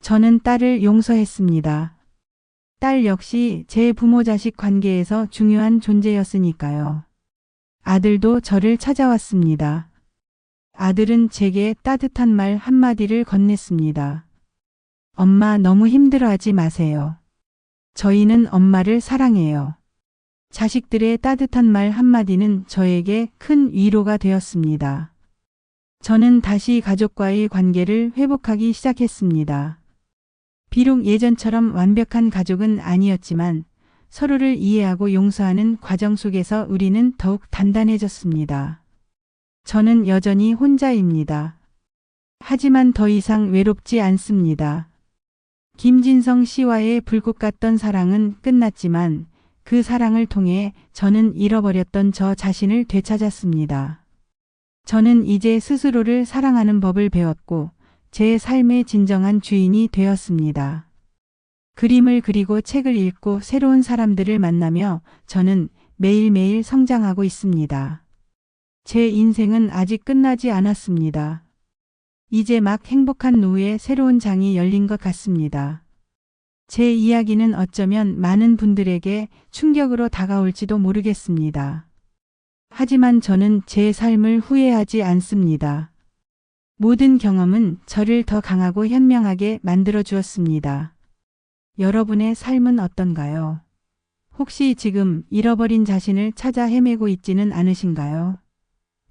저는 딸을 용서했습니다. 딸 역시 제 부모 자식 관계에서 중요한 존재였으니까요. 아들도 저를 찾아왔습니다. 아들은 제게 따뜻한 말 한마디를 건넸습니다. 엄마 너무 힘들어하지 마세요. 저희는 엄마를 사랑해요. 자식들의 따뜻한 말 한마디는 저에게 큰 위로가 되었습니다. 저는 다시 가족과의 관계를 회복하기 시작했습니다. 비록 예전처럼 완벽한 가족은 아니었지만 서로를 이해하고 용서하는 과정 속에서 우리는 더욱 단단해졌습니다. 저는 여전히 혼자입니다. 하지만 더 이상 외롭지 않습니다. 김진성 씨와의 불꽃 같던 사랑은 끝났지만 그 사랑을 통해 저는 잃어버렸던 저 자신을 되찾았습니다. 저는 이제 스스로를 사랑하는 법을 배웠고 제 삶의 진정한 주인이 되었습니다. 그림을 그리고 책을 읽고 새로운 사람들을 만나며 저는 매일매일 성장하고 있습니다. 제 인생은 아직 끝나지 않았습니다. 이제 막 행복한 노후의 새로운 장이 열린 것 같습니다. 제 이야기는 어쩌면 많은 분들에게 충격으로 다가올지도 모르겠습니다. 하지만 저는 제 삶을 후회하지 않습니다. 모든 경험은 저를 더 강하고 현명하게 만들어 주었습니다. 여러분의 삶은 어떤가요? 혹시 지금 잃어버린 자신을 찾아 헤매고 있지는 않으신가요?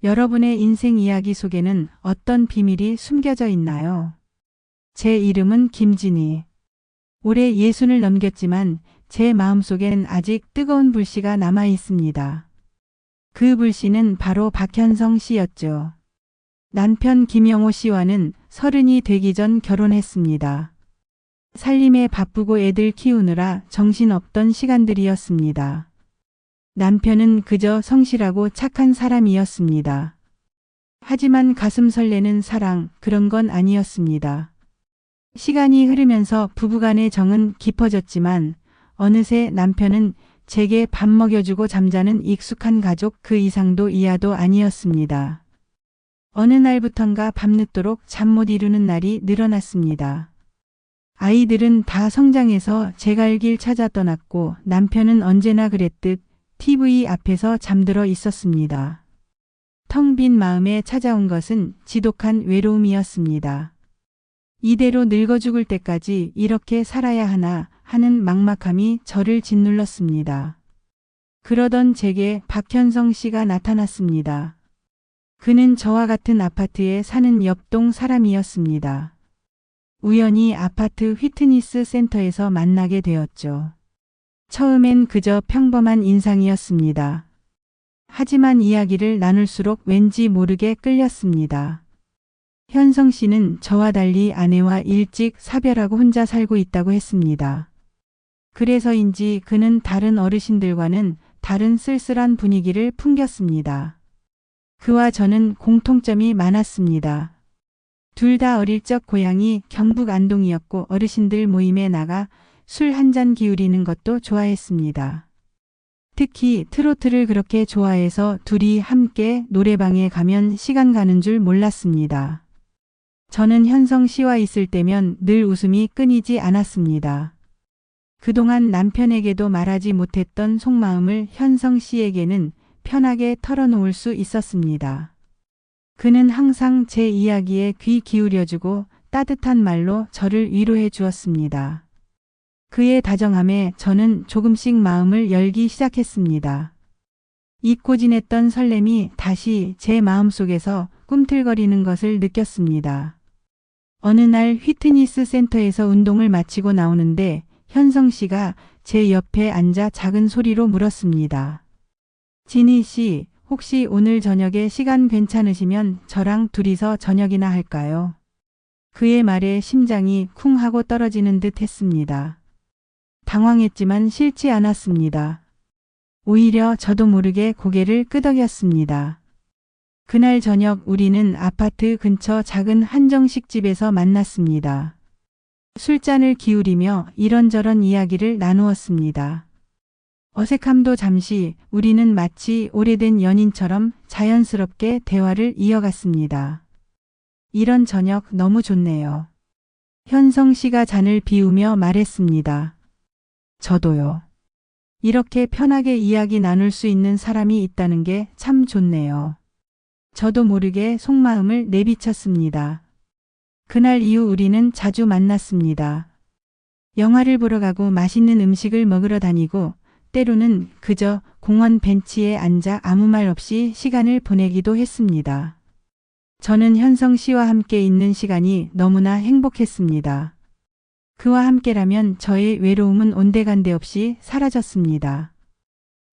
여러분의 인생 이야기 속에는 어떤 비밀이 숨겨져 있나요? 제 이름은 김진희. 올해 60을 넘겼지만 제 마음속엔 아직 뜨거운 불씨가 남아 있습니다. 그 불씨는 바로 박현성 씨였죠. 남편 김영호 씨와는 30이 되기 전 결혼했습니다. 살림에 바쁘고 애들 키우느라 정신없던 시간들이었습니다. 남편은 그저 성실하고 착한 사람이었습니다. 하지만 가슴 설레는 사랑, 그런 건 아니었습니다. 시간이 흐르면서 부부간의 정은 깊어졌지만 어느새 남편은 제게 밥 먹여주고 잠자는 익숙한 가족 그 이상도 이하도 아니었습니다. 어느 날부턴가 밤늦도록 잠 못 이루는 날이 늘어났습니다. 아이들은 다 성장해서 제 갈 길 찾아 떠났고 남편은 언제나 그랬듯 TV 앞에서 잠들어 있었습니다. 텅 빈 마음에 찾아온 것은 지독한 외로움이었습니다. 이대로 늙어 죽을 때까지 이렇게 살아야 하나 하는 막막함이 저를 짓눌렀습니다. 그러던 제게 박현성 씨가 나타났습니다. 그는 저와 같은 아파트에 사는 옆동 사람이었습니다. 우연히 아파트 휘트니스 센터에서 만나게 되었죠. 처음엔 그저 평범한 인상이었습니다. 하지만 이야기를 나눌수록 왠지 모르게 끌렸습니다. 현성 씨는 저와 달리 아내와 일찍 사별하고 혼자 살고 있다고 했습니다. 그래서인지 그는 다른 어르신들과는 다른 쓸쓸한 분위기를 풍겼습니다. 그와 저는 공통점이 많았습니다. 둘 다 어릴 적 고향이 경북 안동이었고 어르신들 모임에 나가 술 한 잔 기울이는 것도 좋아했습니다. 특히 트로트를 그렇게 좋아해서 둘이 함께 노래방에 가면 시간 가는 줄 몰랐습니다. 저는 현성 씨와 있을 때면 늘 웃음이 끊이지 않았습니다. 그동안 남편에게도 말하지 못했던 속마음을 현성 씨에게는 편하게 털어놓을 수 있었습니다. 그는 항상 제 이야기에 귀 기울여주고 따뜻한 말로 저를 위로해 주었습니다. 그의 다정함에 저는 조금씩 마음을 열기 시작했습니다. 잊고 지냈던 설렘이 다시 제 마음속에서 꿈틀거리는 것을 느꼈습니다. 어느 날 휘트니스 센터에서 운동을 마치고 나오는데 현성 씨가 제 옆에 앉아 작은 소리로 물었습니다. 진희 씨, 혹시 오늘 저녁에 시간 괜찮으시면 저랑 둘이서 저녁이나 할까요? 그의 말에 심장이 쿵 하고 떨어지는 듯 했습니다. 당황했지만 싫지 않았습니다. 오히려 저도 모르게 고개를 끄덕였습니다. 그날 저녁 우리는 아파트 근처 작은 한정식집에서 만났습니다. 술잔을 기울이며 이런저런 이야기를 나누었습니다. 어색함도 잠시 우리는 마치 오래된 연인처럼 자연스럽게 대화를 이어갔습니다. 이런 저녁 너무 좋네요. 현성 씨가 잔을 비우며 말했습니다. 저도요. 이렇게 편하게 이야기 나눌 수 있는 사람이 있다는 게 참 좋네요. 저도 모르게 속마음을 내비쳤습니다. 그날 이후 우리는 자주 만났습니다. 영화를 보러 가고 맛있는 음식을 먹으러 다니고 때로는 그저 공원 벤치에 앉아 아무 말 없이 시간을 보내기도 했습니다. 저는 현성 씨와 함께 있는 시간이 너무나 행복했습니다. 그와 함께라면 저의 외로움은 온데간데 없이 사라졌습니다.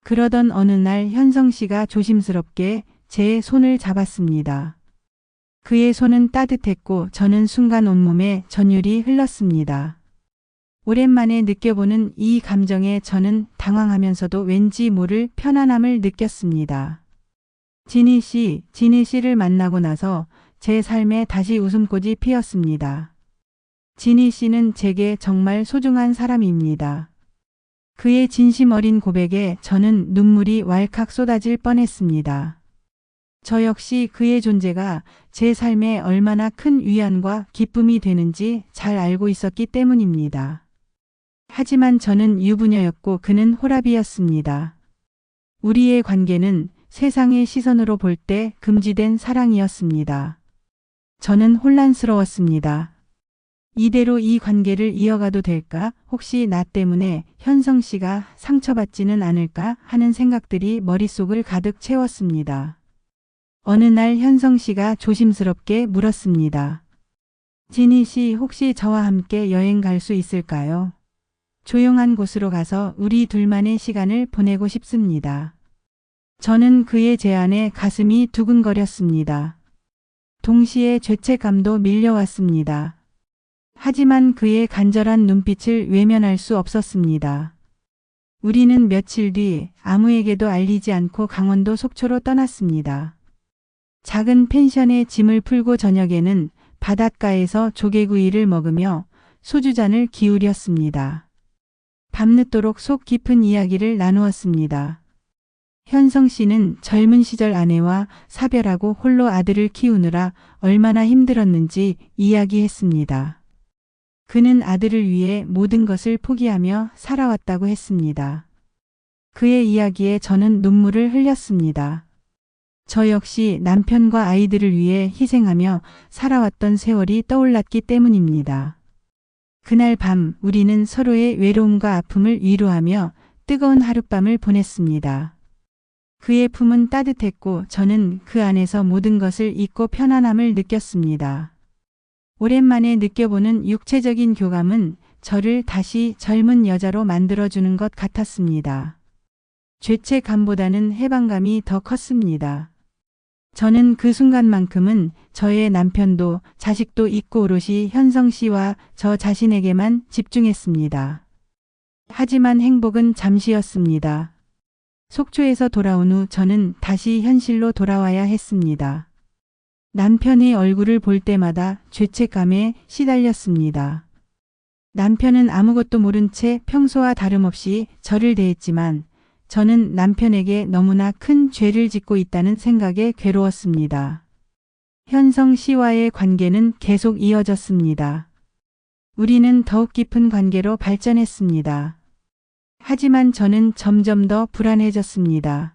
그러던 어느 날 현성 씨가 조심스럽게 제 손을 잡았습니다. 그의 손은 따뜻했고 저는 순간 온몸에 전율이 흘렀습니다. 오랜만에 느껴보는 이 감정에 저는 당황하면서도 왠지 모를 편안함을 느꼈습니다. 진희 씨를 만나고 나서 제 삶에 다시 웃음꽃이 피었습니다. 진희 씨는 제게 정말 소중한 사람입니다. 그의 진심 어린 고백에 저는 눈물이 왈칵 쏟아질 뻔했습니다. 저 역시 그의 존재가 제 삶에 얼마나 큰 위안과 기쁨이 되는지 잘 알고 있었기 때문입니다. 하지만 저는 유부녀였고 그는 호랍이었습니다. 우리의 관계는 세상의 시선으로 볼 때 금지된 사랑이었습니다. 저는 혼란스러웠습니다. 이대로 이 관계를 이어가도 될까? 혹시 나 때문에 현성 씨가 상처받지는 않을까 하는 생각들이 머릿속을 가득 채웠습니다. 어느 날 현성 씨가 조심스럽게 물었습니다. 진희 씨 혹시 저와 함께 여행 갈 수 있을까요? 조용한 곳으로 가서 우리 둘만의 시간을 보내고 싶습니다. 저는 그의 제안에 가슴이 두근거렸습니다. 동시에 죄책감도 밀려왔습니다. 하지만 그의 간절한 눈빛을 외면할 수 없었습니다. 우리는 며칠 뒤 아무에게도 알리지 않고 강원도 속초로 떠났습니다. 작은 펜션에 짐을 풀고 저녁에는 바닷가에서 조개구이를 먹으며 소주잔을 기울였습니다. 밤늦도록 속 깊은 이야기를 나누었습니다. 현성 씨는 젊은 시절 아내와 사별하고 홀로 아들을 키우느라 얼마나 힘들었는지 이야기했습니다. 그는 아들을 위해 모든 것을 포기하며 살아왔다고 했습니다. 그의 이야기에 저는 눈물을 흘렸습니다. 저 역시 남편과 아이들을 위해 희생하며 살아왔던 세월이 떠올랐기 때문입니다. 그날 밤 우리는 서로의 외로움과 아픔을 위로하며 뜨거운 하룻밤을 보냈습니다. 그의 품은 따뜻했고 저는 그 안에서 모든 것을 잊고 편안함을 느꼈습니다. 오랜만에 느껴보는 육체적인 교감은 저를 다시 젊은 여자로 만들어주는 것 같았습니다. 죄책감보다는 해방감이 더 컸습니다. 저는 그 순간만큼은 저의 남편도 자식도 잊고 오롯이 현성 씨와 저 자신에게만 집중했습니다. 하지만 행복은 잠시였습니다. 속초에서 돌아온 후 저는 다시 현실로 돌아와야 했습니다. 남편의 얼굴을 볼 때마다 죄책감에 시달렸습니다. 남편은 아무것도 모른 채 평소와 다름없이 저를 대했지만 저는 남편에게 너무나 큰 죄를 짓고 있다는 생각에 괴로웠습니다. 현성 씨와의 관계는 계속 이어졌습니다. 우리는 더욱 깊은 관계로 발전했습니다. 하지만 저는 점점 더 불안해졌습니다.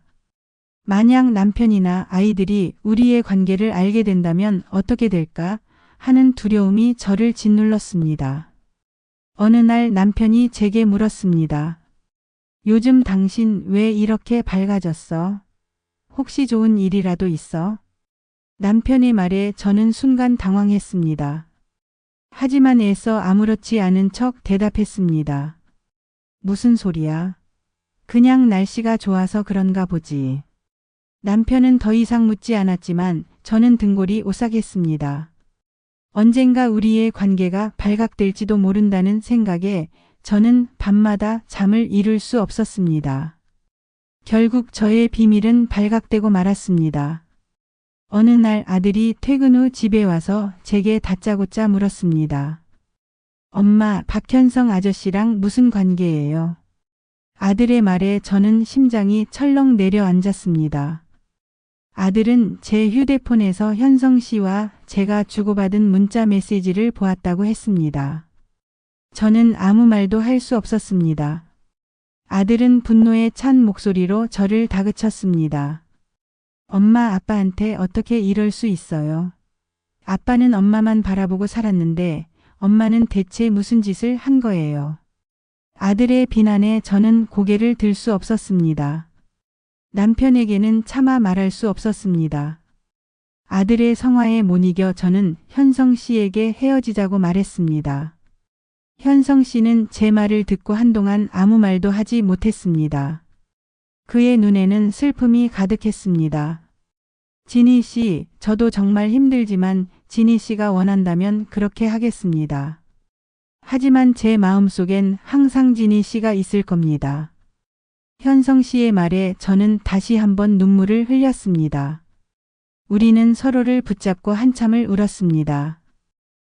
만약 남편이나 아이들이 우리의 관계를 알게 된다면 어떻게 될까 하는 두려움이 저를 짓눌렀습니다. 어느 날 남편이 제게 물었습니다. 요즘 당신 왜 이렇게 밝아졌어? 혹시 좋은 일이라도 있어? 남편의 말에 저는 순간 당황했습니다. 하지만 애써 아무렇지 않은 척 대답했습니다. 무슨 소리야? 그냥 날씨가 좋아서 그런가 보지. 남편은 더 이상 묻지 않았지만 저는 등골이 오싹했습니다. 언젠가 우리의 관계가 발각될지도 모른다는 생각에 저는 밤마다 잠을 이룰 수 없었습니다. 결국 저의 비밀은 발각되고 말았습니다. 어느 날 아들이 퇴근 후 집에 와서 제게 다짜고짜 물었습니다. 엄마, 박현성 아저씨랑 무슨 관계예요? 아들의 말에 저는 심장이 철렁 내려앉았습니다. 아들은 제 휴대폰에서 현성 씨와 제가 주고받은 문자 메시지를 보았다고 했습니다. 저는 아무 말도 할 수 없었습니다. 아들은 분노에 찬 목소리로 저를 다그쳤습니다. 엄마 아빠한테 어떻게 이럴 수 있어요? 아빠는 엄마만 바라보고 살았는데 엄마는 대체 무슨 짓을 한 거예요? 아들의 비난에 저는 고개를 들 수 없었습니다. 남편에게는 차마 말할 수 없었습니다. 아들의 성화에 못 이겨 저는 현성 씨에게 헤어지자고 말했습니다. 현성 씨는 제 말을 듣고 한동안 아무 말도 하지 못했습니다. 그의 눈에는 슬픔이 가득했습니다. 진희 씨, 저도 정말 힘들지만 진희 씨가 원한다면 그렇게 하겠습니다. 하지만 제 마음속엔 항상 진희 씨가 있을 겁니다. 현성 씨의 말에 저는 다시 한번 눈물을 흘렸습니다. 우리는 서로를 붙잡고 한참을 울었습니다.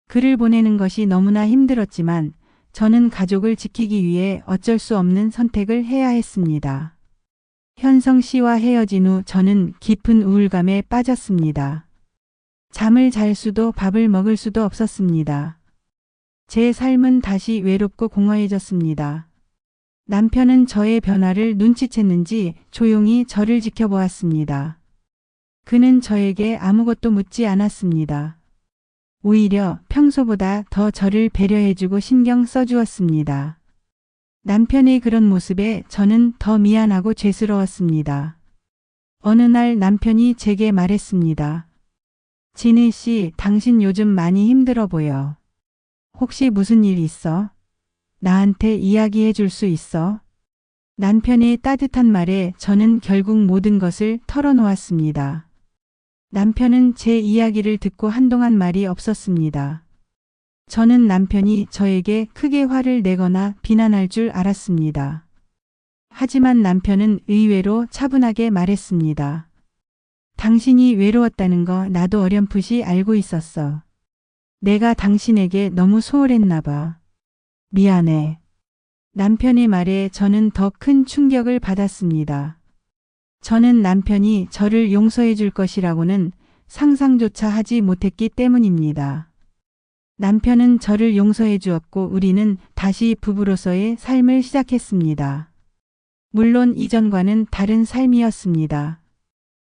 글을 보내는 것이 너무나 힘들었지만 저는 가족을 지키기 위해 어쩔 수 없는 선택을 해야 했습니다. 현성 씨와 헤어진 후 저는 깊은 우울감에 빠졌습니다. 잠을 잘 수도 밥을 먹을 수도 없었습니다. 제 삶은 다시 외롭고 공허해졌습니다. 남편은 저의 변화를 눈치챘는지 조용히 저를 지켜보았습니다. 그는 저에게 아무것도 묻지 않았습니다. 오히려 평소보다 더 저를 배려해주고 신경 써주었습니다. 남편의 그런 모습에 저는 더 미안하고 죄스러웠습니다. 어느 날 남편이 제게 말했습니다. 진희 씨, 당신 요즘 많이 힘들어 보여. 혹시 무슨 일 있어? 나한테 이야기해 줄 수 있어? 남편의 따뜻한 말에 저는 결국 모든 것을 털어놓았습니다. 남편은 제 이야기를 듣고 한동안 말이 없었습니다. 저는 남편이 저에게 크게 화를 내거나 비난할 줄 알았습니다. 하지만 남편은 의외로 차분하게 말했습니다. 당신이 외로웠다는 거 나도 어렴풋이 알고 있었어. 내가 당신에게 너무 소홀했나 봐. 미안해. 남편의 말에 저는 더 큰 충격을 받았습니다. 저는 남편이 저를 용서해 줄 것이라고는 상상조차 하지 못했기 때문입니다. 남편은 저를 용서해 주었고 우리는 다시 부부로서의 삶을 시작했습니다. 물론 이전과는 다른 삶이었습니다.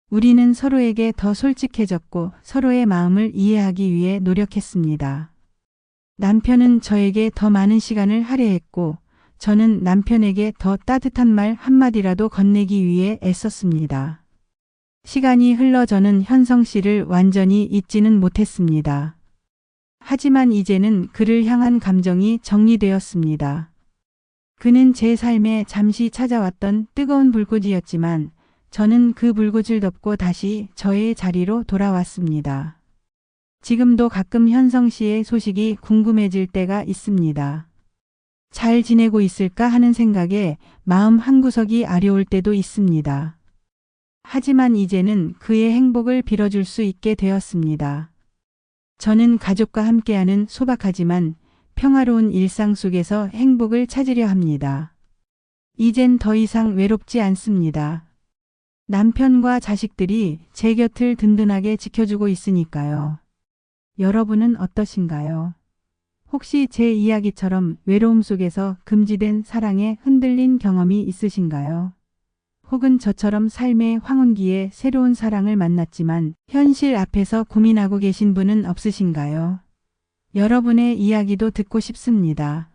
우리는 서로에게 더 솔직해졌고 서로의 마음을 이해하기 위해 노력했습니다. 남편은 저에게 더 많은 시간을 할애했고 저는 남편에게 더 따뜻한 말 한마디라도 건네기 위해 애썼습니다. 시간이 흘러 저는 현성 씨를 완전히 잊지는 못했습니다. 하지만 이제는 그를 향한 감정이 정리되었습니다. 그는 제 삶에 잠시 찾아왔던 뜨거운 불꽃이었지만 저는 그 불꽃을 덮고 다시 저의 자리로 돌아왔습니다. 지금도 가끔 현성 씨의 소식이 궁금해질 때가 있습니다. 잘 지내고 있을까 하는 생각에 마음 한구석이 아려올 때도 있습니다. 하지만 이제는 그의 행복을 빌어줄 수 있게 되었습니다. 저는 가족과 함께하는 소박하지만 평화로운 일상 속에서 행복을 찾으려 합니다. 이젠 더 이상 외롭지 않습니다. 남편과 자식들이 제 곁을 든든하게 지켜주고 있으니까요. 여러분은 어떠신가요? 혹시 제 이야기처럼 외로움 속에서 금지된 사랑에 흔들린 경험이 있으신가요? 혹은 저처럼 삶의 황혼기에 새로운 사랑을 만났지만 현실 앞에서 고민하고 계신 분은 없으신가요? 여러분의 이야기도 듣고 싶습니다.